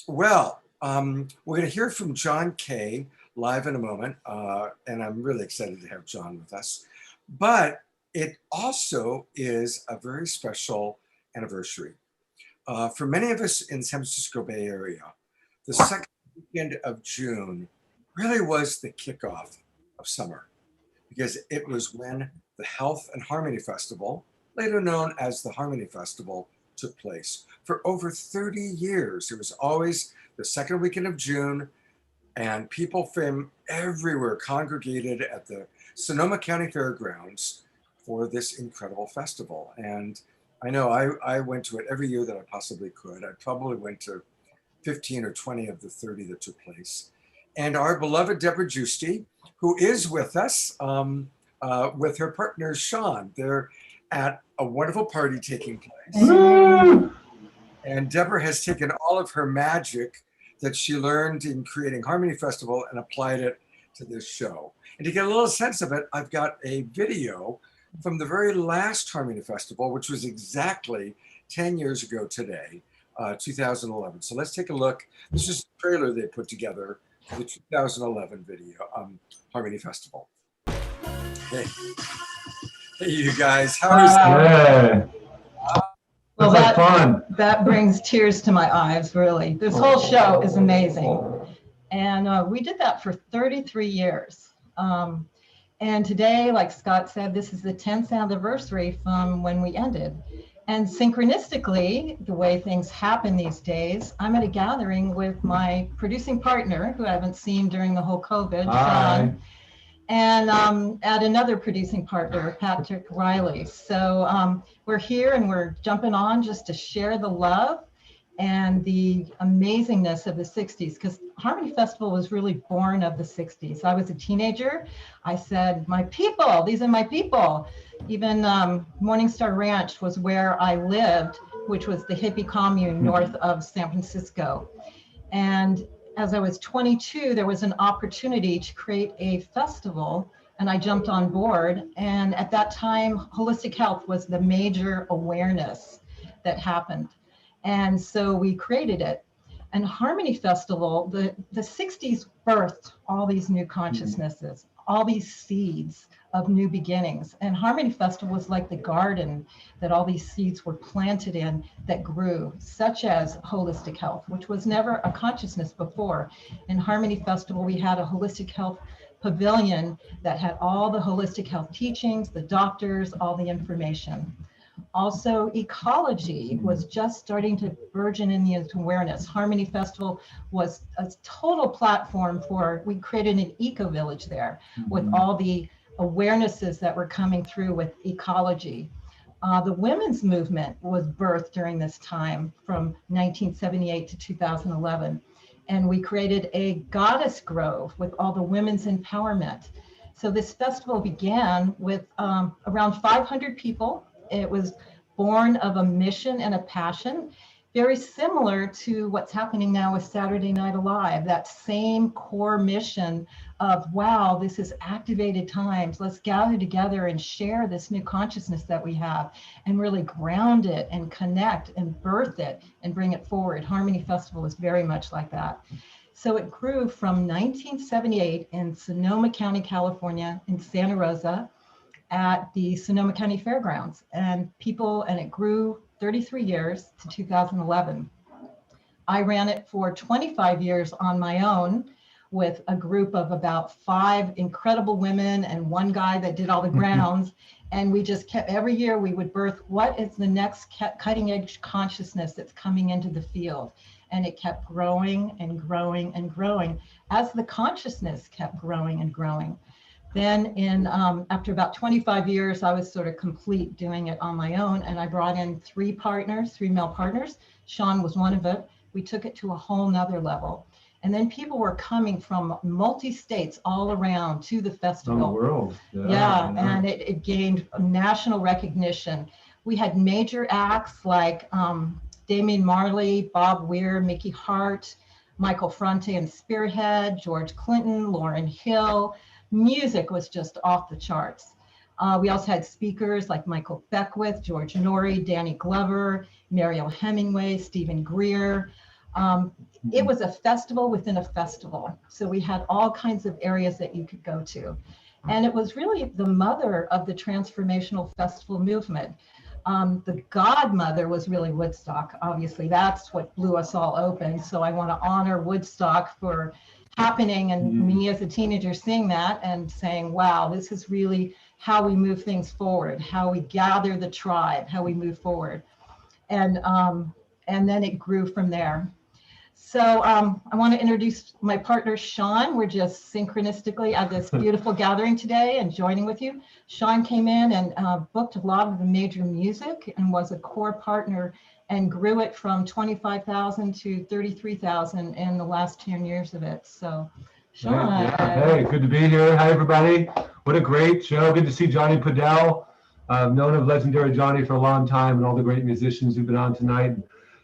well, we're going to hear from John Kay live in a moment, and I'm really excited to have John with us. But it also is a very special anniversary. For many of us in the San Francisco Bay Area, the second weekend of June really was the kickoff of summer, because it was when the Health and Harmony Festival, later known as the Harmony Festival, took place. For over 30 years, it was always the second weekend of June, and people from everywhere congregated at the Sonoma County Fairgrounds for this incredible festival. And I know I went to it every year that I possibly could. I probably went to 15 or 20 of the 30 that took place. And our beloved Debra Gustie, who is with us with her partner, Sean. They're at a wonderful party taking place. Woo! And Debra has taken all of her magic that she learned in creating Harmony Festival and applied it to this show. And to get a little sense of it, I've got a video from the very last Harmony Festival, which was exactly 10 years ago today, 2011. So let's take a look. This is the trailer they put together for the 2011 video, Harmony Festival. Hey, you guys, how is that? Well, that brings tears to my eyes, really. This whole show is amazing. And we did that for 33 years. And today, like Scott said, this is the 10th anniversary from when we ended. And synchronistically, the way things happen these days, I'm at a gathering with my producing partner, who I haven't seen during the whole COVID, Sean, and at another producing partner, Patrick Riley. So we're here and we're jumping on just to share the love and the amazingness of the 60s, because Harmony Festival was really born of the 60s. I was a teenager. I said, my people, these are my people. Even Morningstar Ranch was where I lived, which was the hippie commune north of San Francisco. And as I was 22, there was an opportunity to create a festival, and I jumped on board. And at that time, holistic health was the major awareness that happened. And so we created it. And Harmony Festival, the 60s birthed all these new consciousnesses, all these seeds of new beginnings. And Harmony Festival was like the garden that all these seeds were planted in that grew, such as holistic health, which was never a consciousness before. In Harmony Festival, we had a holistic health pavilion that had all the holistic health teachings, the doctors, all the information. Also, ecology was just starting to burgeon in the awareness. Harmony Festival was a total platform for, we created an eco-village there with all the awarenesses that were coming through with ecology. The women's movement was birthed during this time from 1978 to 2011. And we created a goddess grove with all the women's empowerment. So this festival began with around 500 people. It was born of a mission and a passion, very similar to what's happening now with Saturday Night Alive, that same core mission of, wow, this is activated times. Let's gather together and share this new consciousness that we have and really ground it and connect and birth it and bring it forward. Harmony Festival is very much like that. So it grew from 1978 in Sonoma County, California, in Santa Rosa, at the Sonoma County Fairgrounds, and it grew 33 years to 2011. I ran it for 25 years on my own with a group of about 5 incredible women and one guy that did all the grounds. And we just kept, every year we would birth, what is the next cutting edge consciousness that's coming into the field? And it kept growing and growing and growing as the consciousness kept growing and growing. Then after about 25 years, I was sort of complete doing it on my own. And I brought in 3 male partners. Sean was one of it. We took it to a whole nother level. And then people were coming from multi-states all around to the festival. From the world. Yeah, and it gained national recognition. We had major acts like Damian Marley, Bob Weir, Mickey Hart, Michael Fronte and Spearhead, George Clinton, Lauryn Hill. Music was just off the charts. We also had speakers like Michael Beckwith, George Norrie, Danny Glover, Mariel Hemingway, Stephen Greer. It was a festival within a festival. So we had all kinds of areas that you could go to. And it was really the mother of the transformational festival movement. The godmother was really Woodstock. Obviously, that's what blew us all open. So I want to honor Woodstock for happening, and me as a teenager seeing that and saying, wow, this is really how we move things forward, how we gather the tribe, how we move forward. And then it grew from there. So I want to introduce my partner, Sean. We're just synchronistically at this beautiful gathering today and joining with you. Sean came in and booked a lot of the major music and was a core partner and grew it from 25,000 to 33,000 in the last 10 years of it. So, Sean. Hey, good to be here. Hi, everybody. What a great show. Good to see Johnny Podell. I've known of legendary Johnny for a long time and all the great musicians who've been on tonight.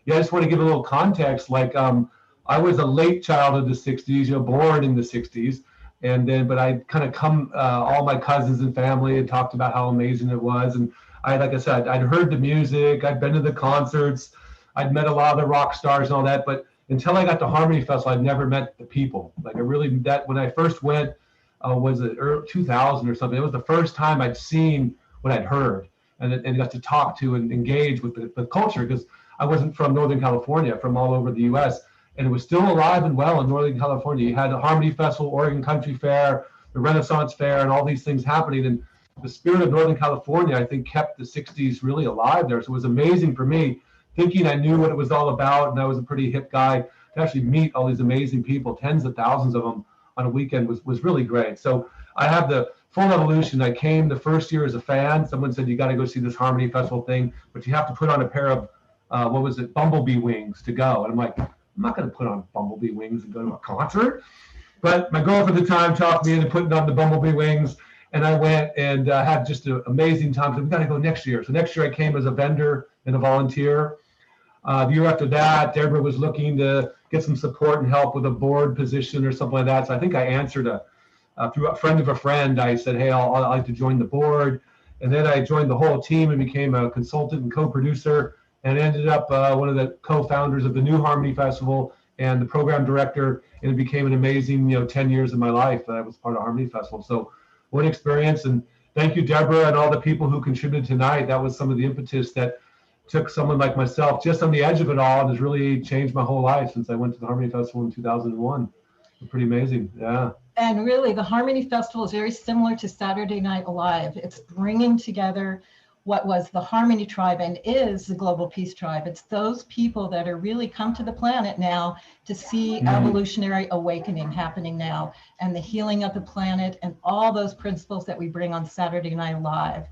Yeah, I just want to give a little context. Like, I was a late child of the 60s, born in the 60s. And then, but I kind of come, all my cousins and family had talked about how amazing it was. And like I said, I'd heard the music, I'd been to the concerts, I'd met a lot of the rock stars and all that, but until I got to Harmony Festival, I'd never met the people. Like when I first went, was it early 2000 or something, it was the first time I'd seen what I'd heard and got to talk to and engage with the culture, because I wasn't from Northern California, from all over the US, and it was still alive and well in Northern California. You had the Harmony Festival, Oregon Country Fair, the Renaissance Fair, and all these things happening. And the spirit of Northern California, I think, kept the 60s really alive there. So it was amazing for me, thinking I knew what it was all about, and I was a pretty hip guy, to actually meet all these amazing people, tens of thousands of them on a weekend was really great. So I have the full evolution. I came the first year as a fan. Someone said, you got to go see this Harmony Festival thing, but you have to put on a pair of what was it, Bumblebee wings to go. And I'm like, I'm not going to put on Bumblebee wings and go to a concert. But my girlfriend at the time talked me into putting on the Bumblebee wings. And I went and had just an amazing time. So we got to go next year. So next year I came as a vendor and a volunteer. The year after that, Debra was looking to get some support and help with a board position or something like that. So I think I answered through a friend of a friend. I said, hey, I'd like to join the board. And then I joined the whole team and became a consultant and co-producer, and ended up one of the co-founders of the New Harmony Festival and the program director. And it became an amazing, 10 years of my life that I was part of Harmony Festival. So what an experience. And thank you, Debra, and all the people who contributed tonight. That was some of the impetus that took someone like myself just on the edge of it all and has really changed my whole life since I went to the Harmony Festival in 2001. Pretty amazing. Yeah. And really, the Harmony Festival is very similar to Saturday Night Live. It's bringing together what was the Harmony Tribe and is the Global Peace Tribe. It's those people that are really come to the planet now to see evolutionary awakening happening now, and the healing of the planet and all those principles that we bring on Saturday Night Live.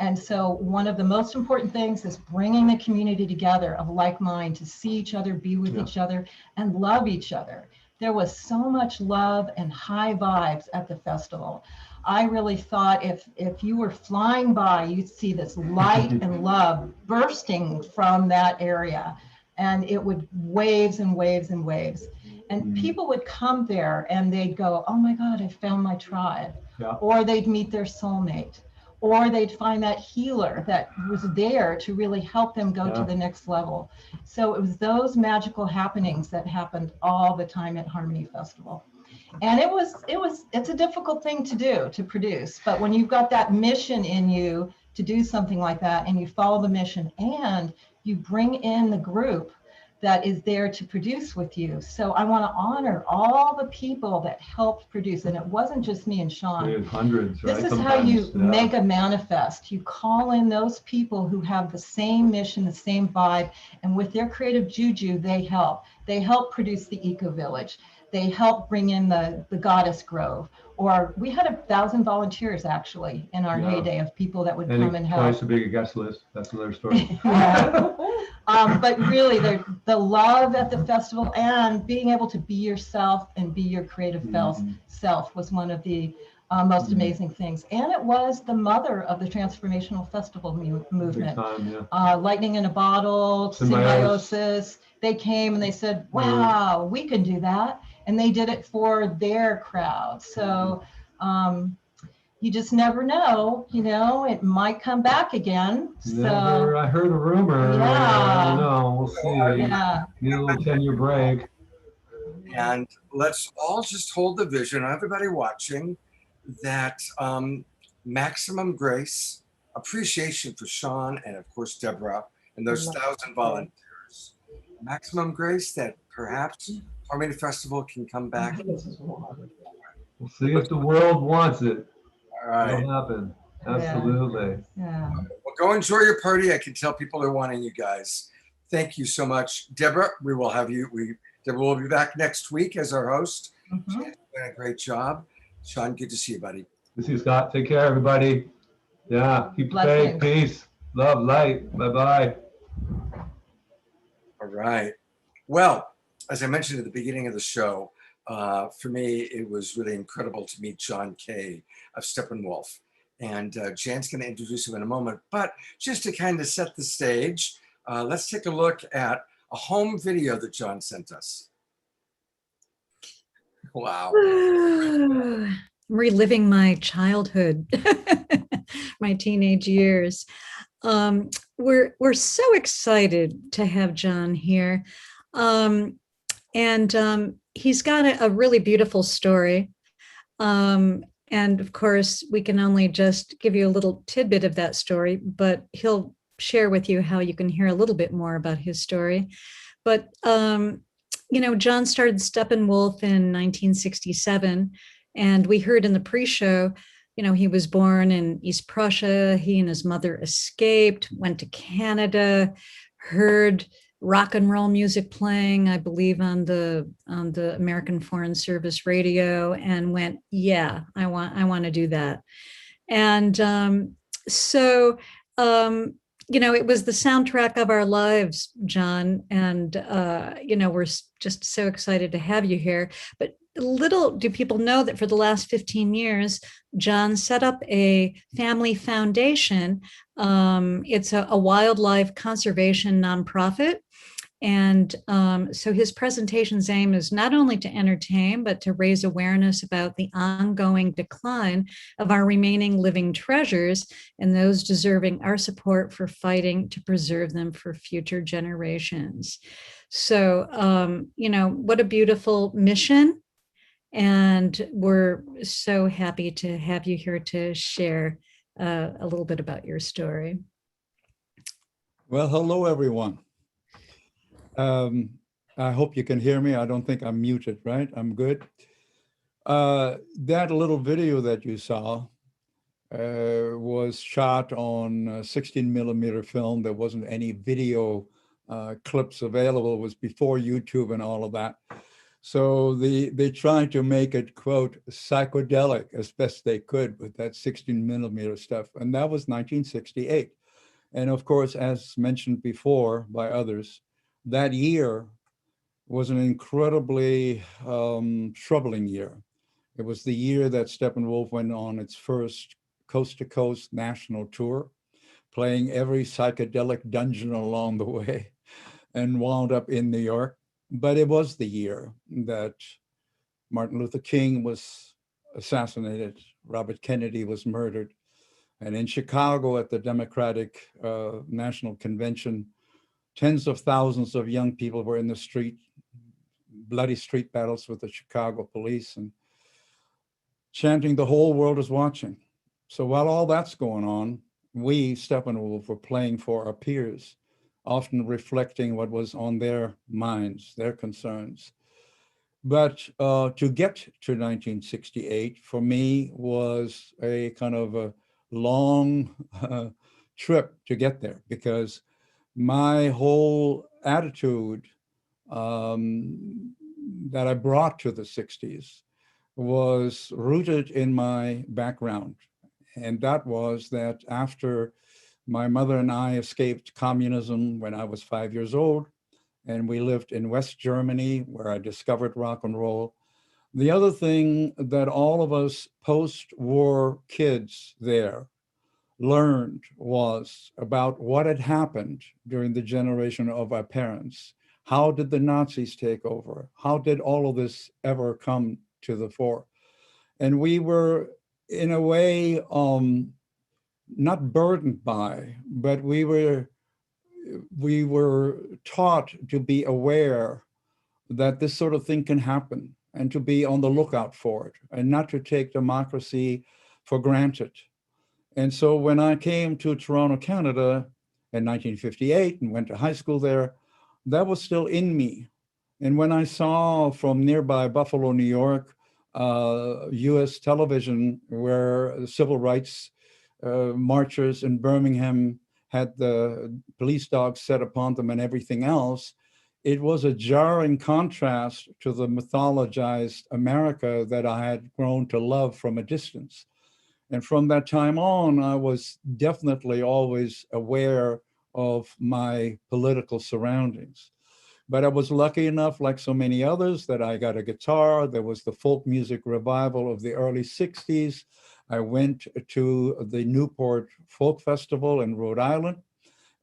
And so one of the most important things is bringing the community together of like mind to see each other, be with each other, and love each other. There was so much love and high vibes at the festival. I really thought if you were flying by, you'd see this light and love bursting from that area. And it would waves and waves and waves. And people would come there and they'd go, oh my God, I found my tribe. Yeah. Or they'd meet their soulmate. Or they'd find that healer that was there to really help them go to the next level. So it was those magical happenings that happened all the time at Harmony Festival. And it's a difficult thing to do, to produce. But when you've got that mission in you to do something like that, and you follow the mission and you bring in the group that is there to produce with you. So I want to honor all the people that helped produce. And it wasn't just me and Sean. Hundreds, right? This is how you make a manifest. You call in those people who have the same mission, the same vibe, and with their creative juju, they help. They help produce the Eco Village. They help bring in the Goddess Grove. Or we had 1,000 volunteers actually in our heyday of people that would come and help. Twice a big guest list. That's another story. But really, the love at the festival and being able to be yourself and be your creative self was one of the most amazing things. And it was the mother of the transformational festival movement. Lightning in a Bottle, Symbiosis. They came and they said, wow, we can do that. And they did it for their crowd. So you just never know, it might come back again. So I heard a rumor. I don't know. We'll see. Need a little 10-year break. And let's all just hold the vision, everybody watching, that maximum grace, appreciation for Sean and of course Debra and those 1,000 volunteers. Maximum grace that perhaps Harmony Festival can come back. We'll see if the world wants it. All right. It'll happen. Absolutely. Yeah. Well, go enjoy your party. I can tell people are wanting you guys. Thank you so much. Debra, we will have you. Debra will be back next week as our host. She's doing a great job. Sean, good to see you, buddy. Good to see you, Scott. Take care, everybody. Yeah. Keep the faith. Peace. Love, light. Bye-bye. All right. Well, as I mentioned at the beginning of the show, for me, it was really incredible to meet John Kay of Steppenwolf. And Jan's going to introduce him in a moment. But just to kind of set the stage, let's take a look at a home video that John sent us. Wow. I'm reliving my childhood, my teenage years. We're so excited to have John here. And he's got a really beautiful story. And of course, we can only just give you a little tidbit of that story, but he'll share with you how you can hear a little bit more about his story. But, John started Steppenwolf in 1967, and we heard in the pre-show, he was born in East Prussia. He and his mother escaped, went to Canada, heard rock and roll music playing, I believe, on the American Foreign Service radio, and went, yeah, I want to do that. And it was the soundtrack of our lives, John. And, we're just so excited to have you here. But little do people know that for the last 15 years, John set up a family foundation. It's a wildlife conservation nonprofit. And so his presentation's aim is not only to entertain, but to raise awareness about the ongoing decline of our remaining living treasures and those deserving our support for fighting to preserve them for future generations. So, what a beautiful mission. And we're so happy to have you here to share a little bit about your story. Well, hello, everyone. I hope you can hear me. I don't think I'm muted, right? I'm good. That little video that you saw was shot on 16 millimeter film. There wasn't any video clips available. It was before YouTube and all of that. So they tried to make it, quote, psychedelic as best they could with that 16 millimeter stuff. And that was 1968. And of course, as mentioned before by others, that year was an incredibly troubling year. It was the year that Steppenwolf went on its first coast-to-coast national tour, playing every psychedelic dungeon along the way, and wound up in New York. But it was the year that Martin Luther King was assassinated, Robert Kennedy was murdered, and in Chicago at the Democratic National Convention, tens of thousands of young people were in the street, bloody street battles with the Chicago police, and chanting, "The whole world is watching." So while all that's going on, we, Steppenwolf, were playing for our peers, often reflecting what was on their minds, their concerns. But to get to 1968, for me, was a kind of a long trip to get there, because my whole attitude that I brought to the 60s was rooted in my background. And that was that after my mother and I escaped communism when I was 5 years old, and we lived in West Germany, where I discovered rock and roll. The other thing that all of us post-war kids there learned was about what had happened during the generation of our parents. How did the Nazis take over? How did all of this ever come to the fore? And we were, in a way, not burdened by, but we were taught to be aware that this sort of thing can happen and to be on the lookout for it and not to take democracy for granted. And so when I came to Toronto, Canada in 1958 and went to high school there, that was still in me. And when I saw from nearby Buffalo, New York, US television, where the civil rights marchers in Birmingham had the police dogs set upon them and everything else, it was a jarring contrast to the mythologized America that I had grown to love from a distance. And from that time on, I was definitely always aware of my political surroundings. But I was lucky enough, like so many others, that I got a guitar. There was the folk music revival of the early 60s. I went to the Newport Folk Festival in Rhode Island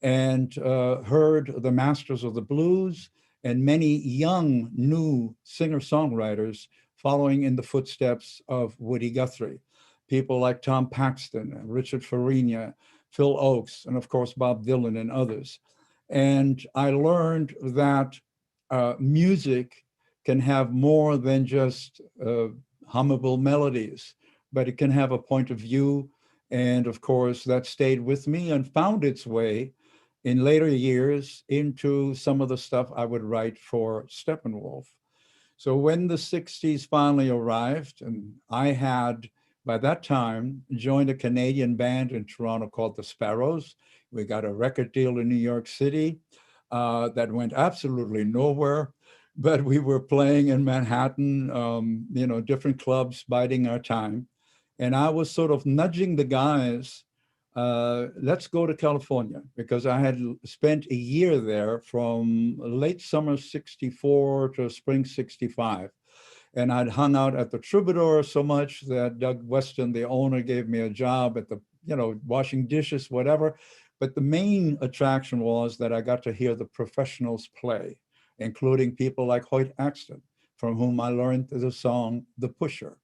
and heard the Masters of the Blues and many young, new singer-songwriters following in the footsteps of Woody Guthrie. People like Tom Paxton, Richard Farina, Phil Oakes, and of course, Bob Dylan and others. And I learned that music can have more than just hummable melodies, but it can have a point of view. And of course, that stayed with me and found its way in later years into some of the stuff I would write for Steppenwolf. So when the 60s finally arrived, and I had, by that time, joined a Canadian band in Toronto called the Sparrows. We got a record deal in New York City that went absolutely nowhere, but we were playing in Manhattan, different clubs, biding our time. And I was sort of nudging the guys let's go to California, because I had spent a year there from late summer 64 to spring 65. And I'd hung out at the Troubadour so much that Doug Weston, the owner, gave me a job at the, washing dishes, whatever. But the main attraction was that I got to hear the professionals play, including people like Hoyt Axton, from whom I learned the song, The Pusher.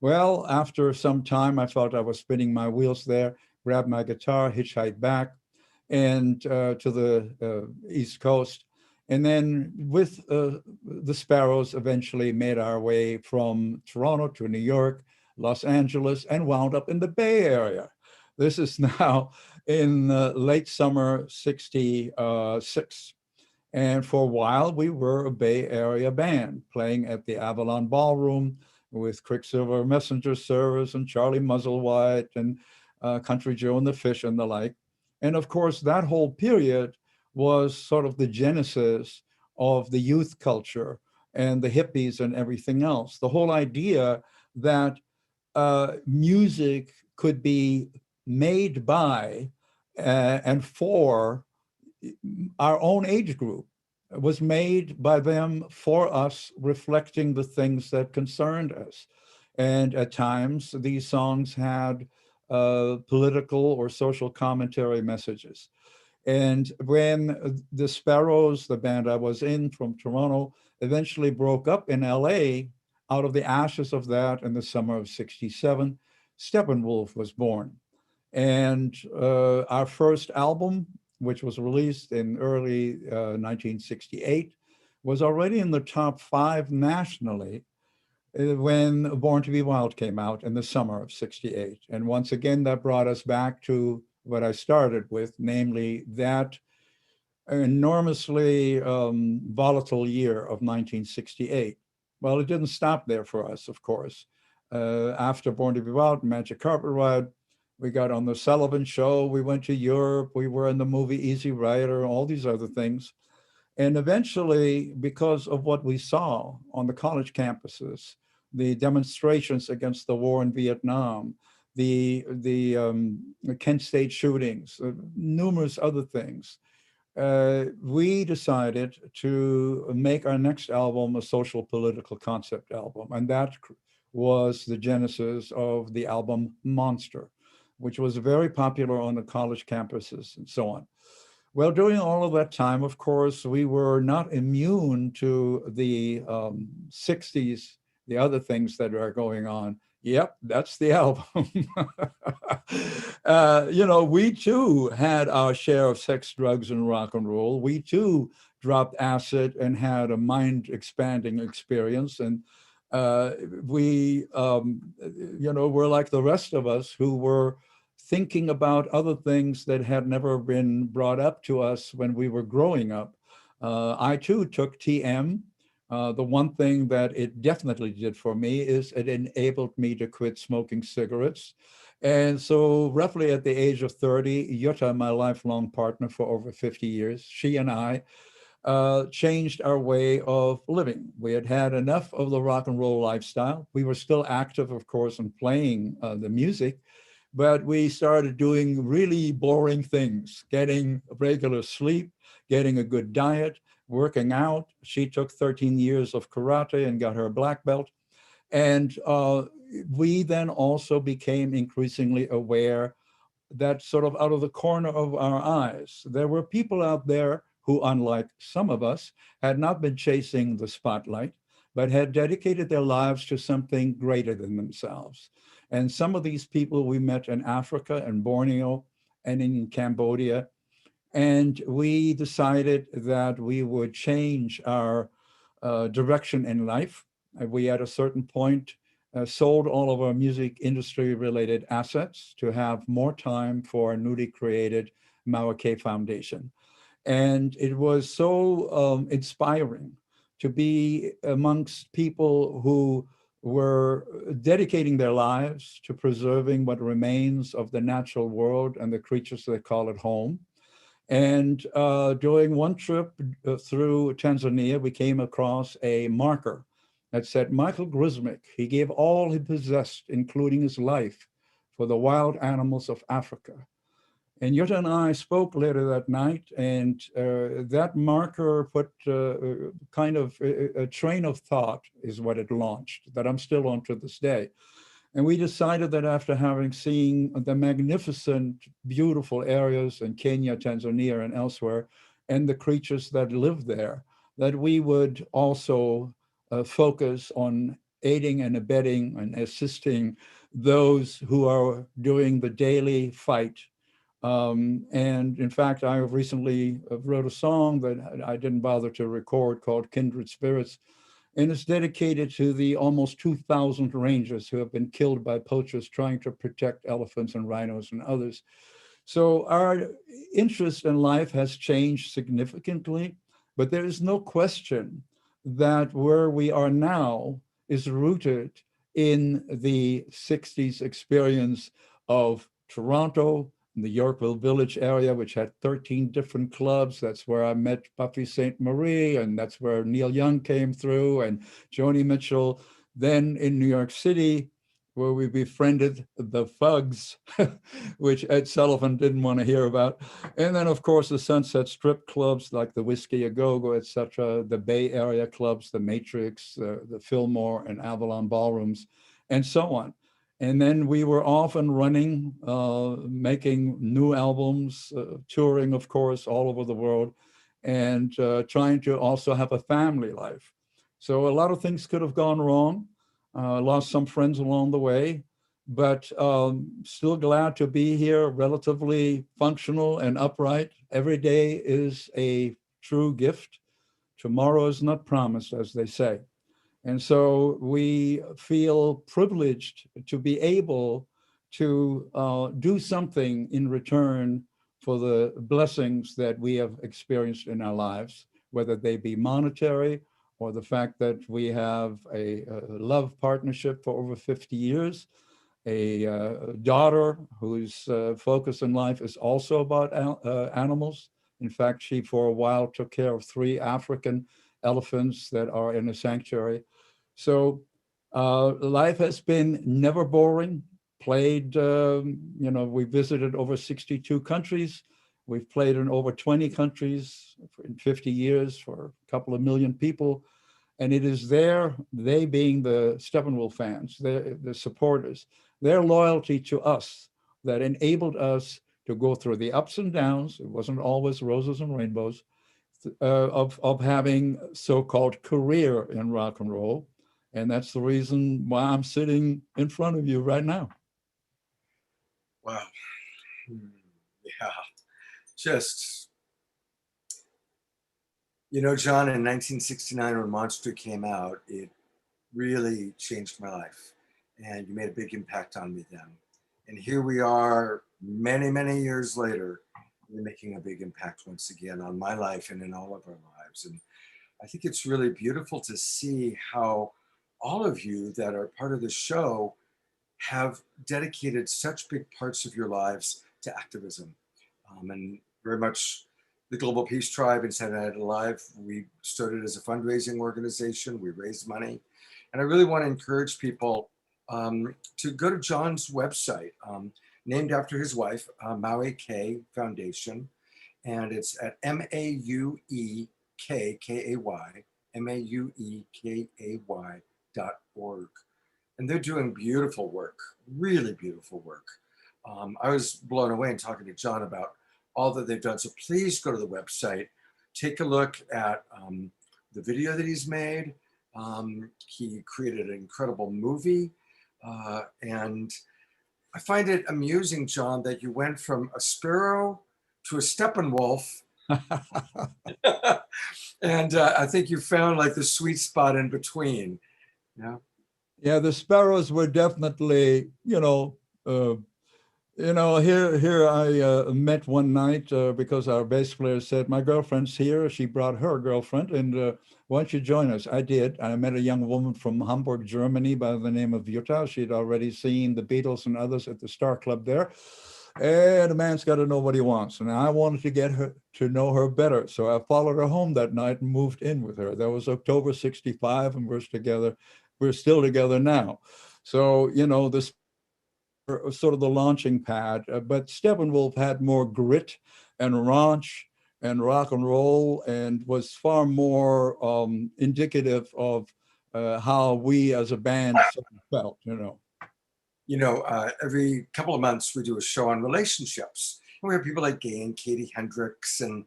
Well, after some time, I felt I was spinning my wheels there, grabbed my guitar, hitchhiked back and to the East Coast. And then with the Sparrows, eventually made our way from Toronto to New York, Los Angeles, and wound up in the Bay Area. This is now in late summer 66. And for a while, we were a Bay Area band playing at the Avalon Ballroom with Quicksilver Messenger Service and Charlie Musselwhite and Country Joe and the Fish and the like. And of course, that whole period was sort of the genesis of the youth culture and the hippies and everything else. The whole idea that music could be made by and for our own age group, was made by them for us, reflecting the things that concerned us. And at times, these songs had political or social commentary messages. And when the Sparrows, the band I was in from Toronto, eventually broke up in LA, out of the ashes of that in the summer of 67, Steppenwolf was born. And our first album, which was released in early 1968, was already in the top 5 nationally when Born to Be Wild came out in the summer of 68. And once again, that brought us back to what I started with, namely that enormously volatile year of 1968. Well, it didn't stop there for us, of course. After Born to Be Wild, Magic Carpet Ride, we got on the Sullivan Show, we went to Europe, we were in the movie Easy Rider, all these other things. And eventually, because of what we saw on the college campuses, the demonstrations against the war in Vietnam, the Kent State shootings, numerous other things, we decided to make our next album a social political concept album. And that was the genesis of the album Monster, which was very popular on the college campuses and so on. Well, during all of that time, of course, we were not immune to the 60s, the other things that are going on. Yep, that's the album. We too had our share of sex, drugs, and rock and roll. We too dropped acid and had a mind-expanding experience. And we, were like the rest of us who were thinking about other things that had never been brought up to us when we were growing up. I too took TM. The one thing that it definitely did for me is it enabled me to quit smoking cigarettes. And so roughly at the age of 30, Jutta, my lifelong partner for over 50 years, she and I changed our way of living. We had had enough of the rock and roll lifestyle. We were still active, of course, in playing the music, but we started doing really boring things, getting regular sleep, getting a good diet, working out. She took 13 years of karate and got her black belt. And we then also became increasingly aware that sort of out of the corner of our eyes, there were people out there who, unlike some of us, had not been chasing the spotlight, but had dedicated their lives to something greater than themselves. And some of these people we met in Africa and Borneo and in Cambodia. And we decided that we would change our direction in life. We, at a certain point, sold all of our music industry related assets to have more time for our newly created Mawake Foundation. And it was so inspiring to be amongst people who were dedicating their lives to preserving what remains of the natural world and the creatures that call it home. And during one trip through Tanzania, we came across a marker that said, Michael Grismick, he gave all he possessed, including his life, for the wild animals of Africa. And Jutta and I spoke later that night, and that marker put kind of a train of thought is what it launched that I'm still on to this day. And we decided that after having seen the magnificent, beautiful areas in Kenya, Tanzania, and elsewhere, and the creatures that live there, that we would also focus on aiding and abetting and assisting those who are doing the daily fight. And in fact, I recently wrote a song that I didn't bother to record called Kindred Spirits, and it's dedicated to the almost 2,000 rangers who have been killed by poachers trying to protect elephants and rhinos and others. So our interest in life has changed significantly, but there is no question that where we are now is rooted in the 60s experience of Toronto, in the Yorkville Village area, which had 13 different clubs. That's where I met Buffy St. Marie, and that's where Neil Young came through, and Joni Mitchell. Then in New York City, where we befriended the Fugs, which Ed Sullivan didn't want to hear about. And then, of course, the Sunset Strip clubs like the Whiskey A Go-Go, et cetera, the Bay Area clubs, the Matrix, the Fillmore and Avalon ballrooms, and so on. And then we were off and running, making new albums, touring, of course, all over the world, and trying to also have a family life. So a lot of things could have gone wrong. Lost some friends along the way, but still glad to be here, relatively functional and upright. Every day is a true gift. Tomorrow is not promised, as they say. And so we feel privileged to be able to do something in return for the blessings that we have experienced in our lives, whether they be monetary or the fact that we have a love partnership for over 50 years, a daughter whose focus in life is also about animals. In fact, she for a while took care of 3 African elephants that are in a sanctuary. So life has been never boring. Played, we visited over 62 countries. We've played in over 20 countries in 50 years for a couple of million people. And it is they being the Steppenwolf fans, the supporters, their loyalty to us that enabled us to go through the ups and downs. It wasn't always roses and rainbows, of having so-called career in rock and roll. And that's the reason why I'm sitting in front of you right now. Wow. Yeah. Just, John, in 1969, when Monster came out, it really changed my life. And you made a big impact on me then. And here we are many, many years later, you're making a big impact once again on my life and in all of our lives. And I think it's really beautiful to see how all of you that are part of the show have dedicated such big parts of your lives to activism. And very much the Global Peace Tribe in Saturday Night Live, we started as a fundraising organization. We raised money. And I really want to encourage people to go to John's website, named after his wife, Maui K Foundation. And it's at MAUEKKAY, MAUEKAY.org. And they're doing beautiful work, really beautiful work. I was blown away in talking to John about all that they've done. So please go to the website, take a look at the video that he's made. He created an incredible movie. And I find it amusing, John, that you went from a sparrow to a Steppenwolf. And I think you found like the sweet spot in between. Yeah. Yeah, the sparrows were definitely, here I met one night because our bass player said, my girlfriend's here. She brought her girlfriend, and why don't you join us? I did. I met a young woman from Hamburg, Germany by the name of Jutta. She'd already seen the Beatles and others at the Star Club there. And a man's got to know what he wants. And I wanted to get her to know her better. So I followed her home that night and moved in with her. That was October 65, and we're still together now. So, the sort of the launching pad, but Steppenwolf had more grit and raunch and rock and roll, and was far more indicative of how we as a band felt, you know. You know, every couple of months we do a show on relationships. And we have people like Gay and Katie Hendricks and,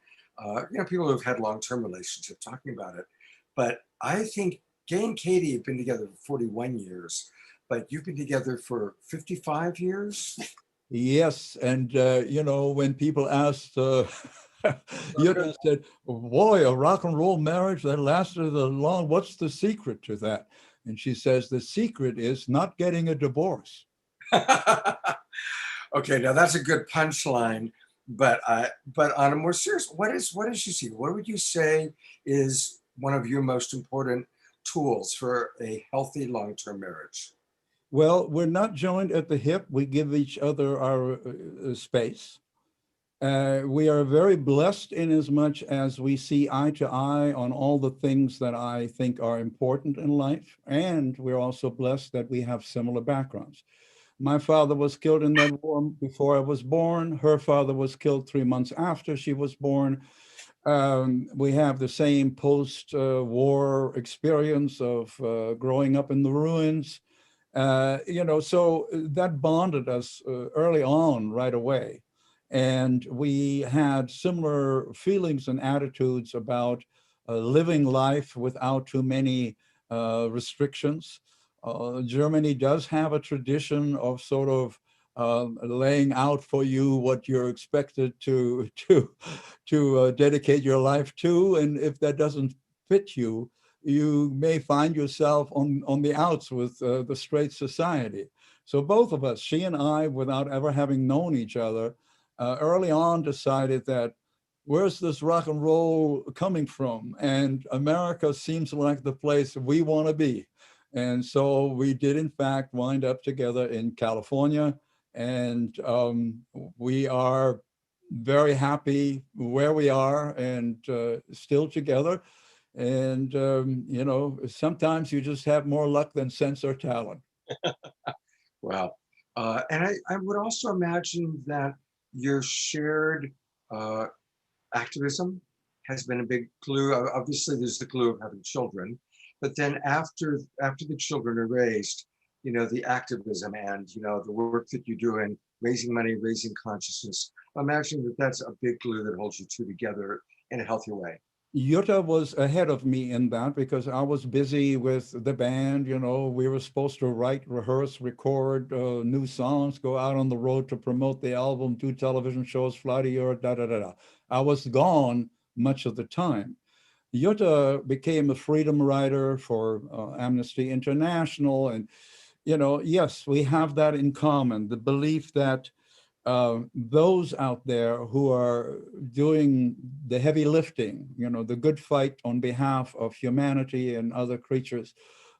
you know, people who've had long-term relationships talking about it. But I think Gay and Katie have been together for 41 years, but you've been together for 55 years? Yes, and you know, when people asked, Jutta said, boy, a rock and roll marriage that lasted that long, what's the secret to that? And she says, the secret is not getting a divorce. Okay, now that's a good punchline, but on a more serious, what is you see? What would you say is one of your most important tools for a healthy long-term marriage? Well, we're not joined at the hip. We give each other our space. We are very blessed in as much as we see eye to eye on all the things that I think are important in life. And we're also blessed that we have similar backgrounds. My father was killed in that war before I was born. Her father was killed 3 months after she was born. We have the same post-war experience of growing up in the ruins. You know, so that bonded us early on right away. And we had similar feelings and attitudes about living life without too many restrictions. Germany does have a tradition of sort of laying out for you what you're expected to dedicate your life to. And if that doesn't fit you, you may find yourself on the outs with the straight society. So both of us, she and I, without ever having known each other, early on decided that where's this rock and roll coming from? And America seems like the place we want to be. And so we did, in fact, wind up together in California. And we are very happy where we are and still together. And, you know, sometimes you just have more luck than sense or talent. Wow. And I would also imagine that your shared activism has been a big glue. Obviously, there's the glue of having children, but then after the children are raised, you know, the activism and, you know, the work that you do in raising money, raising consciousness, I'm imagining that that's a big glue that holds you two together in a healthy way. Jutta was ahead of me in that because I was busy with the band. You know, we were supposed to write, rehearse, record new songs, go out on the road to promote the album, do television shows, fly to Europe, da-da-da-da. I was gone much of the time. Jutta became a freedom writer for Amnesty International. And, you know, yes, we have that in common, the belief that those out there who are doing the heavy lifting, you know, the good fight on behalf of humanity and other creatures,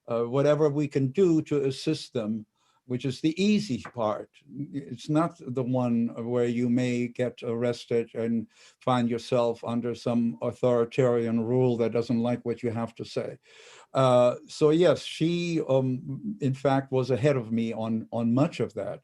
whatever we can do to assist them, which is the easy part. It's not the one where you may get arrested and find yourself under some authoritarian rule that doesn't like what you have to say. So yes, she, in fact, was ahead of me on much of that.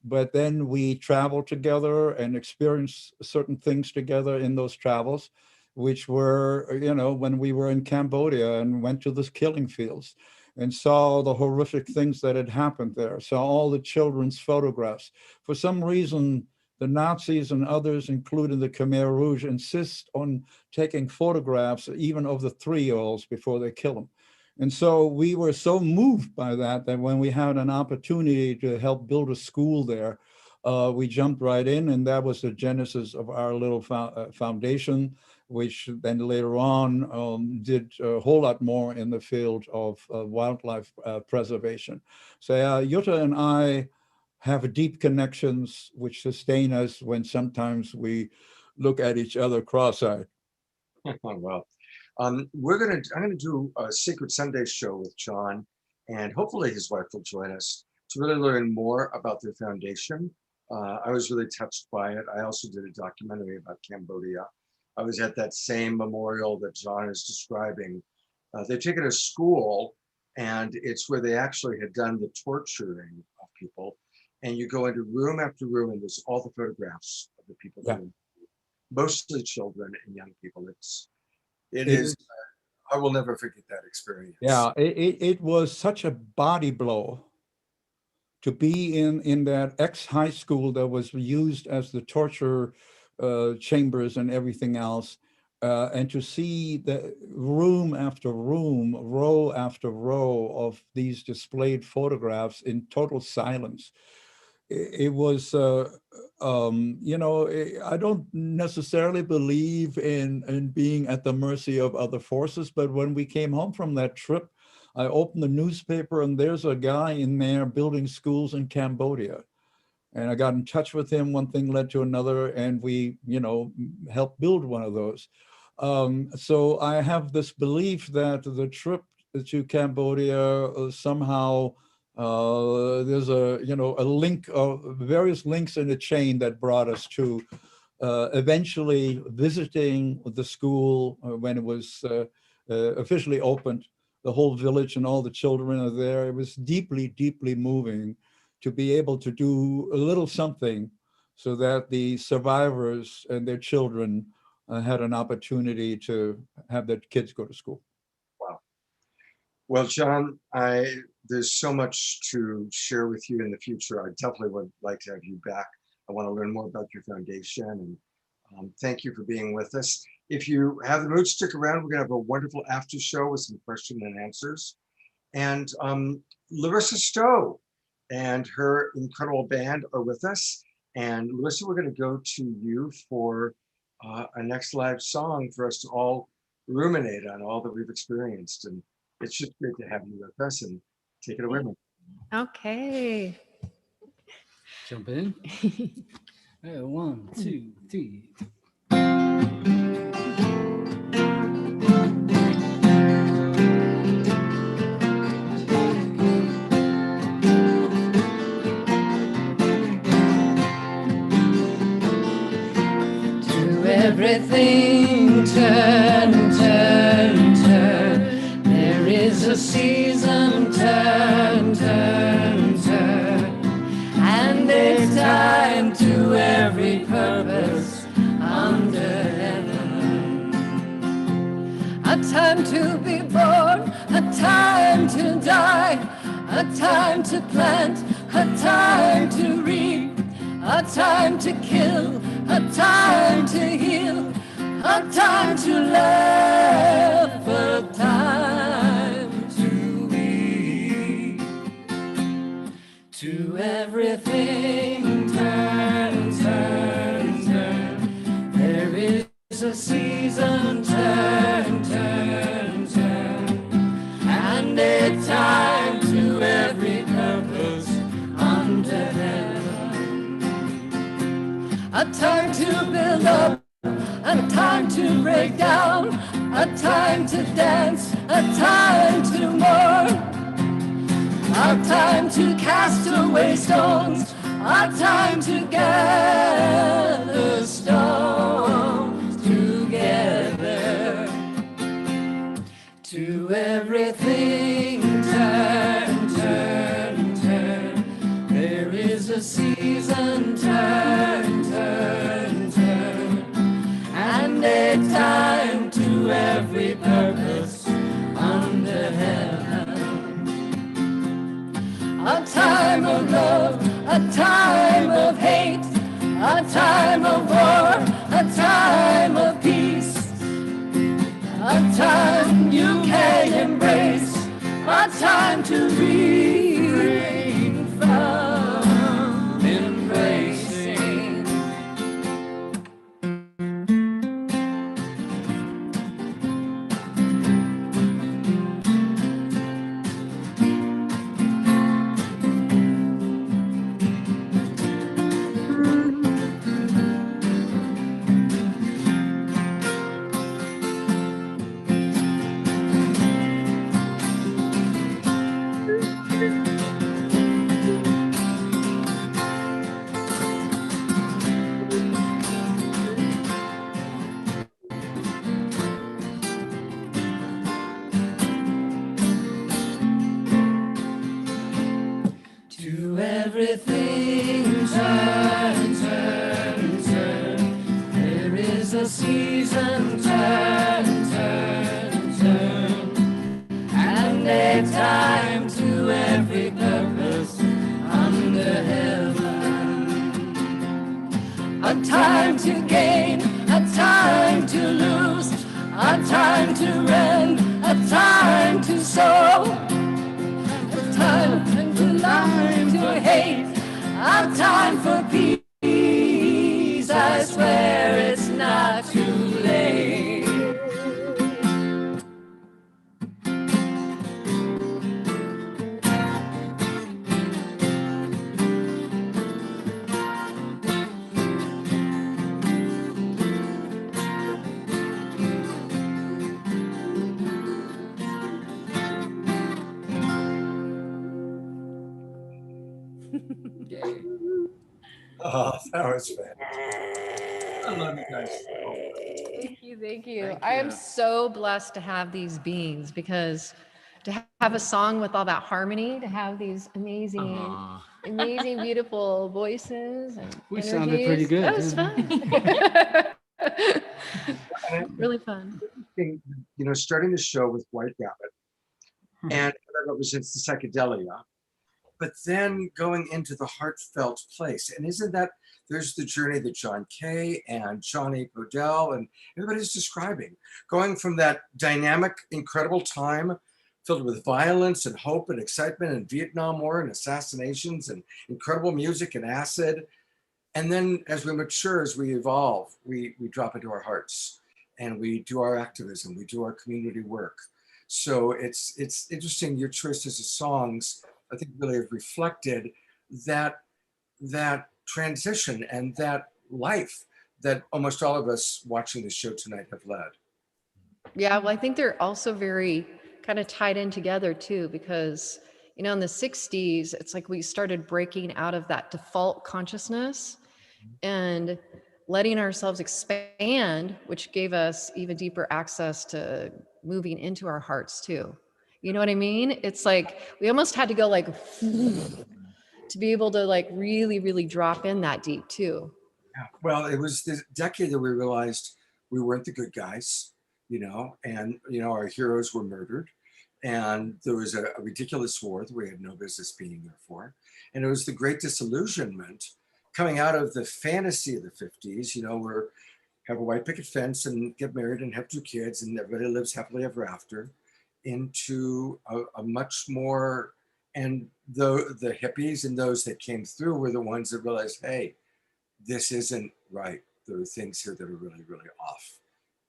But then we traveled together and experienced certain things together in those travels, which were, you know, when we were in Cambodia and went to the killing fields and saw the horrific things that had happened there, saw all the children's photographs. For some reason, the Nazis and others, including the Khmer Rouge, insist on taking photographs even of the 3-year-olds before they kill them. And so we were so moved by that when we had an opportunity to help build a school there, we jumped right in, and that was the genesis of our little foundation, which then later on did a whole lot more in the field of wildlife preservation. So Jutta and I have deep connections which sustain us when sometimes we look at each other cross-eyed. Well. I'm gonna do a Sacred Sunday show with John, and hopefully his wife will join us to really learn more about their foundation. I was really touched by it. I also did a documentary about Cambodia. I was at that same memorial that John is describing. They've taken a school, and it's where they actually had done the torturing of people. and you go into room after room, and there's all the photographs of the people, Yeah. mostly children and young people. It It is. I will never forget that experience. Yeah, it was such a body blow to be in that ex-high school that was used as the torture chambers and everything else, and to see the room after room, row after row of these displayed photographs in total silence. It was, you know, I don't necessarily believe in being at the mercy of other forces, but when we came home from that trip, I opened the newspaper and there's a guy in there building schools in Cambodia. And I got in touch with him, one thing led to another, and we, you know, helped build one of those. So I have this belief that the trip to Cambodia somehow, there's a, you know, a link of various links in a chain that brought us to eventually visiting the school when it was officially opened. The whole village and all the children are there. It was deeply, deeply moving to be able to do a little something so that the survivors and their children had an opportunity to have their kids go to school. Wow. Well, John, there's so much to share with you in the future. I definitely would like to have you back. I want to learn more about your foundation, and thank you for being with us. If you have the mood, stick around. We're going to have a wonderful after show with some question and answers. And Larissa Stowe and her incredible band are with us. And Larissa, we're going to go to you for a next live song for us to all ruminate on all that we've experienced. And it's just great to have you with us, and take it away. Okay. Jump in. 1, 2, 3. Everything turn, turn, turn. There is a season, turn, turn, turn. And a time to every purpose under heaven. A time to be born, a time to die, a time to plant, a time to reap, a time to kill, a time to heal, a time to laugh, a time to weep. To everything turn, turn, turn. There is a season, turn, turn, turn. And a time to every purpose under heaven. A time to build up, a time to break down, a time to dance, a time to mourn, a time to cast away stones, a time to gather stones together. To everything turn, turn, turn. There is a season, turn, turn, turn, and a time to every purpose under heaven. A time of love, a time of hate, a time of war, a time of peace, a time you can embrace, a time to refrain from embracing. To everything a time to gain, a time to lose, a time to rend, a time to sow, a time to lie, to hate, a time for peace. I swear it's not too late. Oh, that was fantastic. I love you guys. Thank you, thank you. Thank I am you. so blessed to have these beings, because to have a song with all that harmony, to have these amazing, amazing, beautiful voices and We sounded pretty energies, good, that was didn't fun. Really fun. You know, starting the show with White Rabbit, and that represents the psychedelia, but then going into the heartfelt place. And isn't that, there's the journey that John Kay and Johnny Podell and everybody's describing, going from that dynamic, incredible time filled with violence and hope and excitement and Vietnam War and assassinations and incredible music and acid. And then as we mature, as we evolve, we drop into our hearts and we do our activism, we do our community work. So it's interesting, your choices of songs, I think, really have reflected that transition and that life that almost all of us watching the show tonight have led. Yeah, well, I think they're also very kind of tied in together too, because, you know, in the 60s, it's like we started breaking out of that default consciousness and letting ourselves expand, which gave us even deeper access to moving into our hearts too. You know what I mean? It's like we almost had to go like to be able to like really, really drop in that deep too. Yeah. Well, it was the decade that we realized we weren't the good guys, you know, and, you know, our heroes were murdered. And there was a ridiculous war that we had no business being there for. And it was the great disillusionment coming out of the fantasy of the 50s, you know, where have a white picket fence and get married and have 2 kids and everybody lives happily ever after, into a much more, and the hippies and those that came through were the ones that realized, hey, this isn't right. There are things here that are really, really off.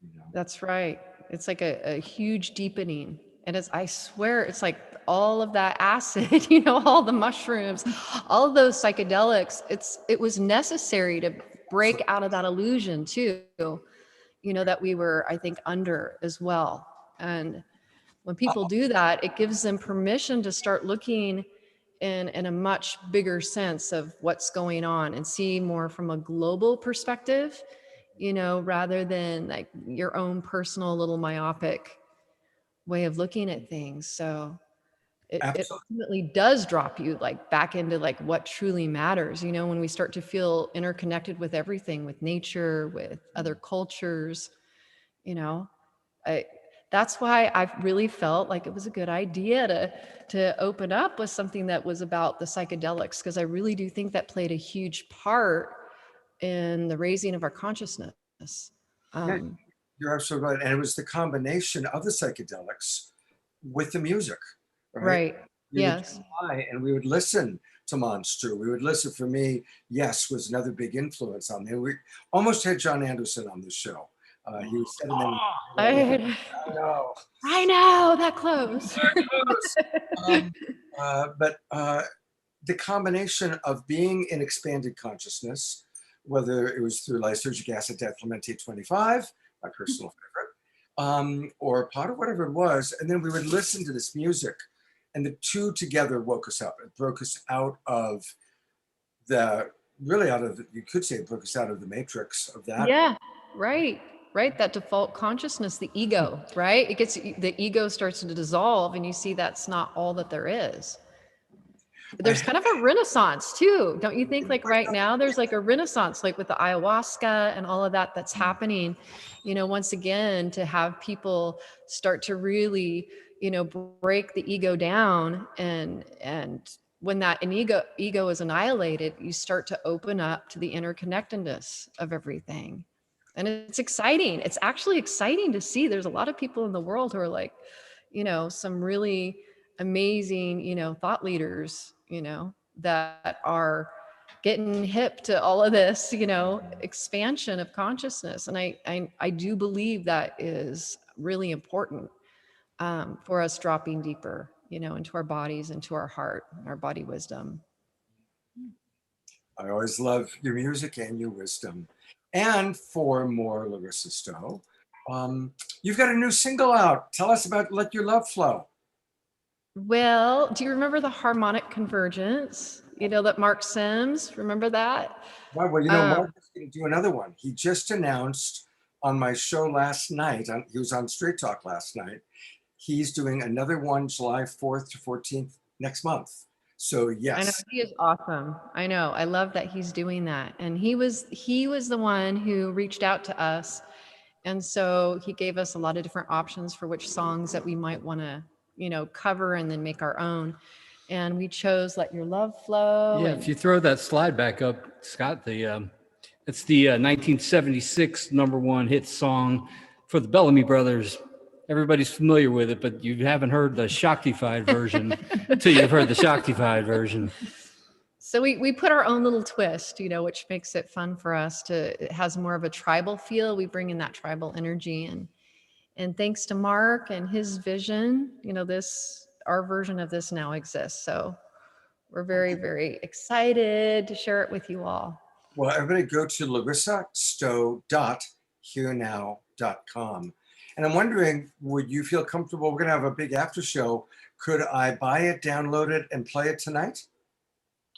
You know? That's right. It's like a huge deepening. And it's, I swear, it's like all of that acid, you know, all the mushrooms, all of those psychedelics, it was necessary to break out of that illusion too, you know, that we were, I think, under as well. And when people do that, it gives them permission to start looking in a much bigger sense of what's going on and see more from a global perspective, you know, rather than like your own personal little myopic way of looking at things. So it ultimately does drop you like back into like what truly matters, you know, when we start to feel interconnected with everything, with nature, with other cultures, you know. That's why I really felt like it was a good idea to open up with something that was about the psychedelics, because I really do think that played a huge part in the raising of our consciousness. Yeah, you're absolutely right. And it was the combination of the psychedelics with the music, right? Right. We Yes. and we would listen to Monster. We would listen, for me, Yes was another big influence on me. We almost had John Anderson on the show. He was sitting in. I know, that close. But the combination of being in expanded consciousness, whether it was through lysergic acid declementate 25, my personal favorite, or pot or whatever it was, and then we would listen to this music, and the two together woke us up. It broke us out of you could say it broke us out of the matrix of that. Yeah, right. That default consciousness, the ego, right? The ego starts to dissolve and you see that's not all that there is. There's kind of a renaissance too, don't you think? Like right now, there's like a renaissance, like with the ayahuasca and all of that that's happening, you know, once again, to have people start to really, you know, break the ego down and when that ego is annihilated, you start to open up to the interconnectedness of everything. And it's exciting. It's actually exciting to see. There's a lot of people in the world who are like, you know, some really amazing, you know, thought leaders, you know, that are getting hip to all of this, you know, expansion of consciousness. And I do believe that is really important for us dropping deeper, you know, into our bodies, into our heart, our body wisdom. I always love your music and your wisdom. And for more Larissa Stowe, you've got a new single out. Tell us about Let Your Love Flow. Well, do you remember the harmonic convergence? You know, that Mark Sims, remember that? Well, you know, Mark is going to do another one. He just announced on my show last night, he was on Straight Talk last night, he's doing another one July 4th to 14th next month. So yes. I know, he is awesome. I know, I love that he's doing that. And he was the one who reached out to us. And so he gave us a lot of different options for which songs that we might want to, you know, cover and then make our own. And we chose Let Your Love Flow. Yeah, if you throw that slide back up, Scott, it's the 1976 #1 hit song for the Bellamy Brothers. Everybody's familiar with it, but you haven't heard the Shaktified version until you've heard the Shaktified version. So we put our own little twist, you know, which makes it fun for us it has more of a tribal feel. We bring in that tribal energy, and thanks to Mark and his vision, you know, our version of this now exists. So we're very, very excited to share it with you all. Well, everybody go to larissastowe.hearnow.com. And I'm wondering, would you feel comfortable? We're going to have a big after show. Could I buy it, download it, and play it tonight?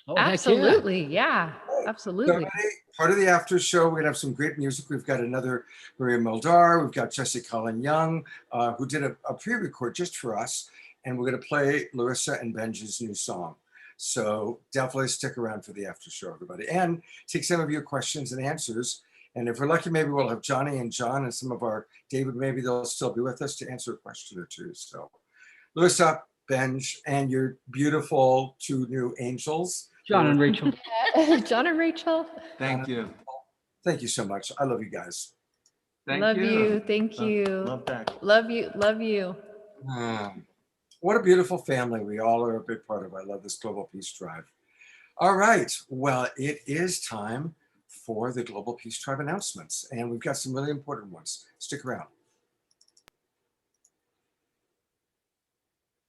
Oh, absolutely. Yeah, absolutely. So, part of the after show, we're going to have some great music. We've got another Maria Muldaur. We've got Colin Young, who did a pre-record just for us. And we're going to play Larissa and Benji's new song. So definitely stick around for the after show, everybody. And take some of your questions and answers. And if we're lucky, maybe we'll have Johnny and John and some of our David, maybe they'll still be with us to answer a question or two. So Larissa, Benj, and your beautiful 2 new angels. John and Rachel. John and Rachel. Thank you. Thank you so much. I love you guys. Love you. Thank you. Love back. Love you. Love you. What a beautiful family we all are a big part of. I love this Global Peace Tribe. All right. Well, it is time for the Global Peace Tribe announcements. And we've got some really important ones. Stick around.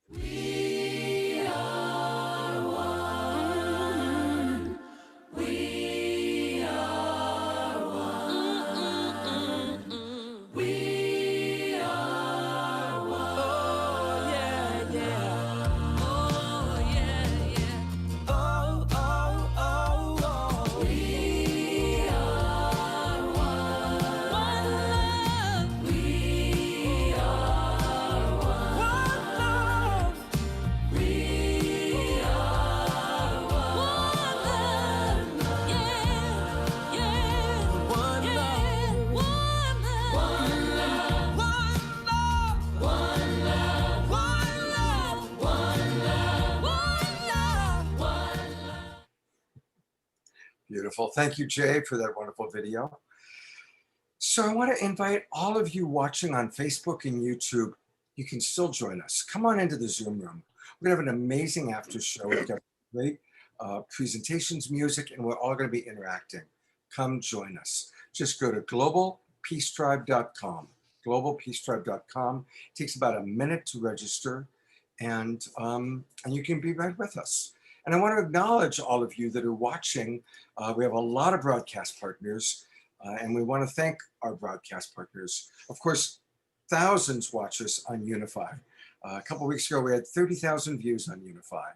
We are one. We are one. We are one. Oh, yeah, yeah. Oh, yeah, yeah. Oh, oh, oh, oh. We are one. One love. We are one. One love. We are one. One love. Yeah, yeah. One love. One love. One love. One love. One love. One love. One love. One love. Beautiful. Thank you, Jay, for that wonderful video. So I want to invite all of you watching on Facebook and YouTube. You can still join us. Come on into the Zoom room. We're going to have an amazing after show. We've got great presentations, music, and we're all going to be interacting. Come join us. Just go to globalpeacetribe.com. Globalpeacetribe.com. It takes about a minute to register, and you can be right with us. And I want to acknowledge all of you that are watching. We have a lot of broadcast partners, and we want to thank our broadcast partners. Of course, thousands watch us on Unify. A couple of weeks ago, we had 30,000 views on Unify.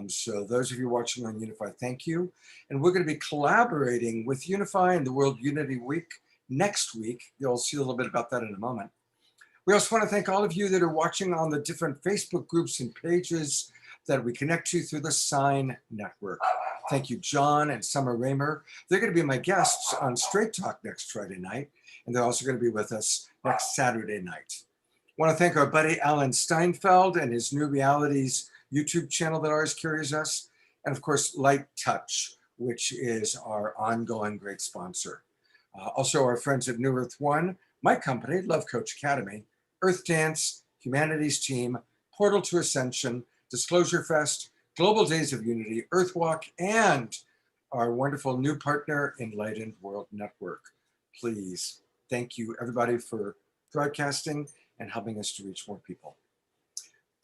So those of you watching on Unify, thank you. And we're going to be collaborating with Unify and the World Unity Week next week. You'll see a little bit about that in a moment. We also want to thank all of you that are watching on the different Facebook groups and pages that we connect to through the Sign Network. Thank you, John and Summer Raymer. They're going to be my guests on Straight Talk next Friday night, and they're also going to be with us next Saturday night. I want to thank our buddy Alan Steinfeld and his New Realities YouTube channel that always carries us, and of course, Light Touch, which is our ongoing great sponsor. Also, our friends at New Earth One, my company, Love Coach Academy, Earth Dance, Humanities Team, Portal to Ascension, Disclosure Fest, Global Days of Unity, Earthwalk, and our wonderful new partner, Enlightened World Network. Please, thank you everybody for broadcasting and helping us to reach more people.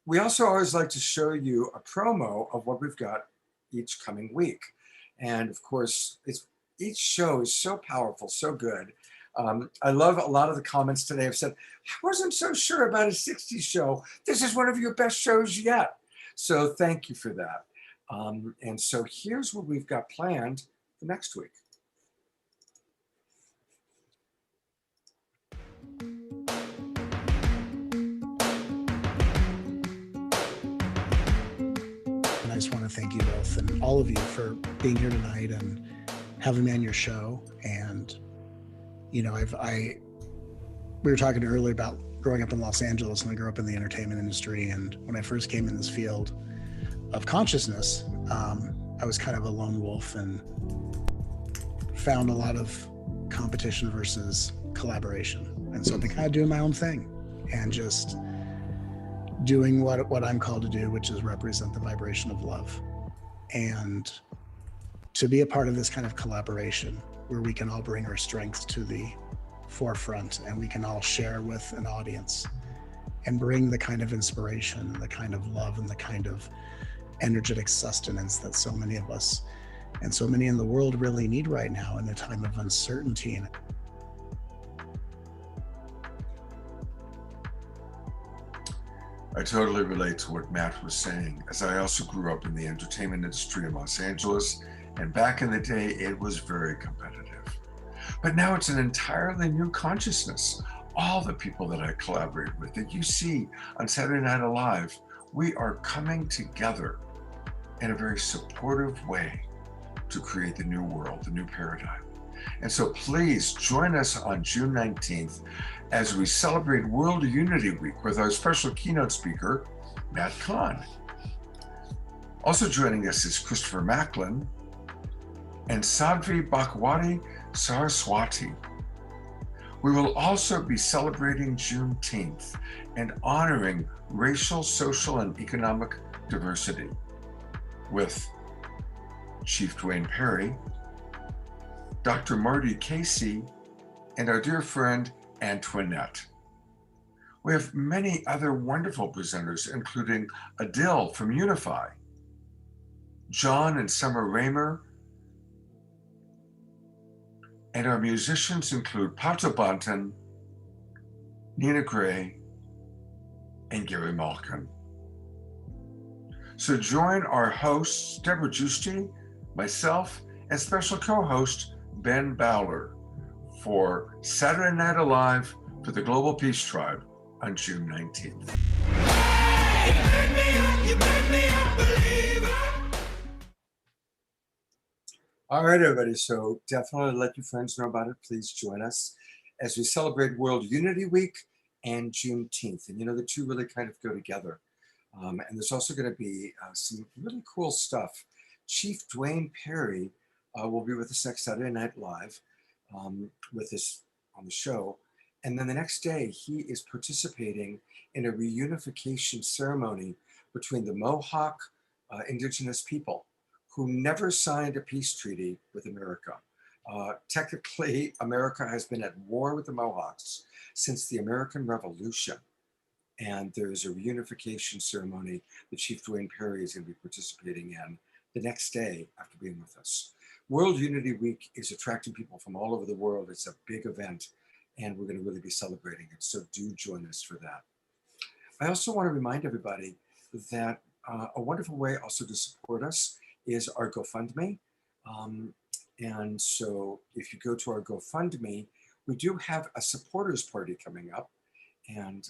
We also always like to show you a promo of what we've got each coming week. And of course, each show is so powerful, so good. I love a lot of the comments today have said, I wasn't so sure about a 60s show. This is one of your best shows yet. So thank you for that. And so here's what we've got planned for next week. And I just want to thank you both and all of you for being here tonight and having me on your show. And you know, we were talking earlier about growing up in Los Angeles, and I grew up in the entertainment industry. And when I first came in this field of consciousness, I was kind of a lone wolf and found a lot of competition versus collaboration. And so I've been kind of doing my own thing and just doing what I'm called to do, which is represent the vibration of love. And to be a part of this kind of collaboration where we can all bring our strengths to the forefront and we can all share with an audience and bring the kind of inspiration and the kind of love and the kind of energetic sustenance that so many of us and so many in the world really need right now in a time of uncertainty. I totally relate to what Matt was saying, as I also grew up in the entertainment industry in Los Angeles, and back in the day, it was very competitive. But now it's an entirely new consciousness. All the people that I collaborate with, that you see on Saturday Night Live, we are coming together in a very supportive way to create the new world, the new paradigm. And so please join us on June 19th as we celebrate World Unity Week with our special keynote speaker, Matt Kahn. Also joining us is Christopher Macklin and Sadhvi Bhagwati Saraswati. We will also be celebrating Juneteenth and honoring racial, social, and economic diversity with Chief Dwayne Perry, Dr. Marty Casey, and our dear friend Antoinette. We have many other wonderful presenters, including Adil from Unify, John and Summer Raymer, and our musicians include Pato Banton, Nina Gray, and Gary Malkin. So join our hosts, Debra Gustie, myself, and special co-host, Ben Bowler, for Saturday Night Alive for the Global Peace Tribe on June 19th. All right, everybody. So definitely let your friends know about it. Please join us as we celebrate World Unity Week and Juneteenth. And you know, the two really kind of go together. And there's also going to be some really cool stuff. Chief Dwayne Perry will be with us next Saturday Night Live with us on the show. And then the next day, he is participating in a reunification ceremony between the Mohawk indigenous people who never signed a peace treaty with America. Technically, America has been at war with the Mohawks since the American Revolution. And there's a reunification ceremony that Chief Dwayne Perry is going to be participating in the next day after being with us. World Unity Week is attracting people from all over the world. It's a big event, and we're going to really be celebrating it. So do join us for that. I also want to remind everybody that a wonderful way also to support us is our GoFundMe. And so if you go to our GoFundMe, we do have a supporters party coming up. And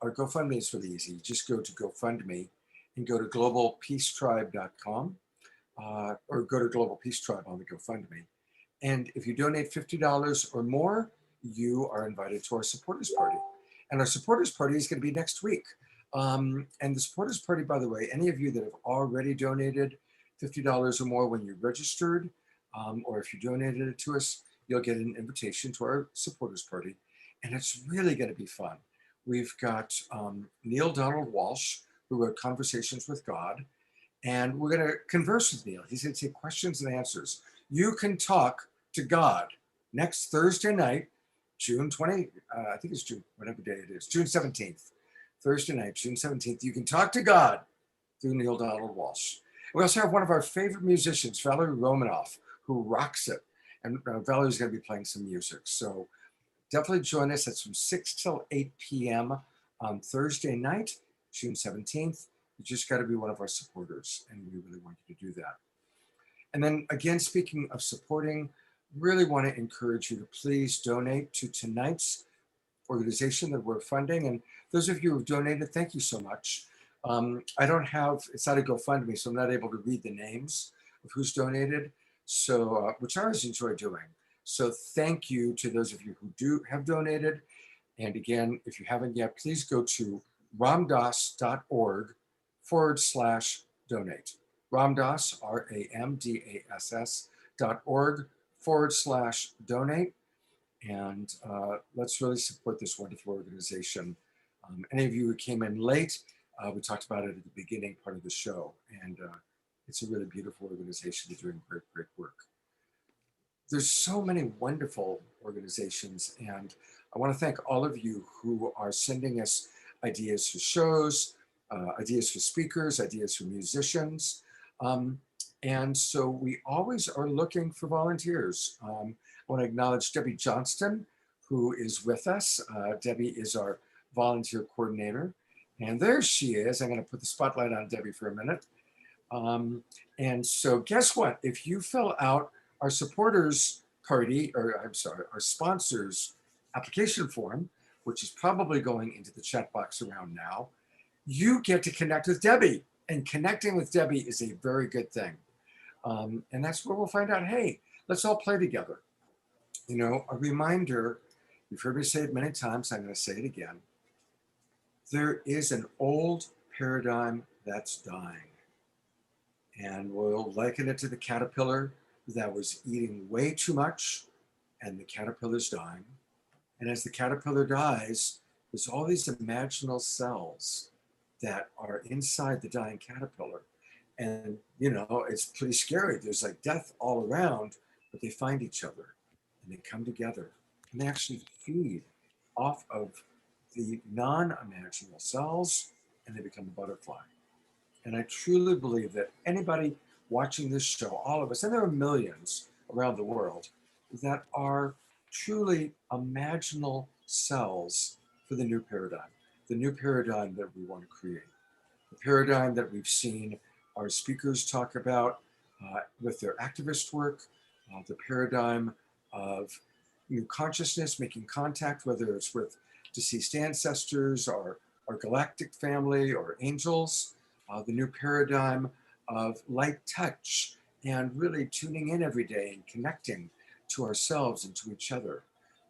our GoFundMe is really easy. You just go to GoFundMe and go to globalpeacetribe.com or go to Global Peace Tribe on the GoFundMe. And if you donate $50 or more, you are invited to our supporters party. And our supporters party is going to be next week. And the supporters party, by the way, any of you that have already donated $50 or more when you registered, or if you donated it to us, you'll get an invitation to our supporters party. And it's really going to be fun. We've got Neil Donald Walsh, who wrote Conversations with God. And we're going to converse with Neil. He's going to take questions and answers. You can talk to God next Thursday night, June 20, I think it's June, whatever day it is, June 17th. Thursday night, June 17th. You can talk to God through Neil Donald Walsh. We also have one of our favorite musicians, Valerie Romanoff, who rocks it. And Valerie's going to be playing some music. So definitely join us. That's from 6 till 8 p.m. on Thursday night, June 17th. You just got to be one of our supporters, and we really want you to do that. And then again, speaking of supporting, really want to encourage you to please donate to tonight's organization that we're funding. And those of you who've donated, thank you so much. I don't have, it's not a GoFundMe, so I'm not able to read the names of who's donated, so which I always enjoy doing. So thank you to those of you who do have donated. And again, if you haven't yet, please go to ramdass.org/donate. Ramdass, RAMDASS.org/donate. And let's really support this wonderful organization. Any of you who came in late, we talked about it at the beginning part of the show. And it's a really beautiful organization. They're doing great, great work. There's so many wonderful organizations, and I want to thank all of you who are sending us ideas for shows, ideas for speakers, ideas for musicians. And so we always are looking for volunteers. I want to acknowledge Debbie Johnston, who is with us. Debbie is our volunteer coordinator. And there she is. I'm going to put the spotlight on Debbie for a minute. And so guess what? If you fill out our supporters party, or I'm sorry, our sponsors application form, which is probably going into the chat box around now, you get to connect with Debbie. And connecting with Debbie is a very good thing. And that's where we'll find out, hey, let's all play together. You know, a reminder, you've heard me say it many times, I'm going to say it again. There is an old paradigm that's dying. And we'll liken it to the caterpillar that was eating way too much, and the caterpillar's dying. And as the caterpillar dies, there's all these imaginal cells that are inside the dying caterpillar. And, you know, it's pretty scary. There's like death all around, but they find each other and they come together and they actually feed off of the non-imaginal cells and they become a butterfly. And I truly believe that anybody watching this show, all of us, and there are millions around the world, that are truly imaginal cells for the new paradigm that we want to create. The paradigm that we've seen our speakers talk about with their activist work, the paradigm of new consciousness, making contact, whether it's with deceased ancestors or our galactic family or angels, the new paradigm of light touch and really tuning in every day and connecting to ourselves and to each other.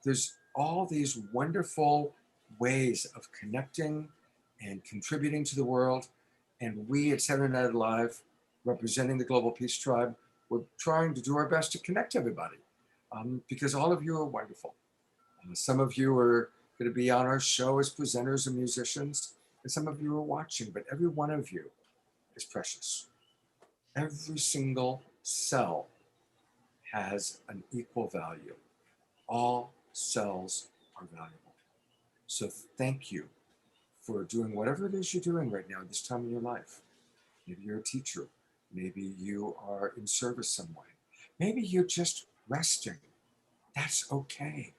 There's all these wonderful ways of connecting and contributing to the world. And we at Saturday Night Live, representing the Global Peace Tribe, we're trying to do our best to connect everybody because all of you are wonderful. Some of you are going to be on our show as presenters and musicians, and some of you are watching, but every one of you is precious. Every single cell has an equal value. All cells are valuable. So thank you for doing whatever it is you're doing right now at this time in your life. Maybe you're a teacher. Maybe you are in service some way. Maybe you're just resting. That's okay.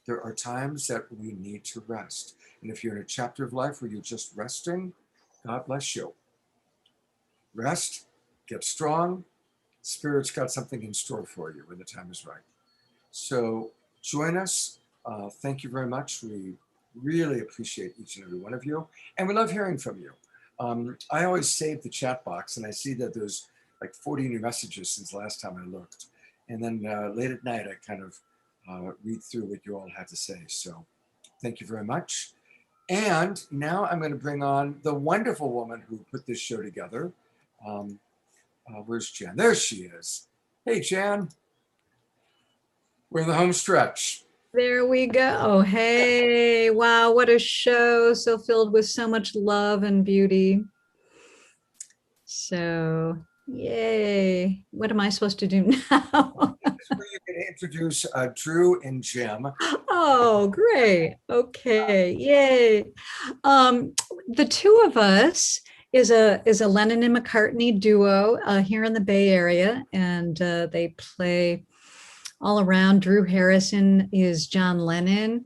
There are times that we need to rest. And if you're in a chapter of life where you're just resting, God bless you. Rest, get strong. Spirit's got something in store for you when the time is right. So join us. Thank you very much. We really appreciate each and every one of you. And we love hearing from you. I always save the chat box and I see that there's like 40 new messages since the last time I looked. And then late at night, I kind of read through what you all had to say. So thank you very much. And now I'm going to bring on the wonderful woman who put this show together. Where's Jan? There she is. Hey, Jan. We're in the home stretch. There we go. Hey, wow, what a show. So filled with so much love and beauty. So, yay. What am I supposed to do now? This is where you can introduce Drew and Jim. Oh, great. Okay. Yay. The two of us is a Lennon and McCartney duo here in the Bay Area, and they play all around. Drew Harrison is John Lennon,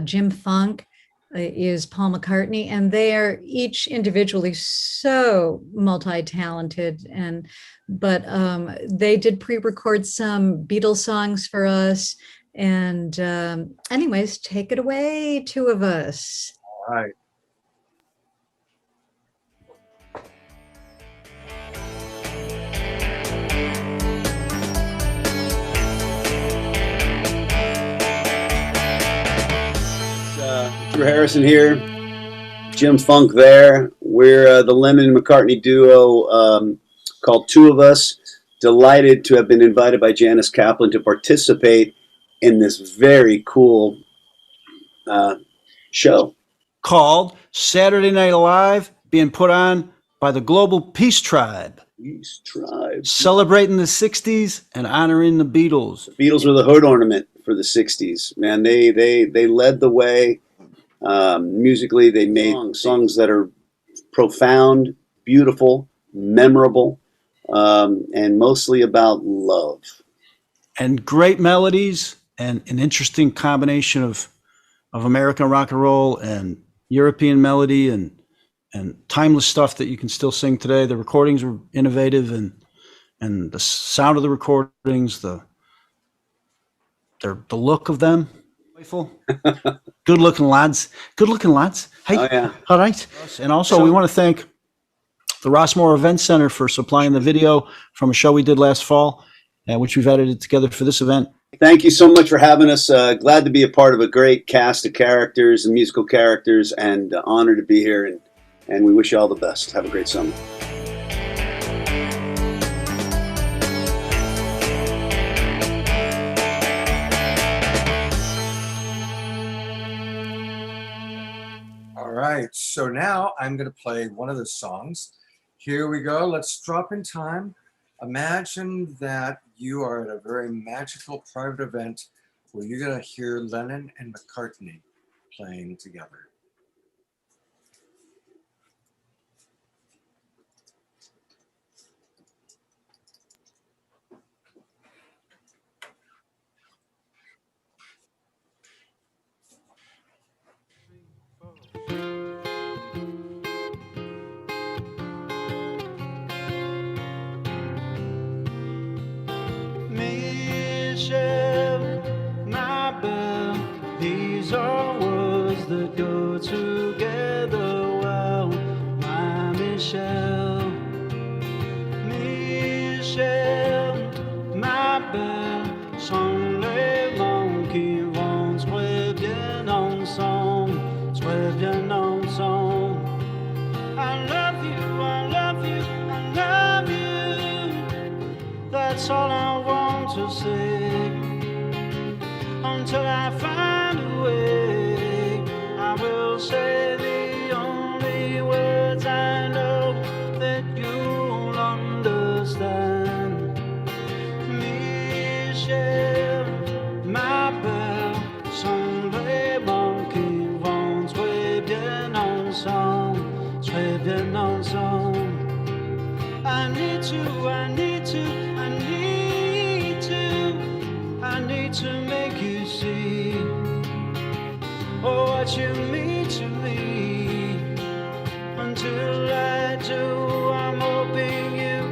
Jim Funk is Paul McCartney, and they are each individually so multi-talented. But they did pre-record some Beatles songs for us. And anyways, take it away, two of us. All right. Drew Harrison here, Jim Funk there. We're the Lennon and McCartney duo called Two of Us. Delighted to have been invited by Janice Kaplan to participate in this very cool show. Called Saturday Night Live, being put on by the Global Peace Tribe. Peace Tribe. Celebrating the 60s and honoring the Beatles. The Beatles were the hood ornament for the 60s. Man, they led the way. Musically, they made songs that are profound, beautiful, memorable, and mostly about love. And great melodies and an interesting combination of American rock and roll and European melody and timeless stuff that you can still sing today. The recordings were innovative, and the sound of the recordings, the look of them, playful. Good looking lads. Hey, oh, yeah. All right. And also, we want to thank the Rossmore Event Center for supplying the video from a show we did last fall, which we've edited together for this event. Thank you so much for having us. Glad to be a part of a great cast of characters and musical characters, and honored to be here. And we wish you all the best. Have a great summer. All right, so now I'm going to play one of the songs. Here we go. Let's drop in time. Imagine that you are at a very magical private event where you're going to hear Lennon and McCartney playing together. These are words that go together well. My Michelle, ma belle, sont les mots qui vont très bien ensemble, très bien ensemble. I love you, I love you, I love you. That's all I want to say. Until I find a way, I will say the only words I know that you'll understand. Michel, ma belle, sont les mots qui vont très bien ensemble, très bien ensemble. I need to, I need to, I need to, I need to make you see what you mean to me. Until I do, I'm hoping you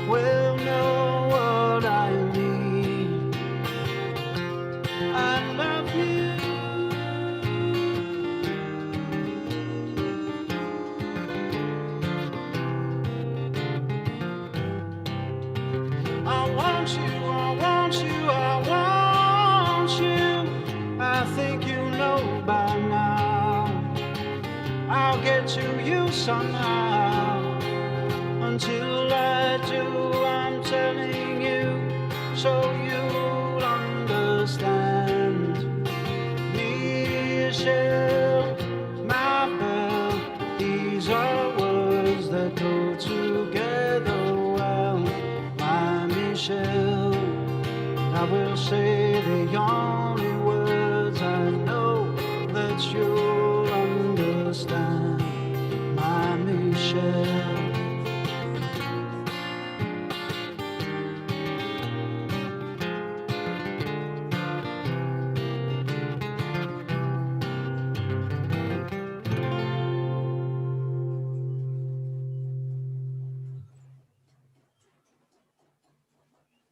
will know what I need. I love you. I want you, I want you, I want you. I think you know by now. I'll get to you somehow. Until I do, I'm telling you, so you'll understand. Michelle, my belle, these are words that go together well. My Michelle, I will say the only words I know that you'll understand. My Michelle.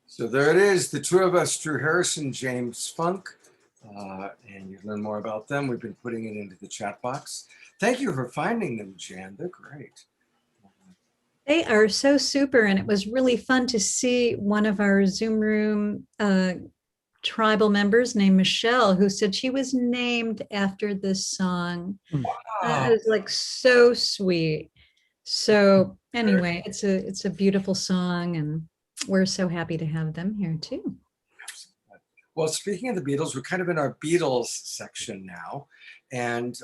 So there it is, the two of us, Drew Harrison, James Funk, and you learn more about them. We've been putting it into the chat box. Thank you for finding them, Jan. They're great. They are so super, and it was really fun to see one of our Zoom room tribal members named Michelle, who said she was named after this song. It was like so sweet. So anyway, it's a beautiful song, and we're so happy to have them here too. Well, speaking of the Beatles, we're kind of in our Beatles section now. And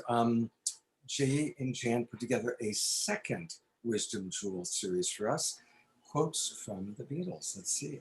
Jay and Jan put together a second Wisdom Jewel series for us. Quotes from the Beatles. Let's see.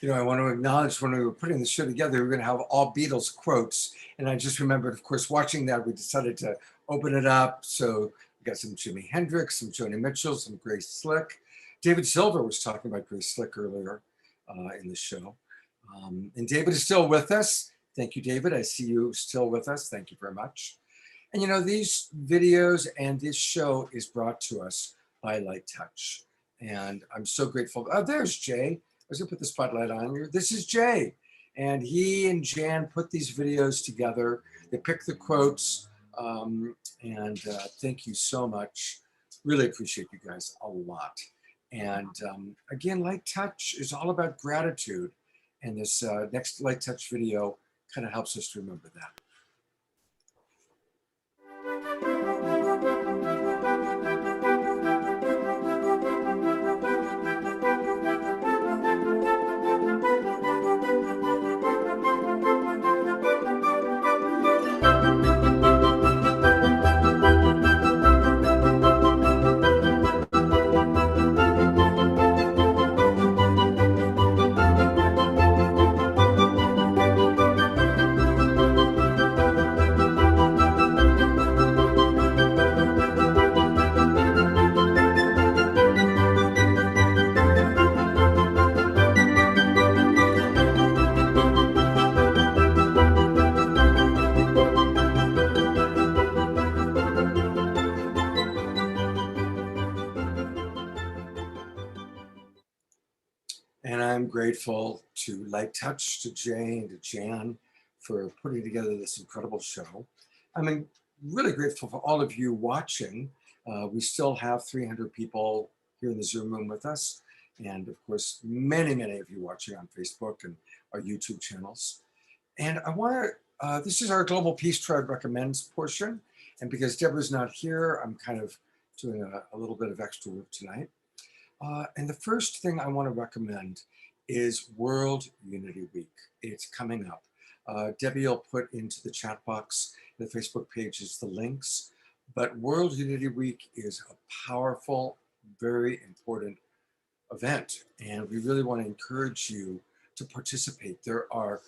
You know, I want to acknowledge when we were putting the show together, we were going to have all Beatles quotes. And I just remembered, of course, watching that, we decided to open it up. So we got some Jimi Hendrix, some Joni Mitchell, some Grace Slick. David Silver was talking about Grace Slick earlier in the show. And David is still with us. Thank you, David. I see you still with us. Thank you very much. And you know, these videos and this show is brought to us by Light Touch. And I'm so grateful. Oh, there's Jay. I was gonna put the spotlight on you. This is Jay. And he and Jan put these videos together. They picked the quotes. Thank you so much. Really appreciate you guys a lot. And again, Light Touch is all about gratitude. And this next Light Touch video kind of helps us to remember that. And I'm grateful to Light Touch, to Jay, and to Jan for putting together this incredible show. I'm really grateful for all of you watching. We still have 300 people here in the Zoom room with us. And of course, many, many of you watching on Facebook and our YouTube channels. And I want to, this is our Global Peace Tribe Recommends portion. And because Debra's not here, I'm kind of doing a little bit of extra work tonight. And the first thing I want to recommend is World Unity Week. It's coming up. Debbie will put into the chat box, the Facebook pages, the links. But World Unity Week is a powerful, very important event. And we really want to encourage you to participate. There are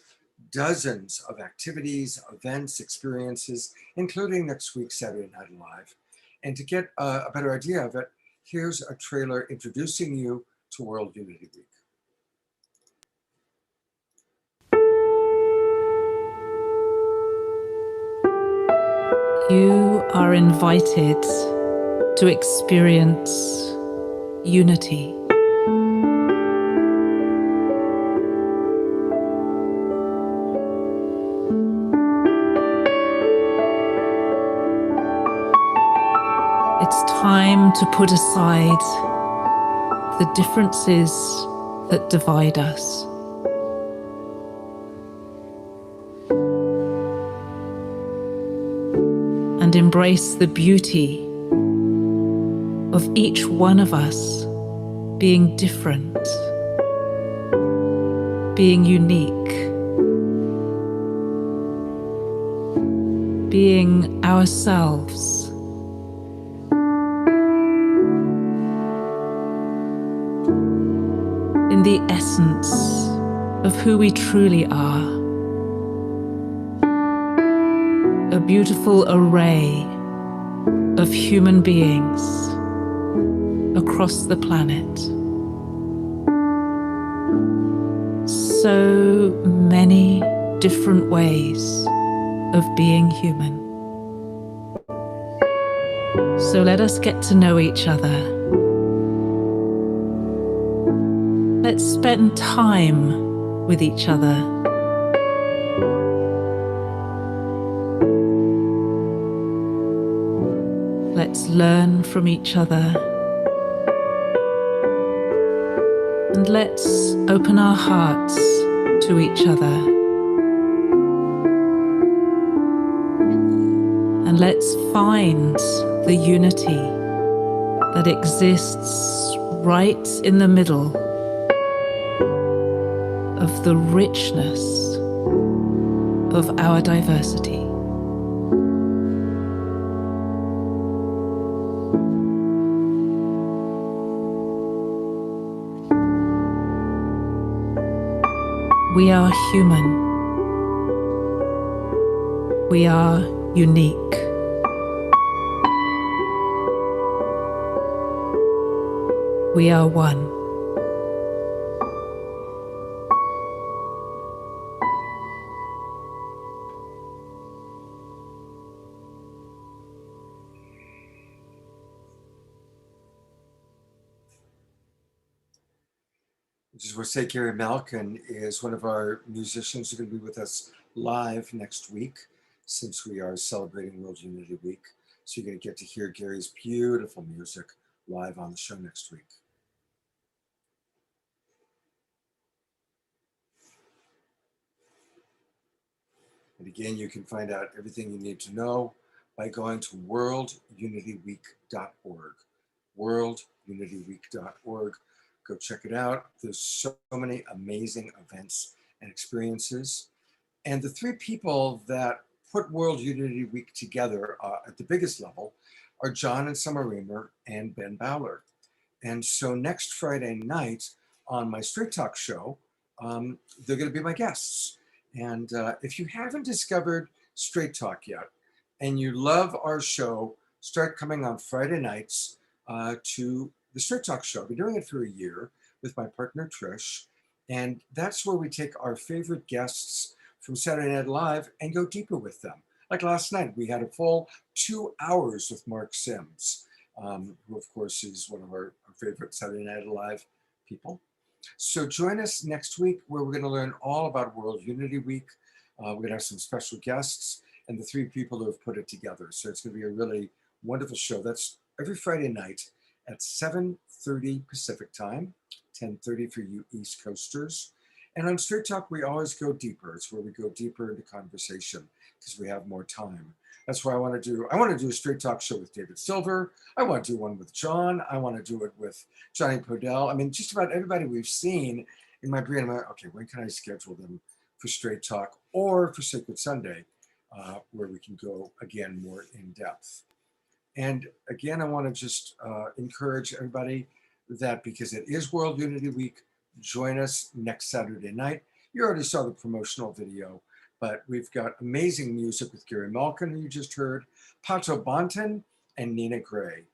dozens of activities, events, experiences, including next week's Saturday Night Live. And to get a better idea of it, here's a trailer introducing you to World Unity Week. You are invited to experience unity. It's time to put aside the differences that divide us. And embrace the beauty of each one of us being different, being unique, being ourselves. In the essence of who we truly are. A beautiful array of human beings across the planet. So many different ways of being human. So let us get to know each other. Let's spend time with each other. Let's learn from each other. And let's open our hearts to each other. And let's find the unity that exists right in the middle of the richness of our diversity. We are human. We are unique. We are one. Which just want to say Gary Malkin is one of our musicians who's going to be with us live next week, since we are celebrating World Unity Week. So you're going to get to hear Gary's beautiful music live on the show next week. And again, you can find out everything you need to know by going to worldunityweek.org. Worldunityweek.org. Go check it out. There's so many amazing events and experiences. And the three people that put World Unity Week together at the biggest level are John and Summer Reamer and Ben Bowler. And so next Friday night on my Straight Talk show, they're going to be my guests. And if you haven't discovered Straight Talk yet, and you love our show, start coming on Friday nights to the Straight Talk show. I've been doing it for a year with my partner Trish, and that's where we take our favorite guests from Saturday Night Live and go deeper with them. Like last night, we had a full 2 hours with Mark Sims, who of course is one of our favorite Saturday Night Live people. So join us next week where we're going to learn all about World Unity Week. We're going to have some special guests and the three people who have put it together. So it's going to be a really wonderful show. That's every Friday night at 7:30 Pacific time, 10:30 for you East Coasters. And on Straight Talk, we always go deeper. It's where we go deeper into conversation because we have more time. That's why I want to do a Straight Talk show with David Silver. I want to do one with John. I want to do it with Johnny Podell. I mean, just about everybody we've seen in my brain. I'm like, okay, when can I schedule them for Straight Talk or for Sacred Sunday, where we can go again more in depth. And again, I want to just encourage everybody that because it is World Unity Week, join us next Saturday night. You already saw the promotional video, but we've got amazing music with Gary Malkin, who you just heard, Pato Bonton, and Nina Gray,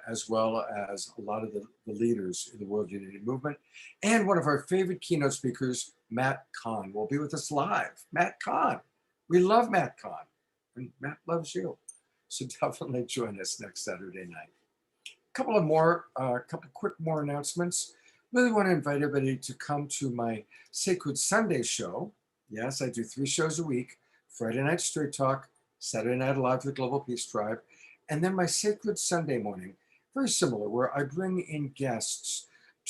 as well as a lot of the leaders in the World Unity Movement. And one of our favorite keynote speakers, Matt Kahn, will be with us live. Matt Kahn. We love Matt Kahn, and Matt loves you. So definitely join us next Saturday night. A couple quick more announcements. Really want to invite everybody to come to my Sacred Sunday show. Yes, I do 3 shows a week: Friday night Straight Talk, Saturday Night Live for the Global Peace Tribe, and then my Sacred Sunday morning, very similar, where I bring in guests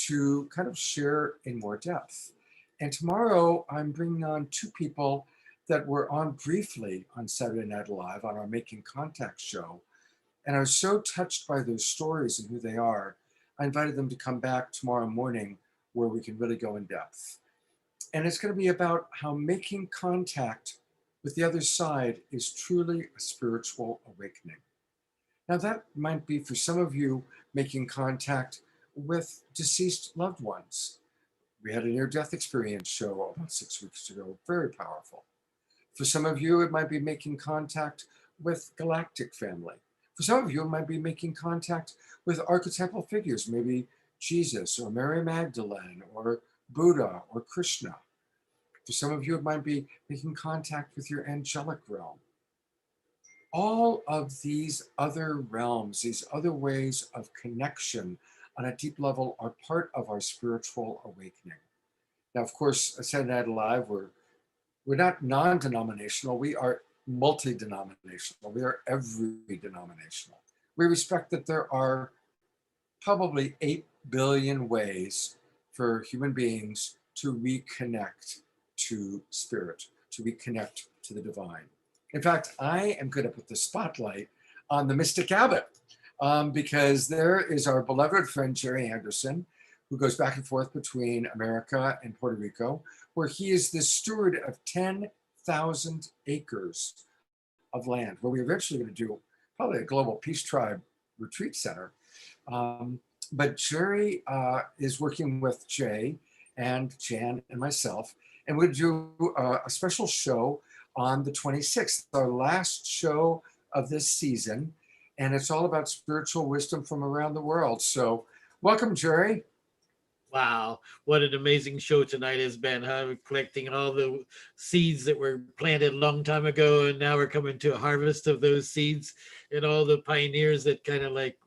to kind of share in more depth. And tomorrow I'm bringing on 2 people that were on briefly on Saturday Night Live on our Making Contact show. And I was so touched by their stories and who they are, I invited them to come back tomorrow morning where we can really go in depth. And it's going to be about how making contact with the other side is truly a spiritual awakening. Now that might be for some of you making contact with deceased loved ones. We had a near-death experience show about 6 weeks ago, very powerful. For some of you, it might be making contact with galactic family. For some of you, it might be making contact with archetypal figures, maybe Jesus or Mary Magdalene or Buddha or Krishna. For some of you, it might be making contact with your angelic realm. All of these other realms, these other ways of connection on a deep level are part of our spiritual awakening. Now, of course, Saturday Night Live, we're not non-denominational, we are multi-denominational. We are every denominational. We respect that there are probably 8 billion ways for human beings to reconnect to spirit, to reconnect to the divine. In fact, I am going to put the spotlight on the Mystic Abbot because there is our beloved friend Jerry Anderson, who goes back and forth between America and Puerto Rico, where he is the steward of 10,000 acres of land, where we're eventually going to do probably a Global Peace Tribe retreat center. But Jerry is working with Jay and Jan and myself, and we'll do a special show on the 26th, our last show of this season, and it's all about spiritual wisdom from around the world. So welcome, Jerry. Wow, what an amazing show tonight has been, huh? We're collecting all the seeds that were planted a long time ago, and now we're coming to a harvest of those seeds and all the pioneers that kind of like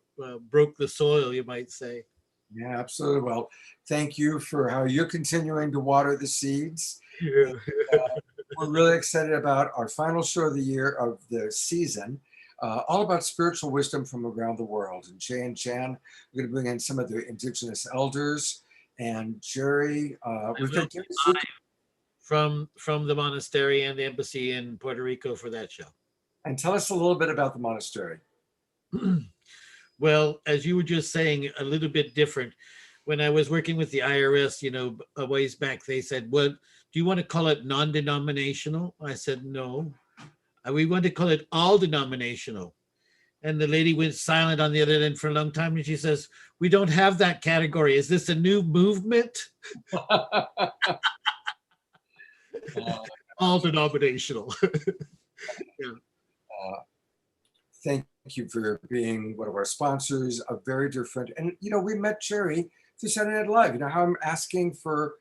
broke the soil, you might say. Yeah, absolutely. Well, thank you for how you're continuing to water the seeds. Yeah. We're really excited about our final show of the year, of the season, all about spiritual wisdom from around the world. And Jay and Jan are going to bring in some of the indigenous elders, and Jerry. We've got Jerry from the monastery and the embassy in Puerto Rico for that show. And tell us a little bit about the monastery. Well, as you were just saying, a little bit different. When I was working with the IRS, a ways back, they said, "Well, do you want to call it non-denominational?" I said, "No, we want to call it all denominational." And the lady went silent on the other end for a long time, and she says, "We don't have that category. Is this a new movement?" All denominational. Yeah. Thank you for being one of our sponsors, a very dear friend. And, we met Jerry through Saturday Night Live. You know how I'm asking for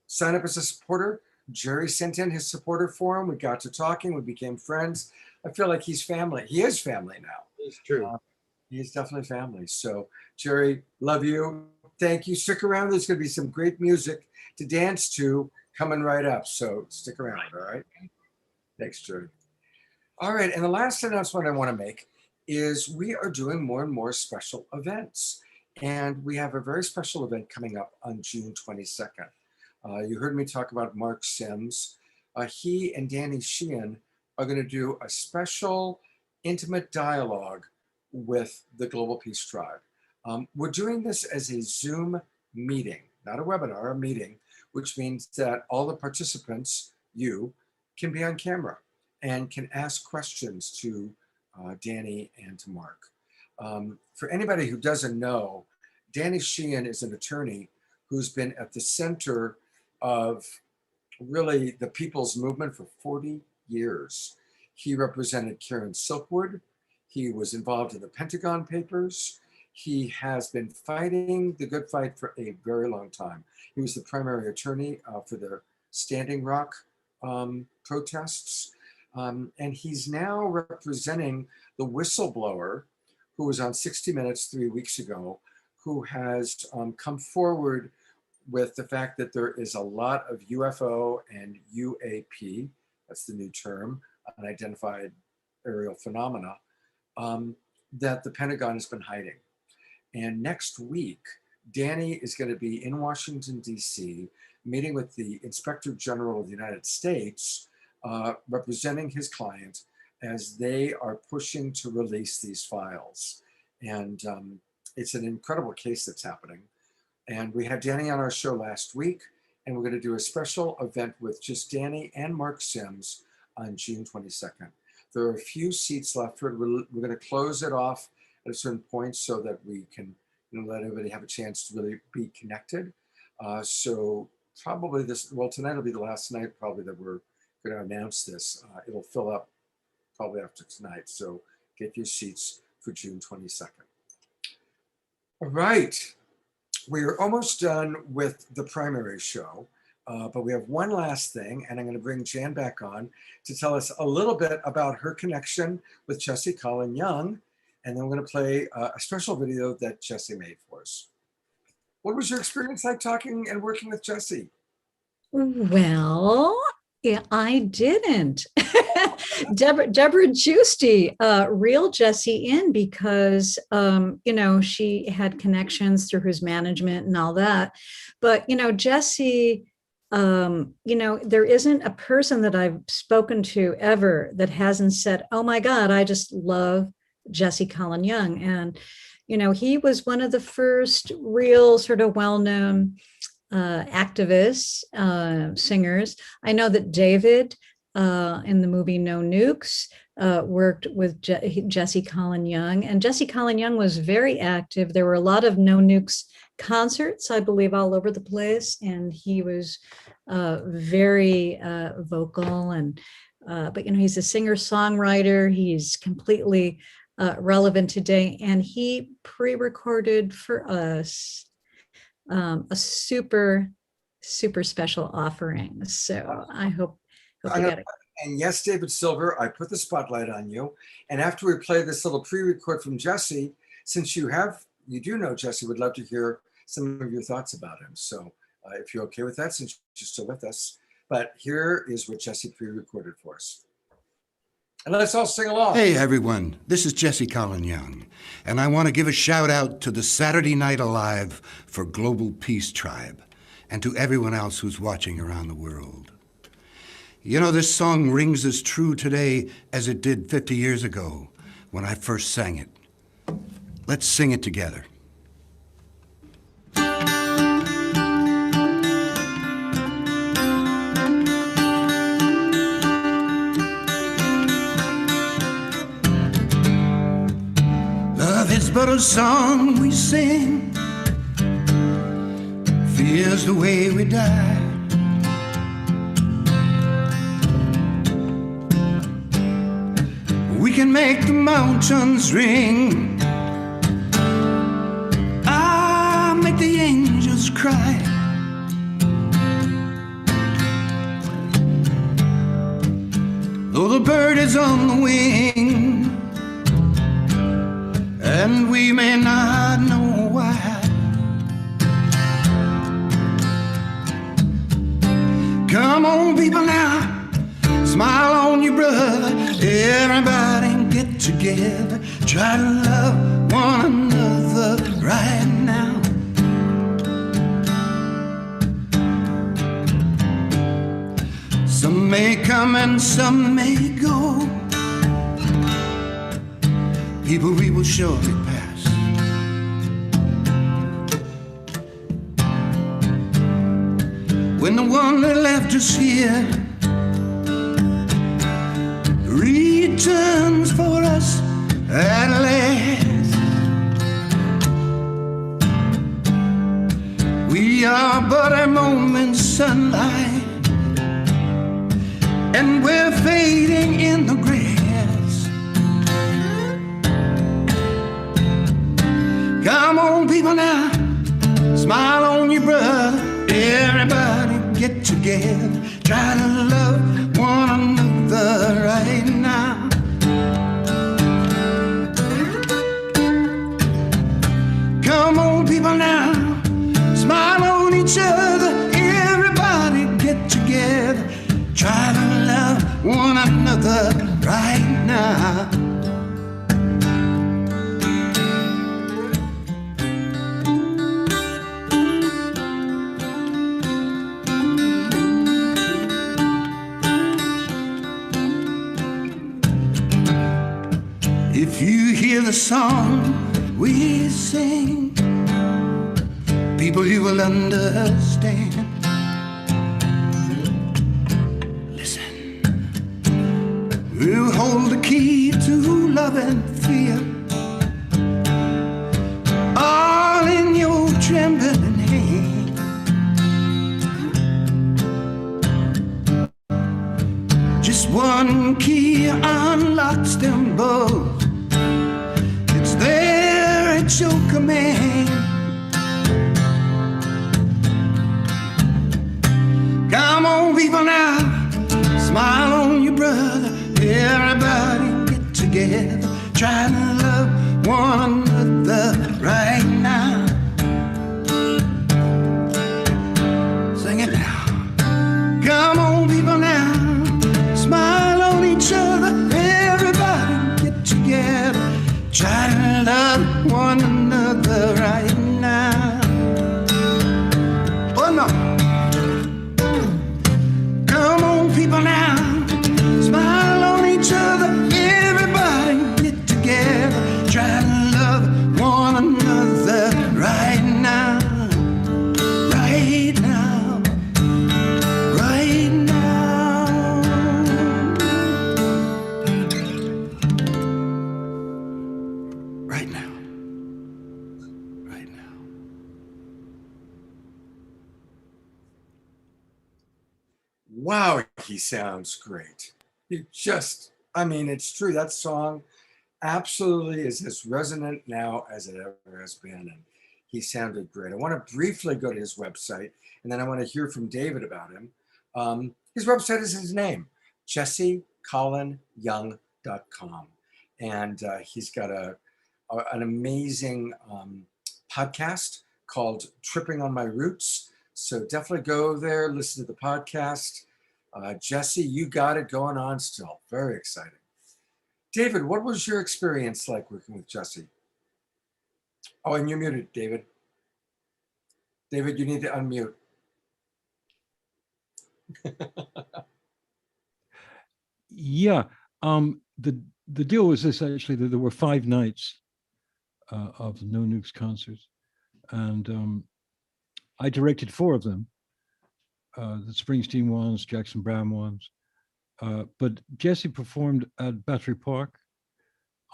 sign up as a supporter? Jerry sent in his supporter form. We got to talking. We became friends. I feel like he's family. He is family now. It's true. He is definitely family. So, Jerry, love you. Thank you. Stick around. There's going to be some great music to dance to coming right up. So stick around, all right? Thanks, Jerry. All right, and the last announcement I want to make is we are doing more and more special events. And we have a very special event coming up on June 22nd. You heard me talk about Mark Sims. He and Danny Sheehan are going to do a special intimate dialogue with the Global Peace Tribe. We're doing this as a Zoom meeting, not a webinar, a meeting, which means that all the participants, you, can be on camera and can ask questions to Danny and to Mark. For anybody who doesn't know, Danny Sheehan is an attorney who's been at the center of really the people's movement for 40 years. He represented Karen Silkwood. He was involved in the Pentagon Papers. He has been fighting the good fight for a very long time. He was the primary attorney for the Standing Rock protests. And he's now representing the whistleblower who was on 60 Minutes 3 weeks ago, who has come forward with the fact that there is a lot of UFO and UAP, that's the new term, unidentified aerial phenomena, that the Pentagon has been hiding. And next week, Danny is going to be in Washington, D.C., meeting with the Inspector General of the United States, representing his client as they are pushing to release these files. And it's an incredible case that's happening. And we had Danny on our show last week, and we're going to do a special event with just Danny and Mark Sims on June 22nd. There are a few seats left for it. We're going to close it off at a certain point so that we can let everybody have a chance to really be connected. So probably tonight will be the last night probably that we're going to announce this. It'll fill up probably after tonight. So get your seats for June 22nd. All right. We are almost done with the primary show, but we have one last thing, and I'm going to bring Jan back on to tell us a little bit about her connection with Jesse Colin Young, and then we're going to play a special video that Jesse made for us. What was your experience like talking and working with Jesse? Well, yeah, I didn't. Debra Gustie reeled Jesse in because, she had connections through his management and all that. But, Jesse, there isn't a person that I've spoken to ever that hasn't said, oh my God, I just love Jesse Colin Young. And, he was one of the first real sort of well-known activists, singers. I know that David in the movie No Nukes worked with Jesse Colin Young, and Jesse Colin Young was very active. There were a lot of No Nukes concerts, I believe, all over the place, and he was very vocal. And but he's a singer-songwriter. He's completely relevant today, and he pre-recorded for us a super special offering. So I hope you get it. And yes, David Silver, I put the spotlight on you. And after we play this little pre-record from Jesse, since you do know Jesse, would love to hear some of your thoughts about him. So if you're okay with that, since you're still with us. But here is what Jesse pre-recorded for us. And let's all sing along. Hey everyone, this is Jesse Colin Young, and I want to give a shout out to the Saturday Night Alive for Global Peace Tribe, and to everyone else who's watching around the world. You know, this song rings as true today as it did 50 years ago when I first sang it. Let's sing it together. Love is but a song we sing, fear's the way we die. We can make the mountains ring, make the angels cry. Though the bird is on the wing, and we may not know why. Come on, people, now, smile on your brother. Everybody get together, try to love one another right now. Some may come and some may go, people we will surely pass. When the one that left us here returns for us at last, we are but a moment's sunlight, and we're fading in the grass. Come on, people, now, smile on your brother. Everybody get together, try to love one another right now. Come on, people, now, smile on each other. Everybody get together, try to love one another right now. If you hear the song we sing, people, you will understand. We'll hold the key to love and fear, all in your trembling hand. Just one key unlocks them both. It's there at your command. Come on, people, now, smile on your brother. Everybody get together, try to love one another right now. Sing it now. Come on, people, now, smile on each other. Everybody get together, try to love one another right now. Oh no. Come on, people, now, smile on each other. Everybody get together, try to love one another right now. Right now. Right now. Right now. Right now. Wow, he sounds great. He just, I mean, it's true. That song absolutely is as resonant now as it ever has been. And he sounded great. I want to briefly go to his website, and then I want to hear from David about him. His website is his name, jessecolinyoung.com. And he's got an amazing podcast called Tripping on My Roots. So definitely go there, listen to the podcast. Jesse, you got it going on still. Very exciting. David, what was your experience like working with Jesse? Oh, and you're muted, David. David, you need to unmute. Yeah, the deal was this actually, that there were 5 nights of No Nukes concerts, and I directed 4 of them. The Springsteen ones, Jackson Browne ones, but Jesse performed at Battery Park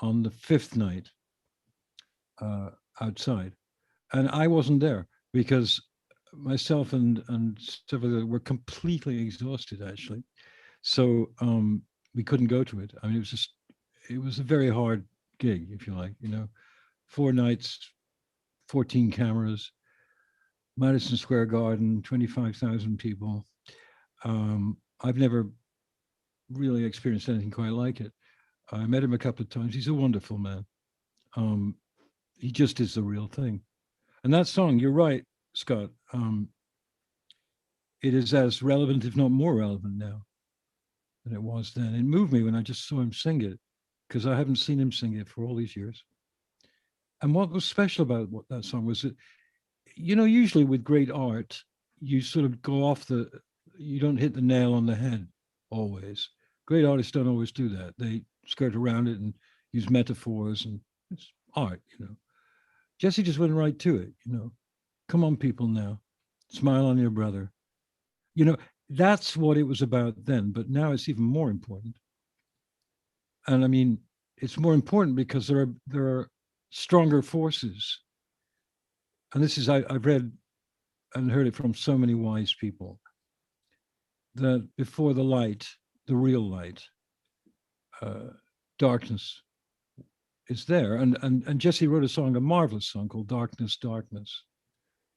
on the 5th night outside, and I wasn't there because myself and several others were completely exhausted actually, so we couldn't go to it. I mean, it was a very hard gig, if you like, 4 nights, 14 cameras, Madison Square Garden, 25,000 people. I've never really experienced anything quite like it. I met him a couple of times. He's a wonderful man. He just is the real thing. And that song, you're right, Scott. It is as relevant, if not more relevant now than it was then. It moved me when I just saw him sing it, because I haven't seen him sing it for all these years. And what was special about that song was that, usually with great art, you sort of go off you don't hit the nail on the head always. Great artists don't always do that. They skirt around it and use metaphors, and it's art, Jesse just went right to it, Come on, people now, smile on your brother. That's what it was about then, but now it's even more important. And I mean, it's more important because there are stronger forces. And this is, I've read and heard it from so many wise people, that before the light, the real light, darkness is there. And Jesse wrote a song, a marvelous song called Darkness, Darkness,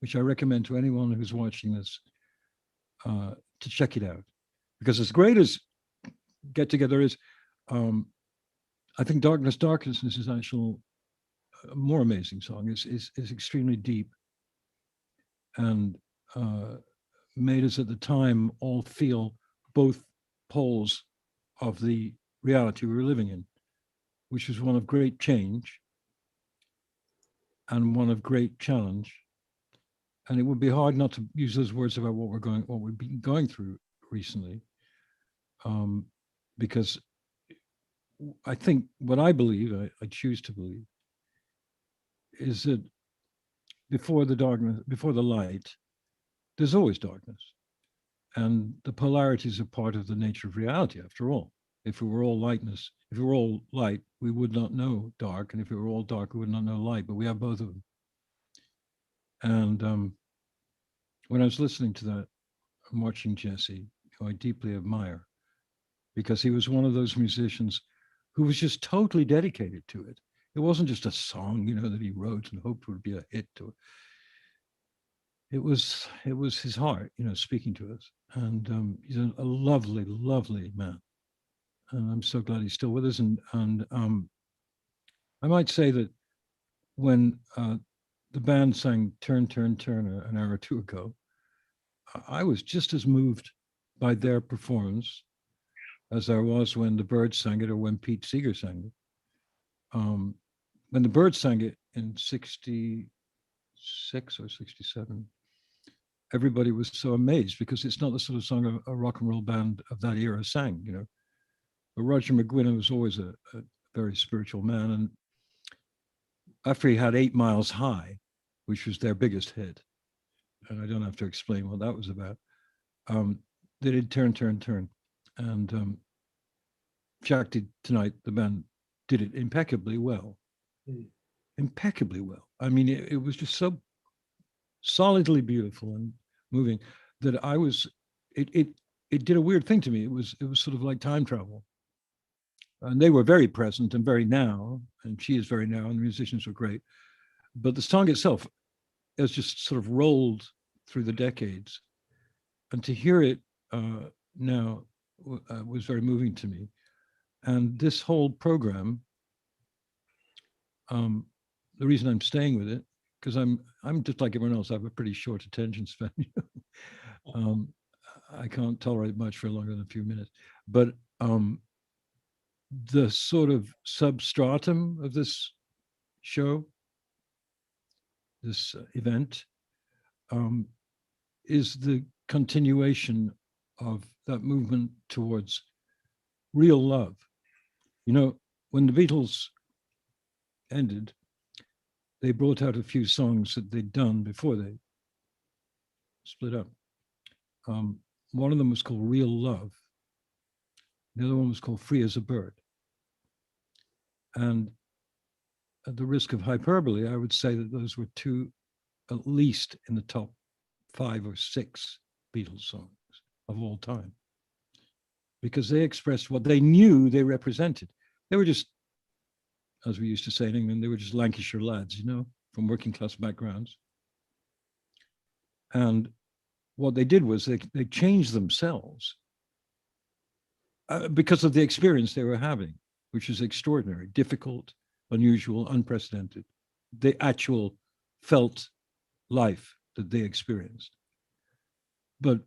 which I recommend to anyone who's watching this to check it out. Because as great as Get Together is, I think Darkness, Darkness is his actual more amazing song. Is extremely deep and made us at the time all feel both poles of the reality we were living in, which was one of great change and one of great challenge. And it would be hard not to use those words about what we've been going through recently, because I think what I believe, I choose to believe, is that before the darkness, before the light, there's always darkness. And the polarities are part of the nature of reality, after all. If we were all lightness, if we were all light, we would not know dark. And if we were all dark, we would not know light, but we have both of them. And when I was listening to that, I'm watching Jesse, who I deeply admire, because he was one of those musicians who was just totally dedicated to it. It wasn't just a song, that he wrote and hoped would be a hit. It was his heart, speaking to us. And he's a lovely, lovely man. And I'm so glad he's still with us. And I might say that when the band sang Turn, Turn, Turn an hour or two ago, I was just as moved by their performance as I was when the Byrds sang it or when Pete Seeger sang it. When the Byrds sang it in 66 or 67, everybody was so amazed because it's not the sort of song a rock and roll band of that era sang, But Roger McGuinn was always a very spiritual man. And after he had 8 Miles High, which was their biggest hit, and I don't have to explain what that was about, they did Turn, Turn, Turn. And Jack did tonight, the band did it impeccably well. Impeccably well. I mean, it was just so solidly beautiful and moving that it did a weird thing to me. It was sort of like time travel. And they were very present and very now, and she is very now, and the musicians were great. But the song itself has just sort of rolled through the decades. And to hear it now was very moving to me. And this whole program, the reason I'm staying with it because I'm just like everyone else. I have a pretty short attention span. I can't tolerate much for longer than a few minutes. But the sort of substratum of this show, this event, is the continuation of that movement towards real love. You know, when the Beatles ended, they brought out a few songs that they'd done before they split up. One of them was called Real Love. The other one was called Free as a Bird. And at the risk of hyperbole, I would say that those were two, at least in the top 5 or 6 Beatles songs of all time, because they expressed what they knew they represented. They were just, as we used to say in England, they were just Lancashire lads, you know, from working class backgrounds. And what they did was they changed themselves because of the experience they were having, which was extraordinary, difficult, unusual, unprecedented. The actual felt life that they experienced. But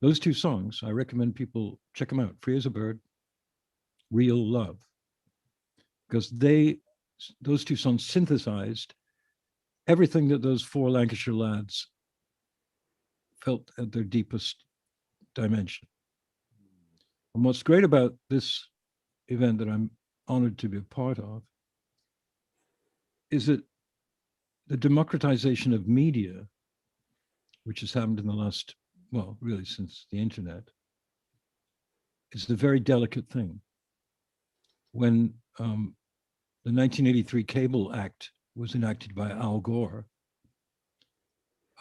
those 2 songs, I recommend people check them out. Free as a Bird, Real Love, because those 2 songs synthesized everything that those 4 Lancashire lads felt at their deepest dimension. And what's great about this event that I'm honored to be a part of is that the democratization of media, which has happened in the last, well, really since the internet, is a very delicate thing. When the 1983 Cable Act was enacted by Al Gore,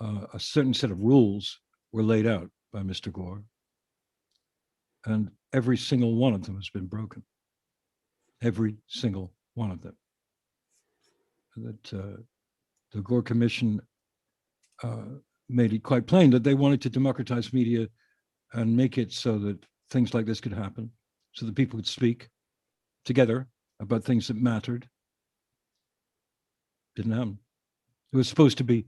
a certain set of rules were laid out by Mr. Gore, and every single one of them has been broken. Every single one of them. That the Gore Commission made it quite plain that they wanted to democratize media and make it so that things like this could happen, so that people could speak together about things that mattered. Didn't happen. It was supposed to be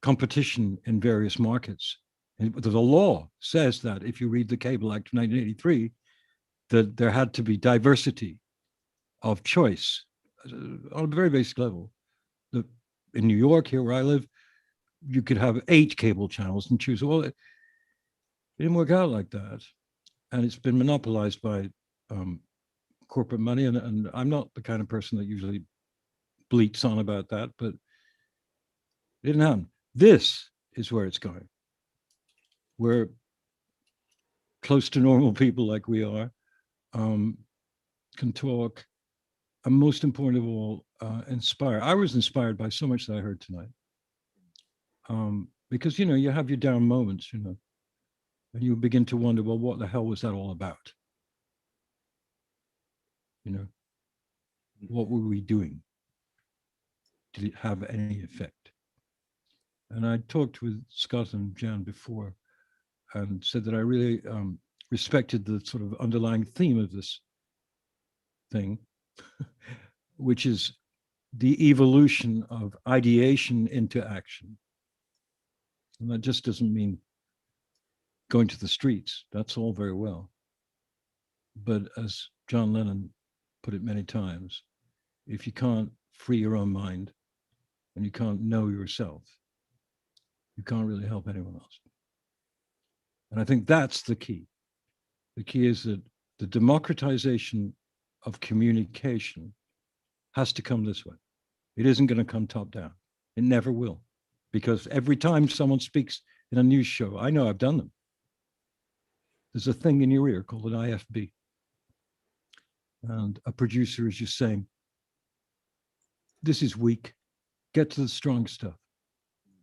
competition in various markets. And the law says that if you read the Cable Act of 1983, that there had to be diversity of choice on a very basic level. In New York, here where I live, you could have 8 cable channels and choose. Well, it didn't work out like that. And it's been monopolized by corporate money. And I'm not the kind of person that usually bleats on about that, but it didn't happen. This is where it's going. We're close to normal people like we are, can talk, and most important of all, inspire. I was inspired by so much that I heard tonight. Because, you know, you have your down moments, you know, and you begin to wonder, well, what the hell was that all about? You know, what were we doing? Did it have any effect? And I talked with Scott and Jan before and said that I really respected the sort of underlying theme of this thing, which is the evolution of ideation into action. And that just doesn't mean going to the streets. That's all very well. But as John Lennon put it many times, if you can't free your own mind and you can't know yourself, you can't really help anyone else. And I think that's the key. The key is that the democratization of communication has to come this way. It isn't going to come top down. It never will. Because every time someone speaks in a news show, I know I've done them, there's a thing in your ear called an IFB. And a producer is just saying, this is weak, get to the strong stuff.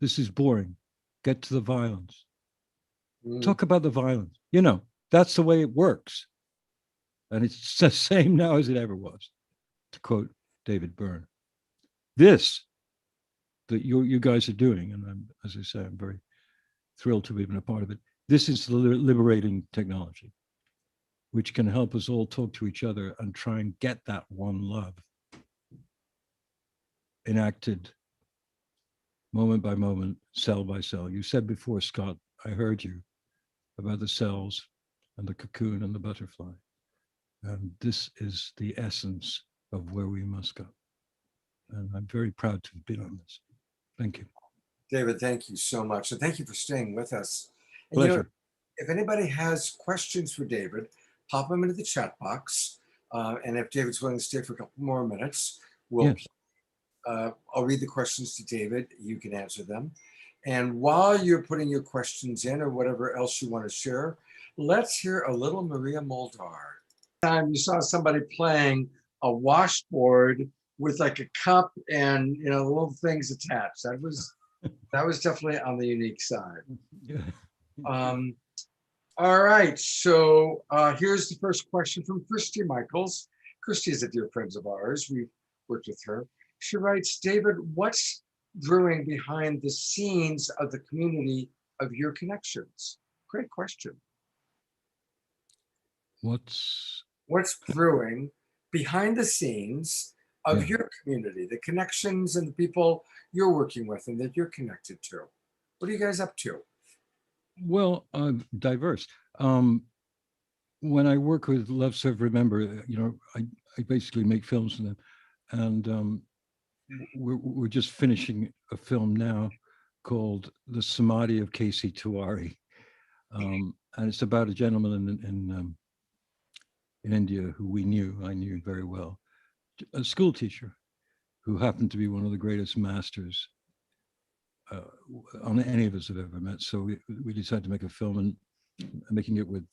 This is boring, get to the violence. Talk about the violence. You know, that's the way it works. And it's the same now as it ever was, to quote David Byrne. This that you guys are doing, and I'm, as I say, I'm very thrilled to have been a part of it. This is the liberating technology, which can help us all talk to each other and try and get that one love enacted moment by moment, cell by cell. You said before, Scott, I heard you about the cells and the cocoon and the butterfly. And this is the essence of where we must go. And I'm very proud to have been on this. Thank you. David, thank you so much. And thank you for staying with us. And Pleasure. if anybody has questions for David, pop them into the chat box. And if David's willing to stay for a couple more minutes, Yes. I'll read the questions to David. You can answer them. And while you're putting your questions in or whatever else you want to share, let's hear a little Maria Muldaur. Time you saw somebody playing a washboard with like a cup and little things attached. That was definitely on the unique side. All right, so here's the first question from Christy Michaels. Christy is a dear friend of ours. We've worked with her. She writes, David, what's brewing behind the scenes of the community of your connections? Great question. What's brewing behind the scenes of your community, the connections and the people you're working with and that you're connected to? What are you guys up to? Well, diverse. When I work with Love Serve Remember, I basically make films for them, and we're just finishing a film now called The Samadhi of K.C. Tiwari, and it's about a gentleman in India who I knew very well, a school teacher who happened to be one of the greatest masters any of us have ever met. So we decided to make a film, and making it with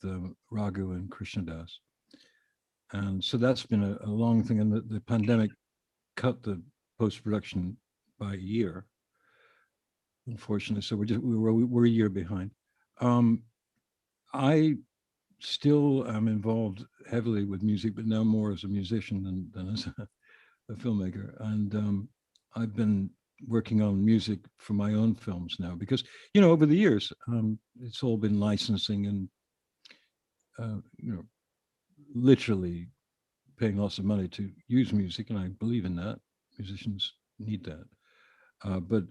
Raghu and Krishnadas. And so that's been a long thing. And the pandemic cut the post-production by a year, unfortunately. So we're a year behind. I still am involved heavily with music, but now more as a musician than as a filmmaker. And I've been working on music for my own films now, because over the years it's all been licensing and literally paying lots of money to use music, and I believe in that. Musicians need that, but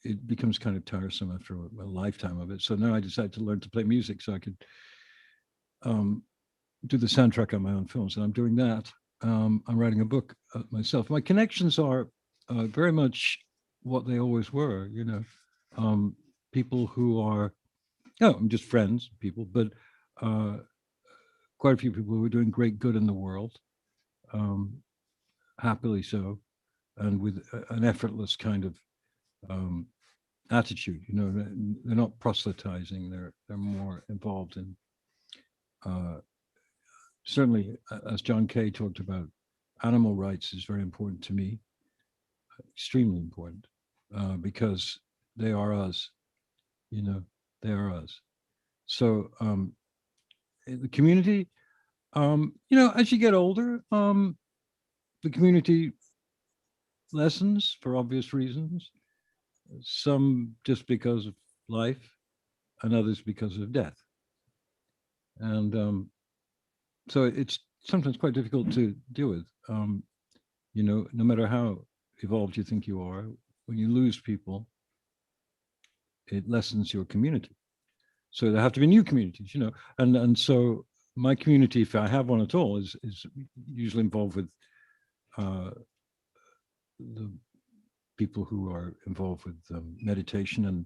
it becomes kind of tiresome after a lifetime of it. So now I decided to learn to play music so I could do the soundtrack on my own films, and I'm doing that. I'm writing a book myself. My connections are very much what they always were, people who are, I'm just friends, people, but quite a few people who are doing great good in the world, happily so, and with an effortless kind of attitude. They're not proselytizing; they're more involved in. Certainly, as John Kay talked about, animal rights is very important to me, extremely important, because they are us. They are us. So the community, as you get older, the community lessens for obvious reasons. Some just because of life, and others because of death. And so it's sometimes quite difficult to deal with. No matter how evolved you think you are, when you lose people, it lessens your community. So there have to be new communities, and so my community, if I have one at all, is usually involved with the people who are involved with meditation and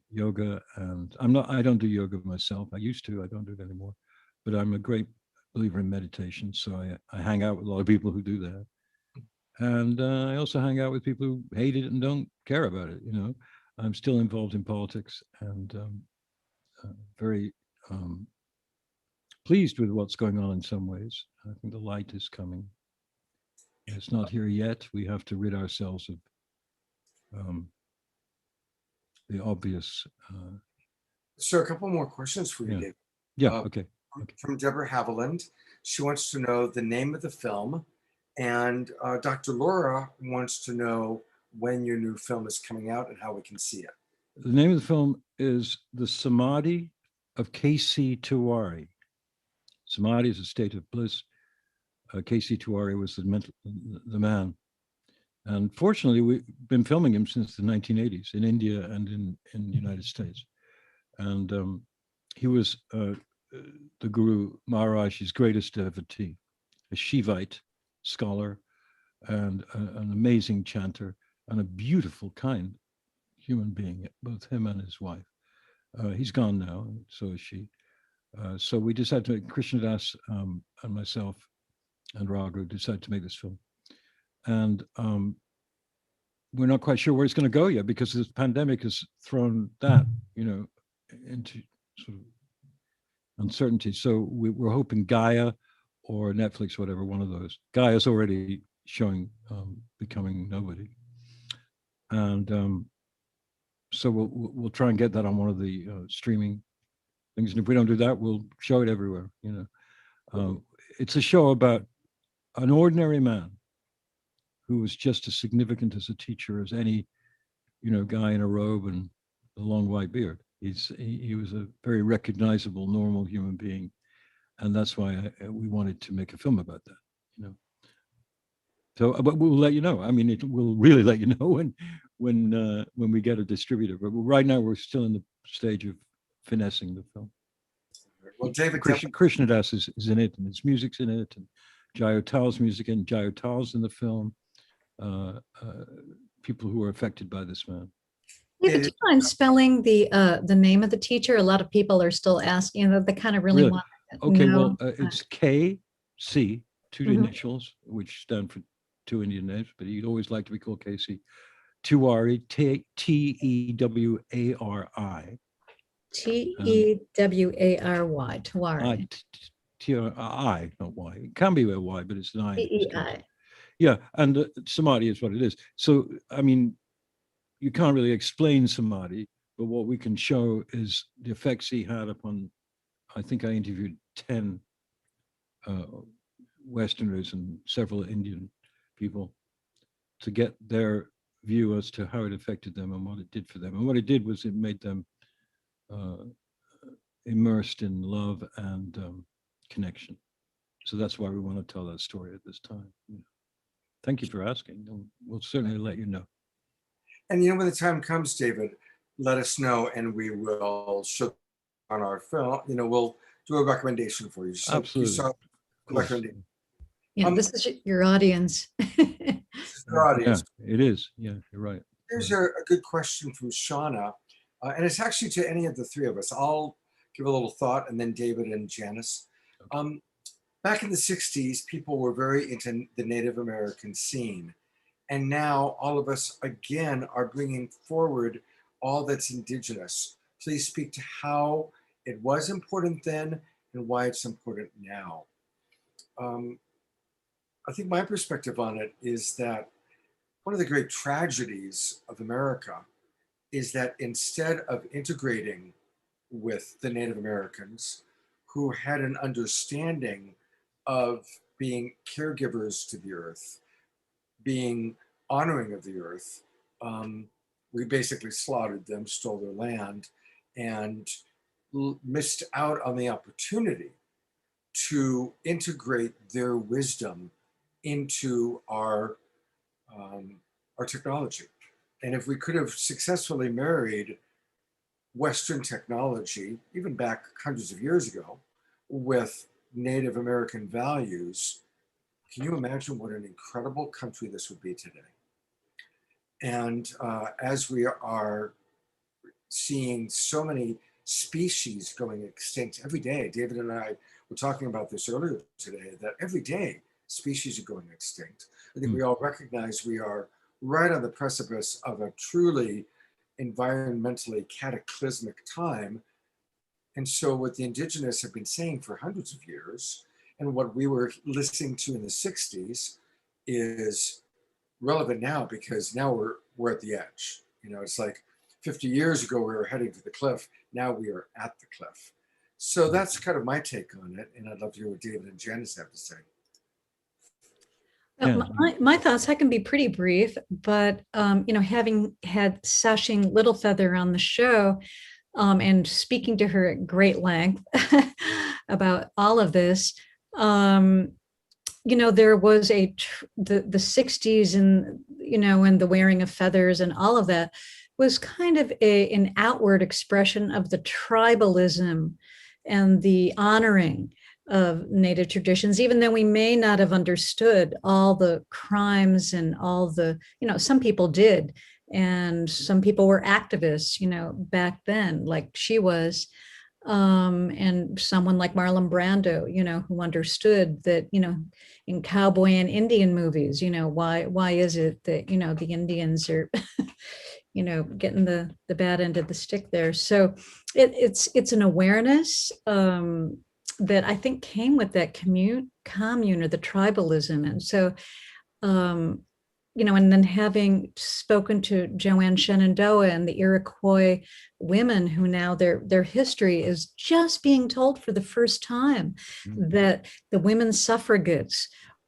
yoga. And I don't do yoga myself. I used to, I don't do it anymore, but I'm a great believer in meditation. So I hang out with a lot of people who do that. And I also hang out with people who hate it and don't care about it. I'm still involved in politics, and very pleased with what's going on in some ways. I think the light is coming. It's not here yet. We have to rid ourselves of the obvious. So a couple more questions for you, Dave. Yeah, okay. From Deborah Haviland. She wants to know the name of the film. And Dr. Laura wants to know when your new film is coming out and how we can see it. The name of the film is The Samadhi of K.C. Tiwari. Samadhi is a state of bliss. K.C. Tiwari was the man And fortunately, we've been filming him since the 1980s in India and in the United States. And he was the Guru Maharaj's greatest devotee, a Shivite scholar and an amazing chanter and a beautiful, kind human being, both him and his wife. He's gone now, and so is she. So we decided to make Krishnadas and myself and Raghu decided to make this film. And we're not quite sure where it's going to go yet because this pandemic has thrown that, into sort of uncertainty. So we're hoping Gaia or Netflix, whatever, one of those. Gaia's already showing Becoming Nobody. And so we'll try and get that on one of the streaming things. And if we don't do that, we'll show it everywhere, It's a show about an ordinary man who was just as significant as a teacher as any, guy in a robe and a long white beard. He was a very recognizable, normal human being, and that's why we wanted to make a film about that. So, but we'll let you know. I mean, we'll really let you know when we get a distributor. But right now, we're still in the stage of finessing the film. Well, David, Krishnadas is in it, and his music's in it, and Jayotal's music, and Jayotal's in the film. People who are affected by this man. Yeah, do you mind spelling the name of the teacher? A lot of people are still asking. They kind of really want to Okay, know. well, it's KC, two initials, which stand for two Indian names, but he'd always like to be called KC. Tewari, Tewari. Tewary, Tewari. I, not Y. It can be a Y, but it's an I. Tei. Yeah, and samadhi is what it is. So, I mean, you can't really explain samadhi, but what we can show is the effects he had upon, I think I interviewed 10 Westerners and several Indian people to get their view as to how it affected them and what it did for them. And what it did was it made them immersed in love and connection. So that's why we want to tell that story at this time. Thank you for asking. We'll certainly let you know. And when the time comes, David, let us know and we will show on our film. We'll do a recommendation for you. So absolutely. You saw recommendation. Yeah, this is your audience. Your audience. Yeah, it is. Yeah, you're right. Here's a good question from Shauna. And it's actually to any of the three of us. I'll give a little thought and then David and Janice. Okay. Back in the 60s, people were very into the Native American scene. And now all of us, again, are bringing forward all that's indigenous. Please speak to how it was important then and why it's important now. I think my perspective on it is that one of the great tragedies of America is that instead of integrating with the Native Americans who had an understanding of being caregivers to the earth, being honoring of the earth, we basically slaughtered them, stole their land, and missed out on the opportunity to integrate their wisdom into our technology. And if we could have successfully married Western technology, even back hundreds of years ago, with Native American values, can you imagine what an incredible country this would be today? And as we are seeing so many species going extinct every day, David and I were talking about this earlier today, that every day species are going extinct. I think we all recognize we are right on the precipice of a truly environmentally cataclysmic time. And so what the indigenous have been saying for hundreds of years, and what we were listening to in the 60s is relevant now, because now we're at the edge. It's like 50 years ago, we were heading to the cliff. Now we are at the cliff. So that's kind of my take on it. And I'd love to hear what David and Janice have to say. My thoughts, I can be pretty brief, but having had Sashing Littlefeather on the show and speaking to her at great length about all of this, there was the 60s, and, and the wearing of feathers and all of that was kind of an outward expression of the tribalism and the honoring of Native traditions, even though we may not have understood all the crimes and all the, some people did. And some people were activists, back then, like she was. And someone like Marlon Brando, who understood that, in cowboy and Indian movies, why is it that, the Indians are, getting the bad end of the stick there. So it's an awareness that I think came with that commune or the tribalism. And so, and then having spoken to Joanne Shenandoah and the Iroquois women, who now their history is just being told for the first time, that the women's suffragettes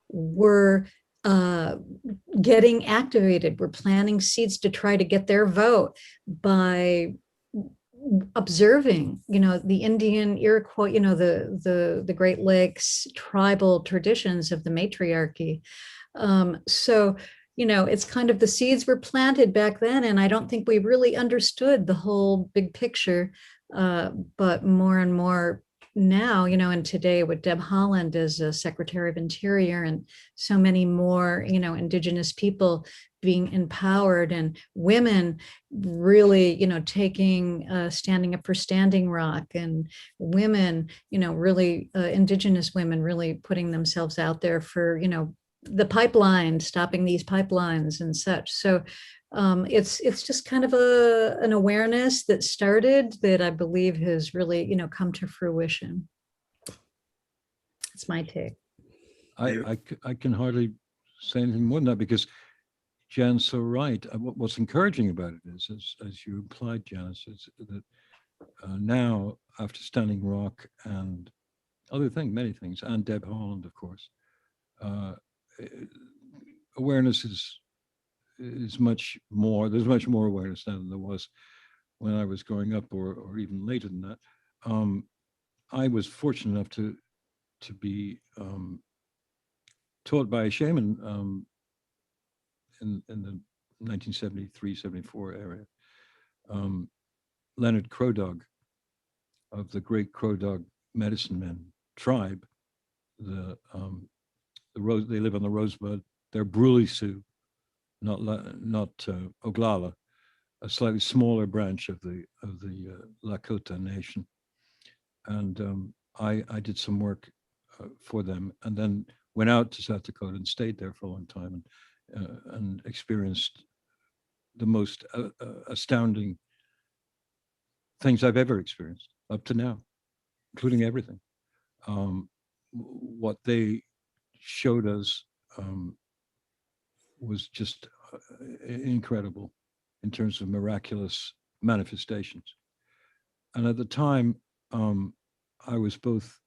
were getting activated, were planting seeds to try to get their vote by observing, the Indian Iroquois, the Great Lakes tribal traditions of the matriarchy. So, it's kind of the seeds were planted back then, and I don't think we really understood the whole big picture, but more and more now, and today with Deb Haaland as a Secretary of Interior, and so many more, Indigenous people being empowered, and women really, standing up for Standing Rock, and women, really Indigenous women really putting themselves out there for, the pipeline, stopping these pipelines and such. So it's just kind of an awareness that started, that I believe has really, come to fruition. It's my take. I can hardly say anything more than that, because Jan's so right. What's encouraging about it is, as you implied, Janice, is that now, after Standing Rock and many things, and Deb Haaland, of course, awareness is much more. There's much more awareness now than there was when I was growing up, or even later than that. I was fortunate enough to be taught by a shaman in the 1973-74 area, Leonard Crow Dog of the Great Crow Dog Medicine Men tribe. They live on the Rosebud. They're Brule Sioux, not Oglala, a slightly smaller branch of the Lakota Nation. And I did some work for them, and then went out to South Dakota and stayed there for a long time, and experienced the most astounding things I've ever experienced up to now, including everything. What they showed us was just incredible in terms of miraculous manifestations. And at the time, I was both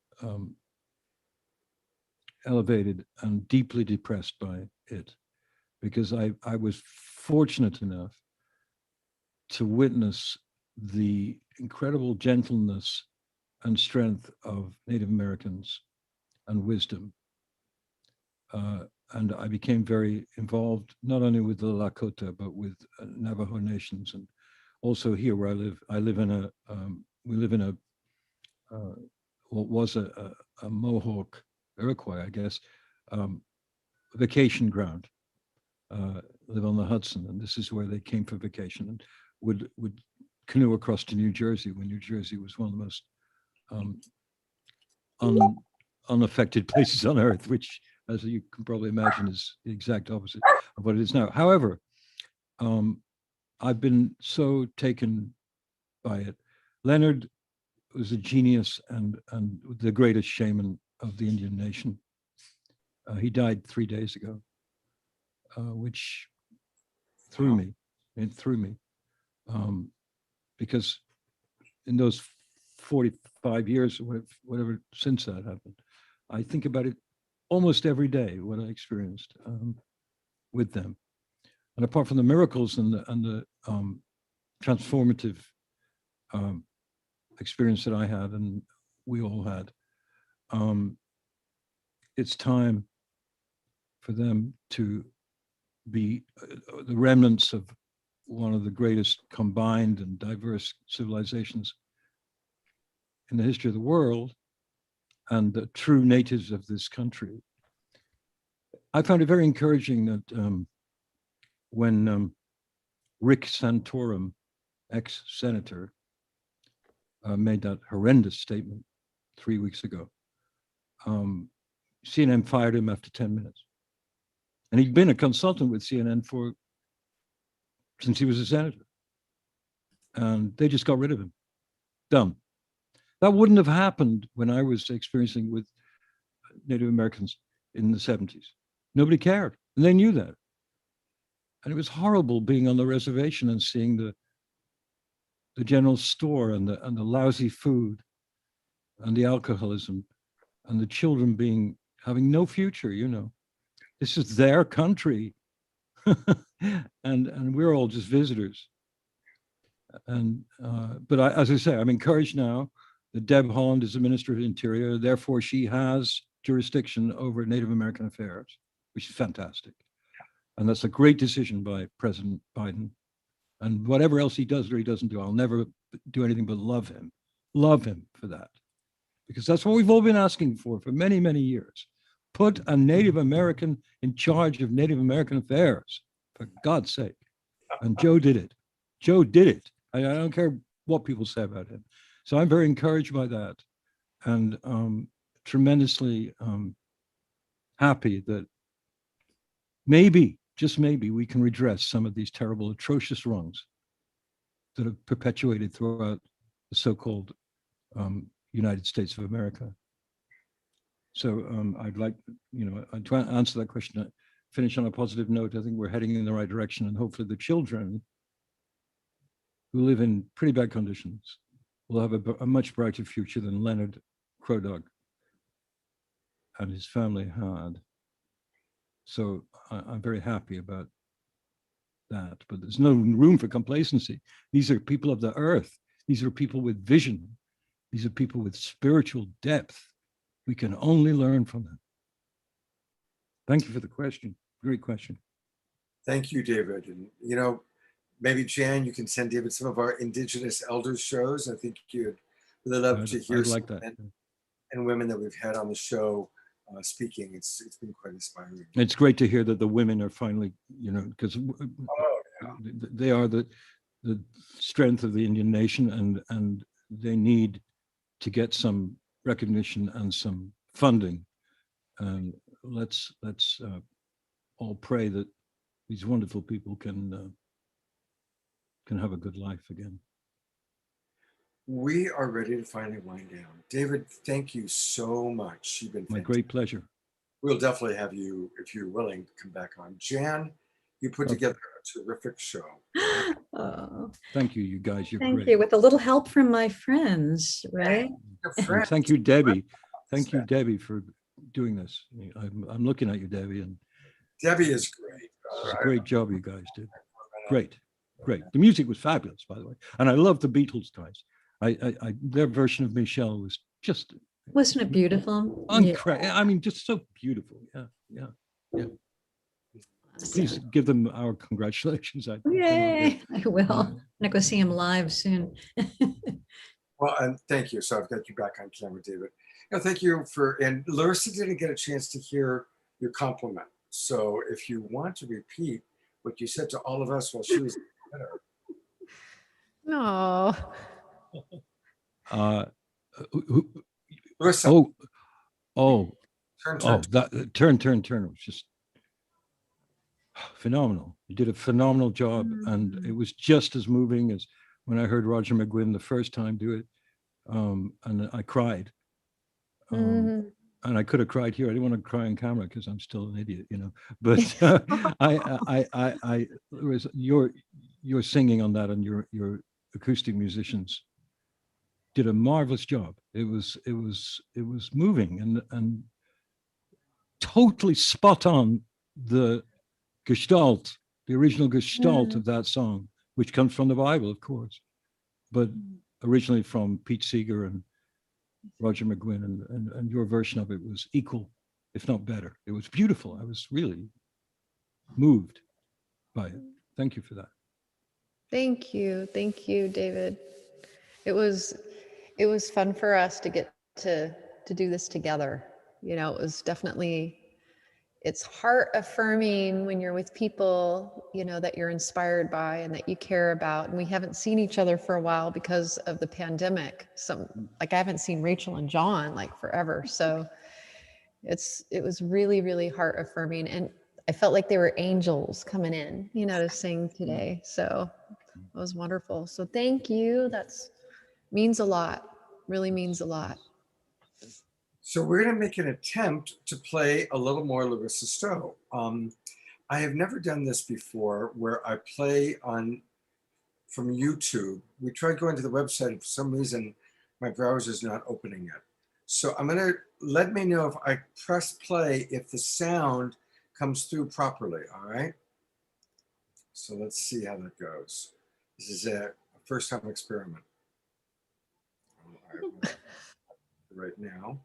elevated and deeply depressed by it, because I was fortunate enough to witness the incredible gentleness and strength of Native Americans and wisdom. And I became very involved, not only with the Lakota, but with Navajo nations. And also here where I live in a, we live in a, what was a Mohawk Iroquois, I guess, vacation ground, live on the Hudson. And this is where they came for vacation, and would canoe across to New Jersey, when New Jersey was one of the most unaffected places on earth, which, as you can probably imagine, is the exact opposite of what it is now. However, I've been so taken by it. Leonard was a genius and the greatest shaman of the Indian nation. He died 3 days ago, which threw me. It threw me, because in those 45 years, whatever since that happened, I think about it almost every day, what I experienced with them. And apart from the miracles and the transformative experience that I had and we all had, it's time for them to be the remnants of one of the greatest combined and diverse civilizations in the history of the world, and the true natives of this country. I found it very encouraging that when Rick Santorum, ex-senator, made that horrendous statement 3 weeks ago, CNN fired him after 10 minutes. And he'd been a consultant with CNN since he was a senator. And they just got rid of him. Done. That wouldn't have happened when I was experiencing with Native Americans in the 70s. Nobody cared, and they knew that. And it was horrible being on the reservation and seeing the general store and the lousy food and the alcoholism and the children having no future, you know. This is their country. and we're all just visitors. And but as I say, I'm encouraged now that Deb Haaland is the Minister of the Interior, therefore she has jurisdiction over Native American affairs, which is fantastic. And that's a great decision by President Biden. And whatever else he does or he doesn't do, I'll never do anything but love him for that. Because that's what we've all been asking for many, many years. Put a Native American in charge of Native American affairs, for God's sake. And Joe did it. Joe did it. I don't care what people say about him. So I'm very encouraged by that, and tremendously happy that maybe, just maybe, we can redress some of these terrible, atrocious wrongs that have perpetuated throughout the so-called United States of America. So I'd like, I'd try to answer that question, finish on a positive note. I think we're heading in the right direction, and hopefully the children who live in pretty bad conditions will have a much brighter future than Leonard Crodog and his family had. So I'm very happy about that, but there's no room for complacency. These are people of the earth. These are people with vision. These are people with spiritual depth. We can only learn from them. Thank you for the question. Great question. Thank you, David. And, maybe Jan, you can send David some of our Indigenous elders shows. I think you'd really love to hear like that. Men and women that we've had on the show speaking. It's been quite inspiring. It's great to hear that the women are finally, because they are the strength of the Indian nation, and they need to get some recognition and some funding. And let's all pray that these wonderful people can have a good life again. We are ready to finally wind down. David, thank you so much. You've been fantastic. My great pleasure. We'll definitely have you, if you're willing, come back on. Jan, you put together a terrific show. Oh, Thank you, you guys. You're thank great. you. With a little help from my friends, right? And thank you, Debbie. Thank you, Debbie, for doing this. I'm looking at you, Debbie, and Debbie is great. it's a great job you guys did. Great. The music was fabulous, by the way, and I love the Beatles guys. Their version of Michelle was just, Wasn't it beautiful? incredible. I mean, just so beautiful. Yeah. Please give them our congratulations. Yay! I will. I'm gonna go see him live soon. Well, and thank you. So I've got you back on camera, David. Thank you and Larissa didn't get a chance to hear your compliment. So if you want to repeat what you said to all of us while she was better. No. Larissa. That turn was just phenomenal. You did a phenomenal job, and it was just as moving as when I heard Roger McGuinn the first time do it, and I cried. And I could have cried here. I didn't want to cry on camera because I'm still an idiot, But your singing on that, and your acoustic musicians did a marvelous job. It was moving and totally spot on the gestalt, the original gestalt of that song, which comes from the Bible, of course, but originally from Pete Seeger and Roger McGuinn, and your version of it was equal if not better. It was beautiful. I was really moved by it. Thank you for that. Thank you, David. It was fun for us to get to do this together. You know, it was definitely, it's heart affirming when you're with people, you know, that you're inspired by and that you care about. And we haven't seen each other for a while because of the pandemic. Like I haven't seen Rachel and John like forever. So it was really, really heart affirming. And I felt like they were angels coming in, you know, to sing today. So it was wonderful. So thank you. That's means a lot, really means a lot. So we're going to make an attempt to play a little more Larissa Stowe. I have never done this before, where I play from YouTube. We tried going to the website, and for some reason, my browser is not opening it. So I'm going to let me know if I press play if the sound comes through properly. All right. So let's see how that goes. This is a first-time experiment. All right, right now.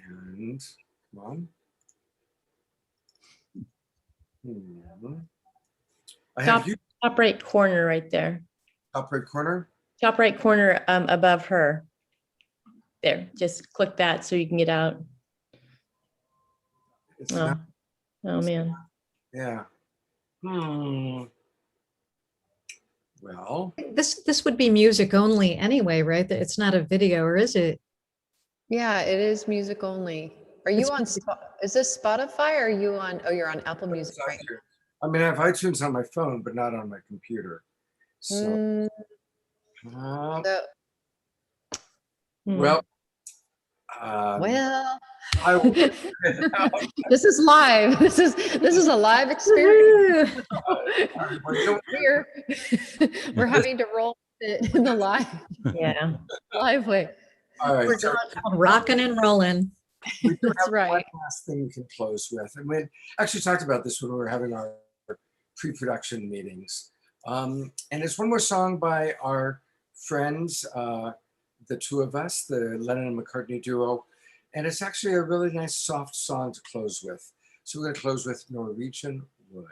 And come on. I have Top right corner right there. Top right corner? Top right corner above her. There, just click that so you can get out. It's oh man. Yeah. Well, this would be music only anyway, right? It's not a video, or is it? Yeah, it is music only. Are you on, is this Spotify or are you on, oh, you're on Apple Music, right? I mean, I have iTunes on my phone, but not on my computer. So, well, I will this is live. This is a live experience. We're having to roll it in the live. Yeah. Live way. All right. We're going rocking and rolling. We do That's have right. one last thing we can close with. And we actually talked about this when we were having our pre-production meetings. And it's one more song by our friends, the two of us, the Lennon and McCartney duo. And it's actually a really nice, soft song to close with. So we're going to close with Norwegian Wood.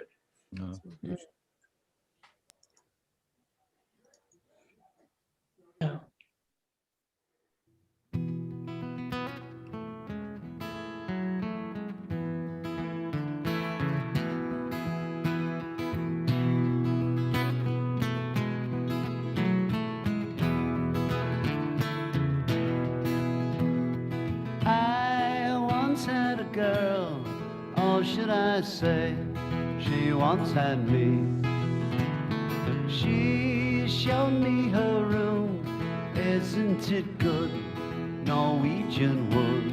I once had a girl, or should I say, she once had me. She showed me her room, isn't it good, Norwegian wood.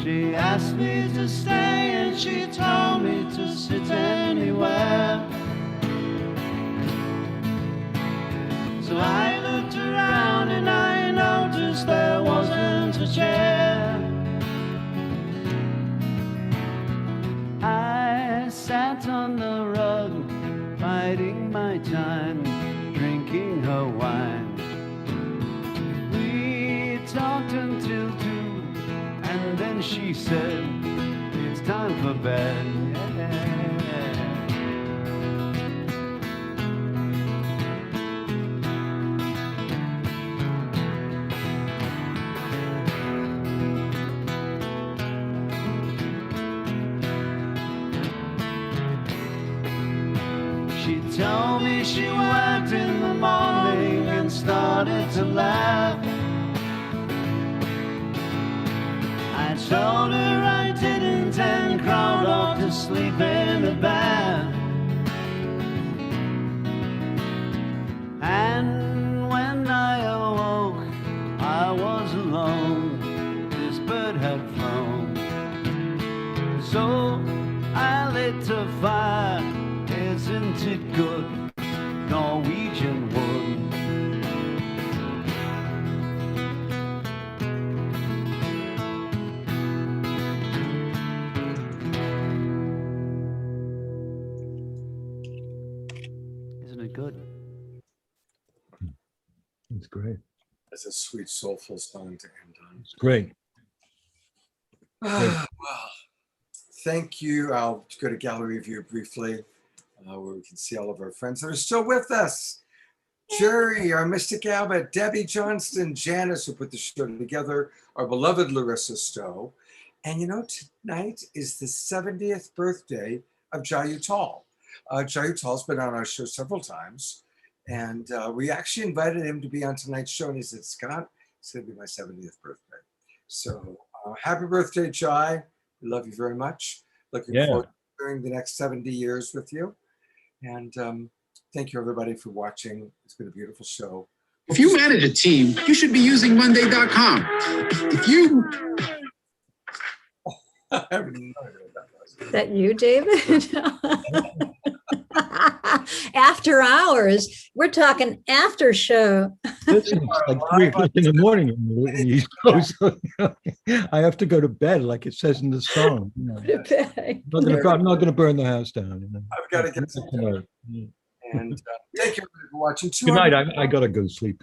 She asked me to stay and she told me to sit anywhere. So I looked around and I noticed there wasn't a chair. I sat on the rug, biding my time, drinking her wine. We talked until 2, and then she said, it's time for bed. She told me she worked in the morning and started to laugh. I told her I didn't and crawled off to sleep in the bath. And when I awoke, I was alone. This bird had flown. So I lit a fire. Isn't it good, Norwegian wood? Isn't it good? It's great. It's a sweet, soulful song to end on. It's great. Well, thank you. I'll go to gallery view briefly, where we can see all of our friends that are still with us. Jerry, our Mystic Albert, Debbie Johnston, Janice, who put the show together, our beloved Larissa Stowe. And you know, tonight is the 70th birthday of Jai Uttal. Jai Uttal's been on our show several times. And we actually invited him to be on tonight's show. And he said, Scott, it's going to be my 70th birthday. So happy birthday, Jai. We love you very much. Looking forward to sharing the next 70 years with you. And thank you, everybody, for watching. It's been a beautiful show. If you manage a team, you should be using Monday.com. If you... I have no idea what that was. Is that you, David? After hours. We're talking after show. Listen, it's like 3 o'clock in the morning in the East Coast. I have to go to bed, like it says in the song. You know. I'm not going to burn the house down. You know. I've got to get some dinner. And thank you everybody for watching. Good night. I got to go sleep.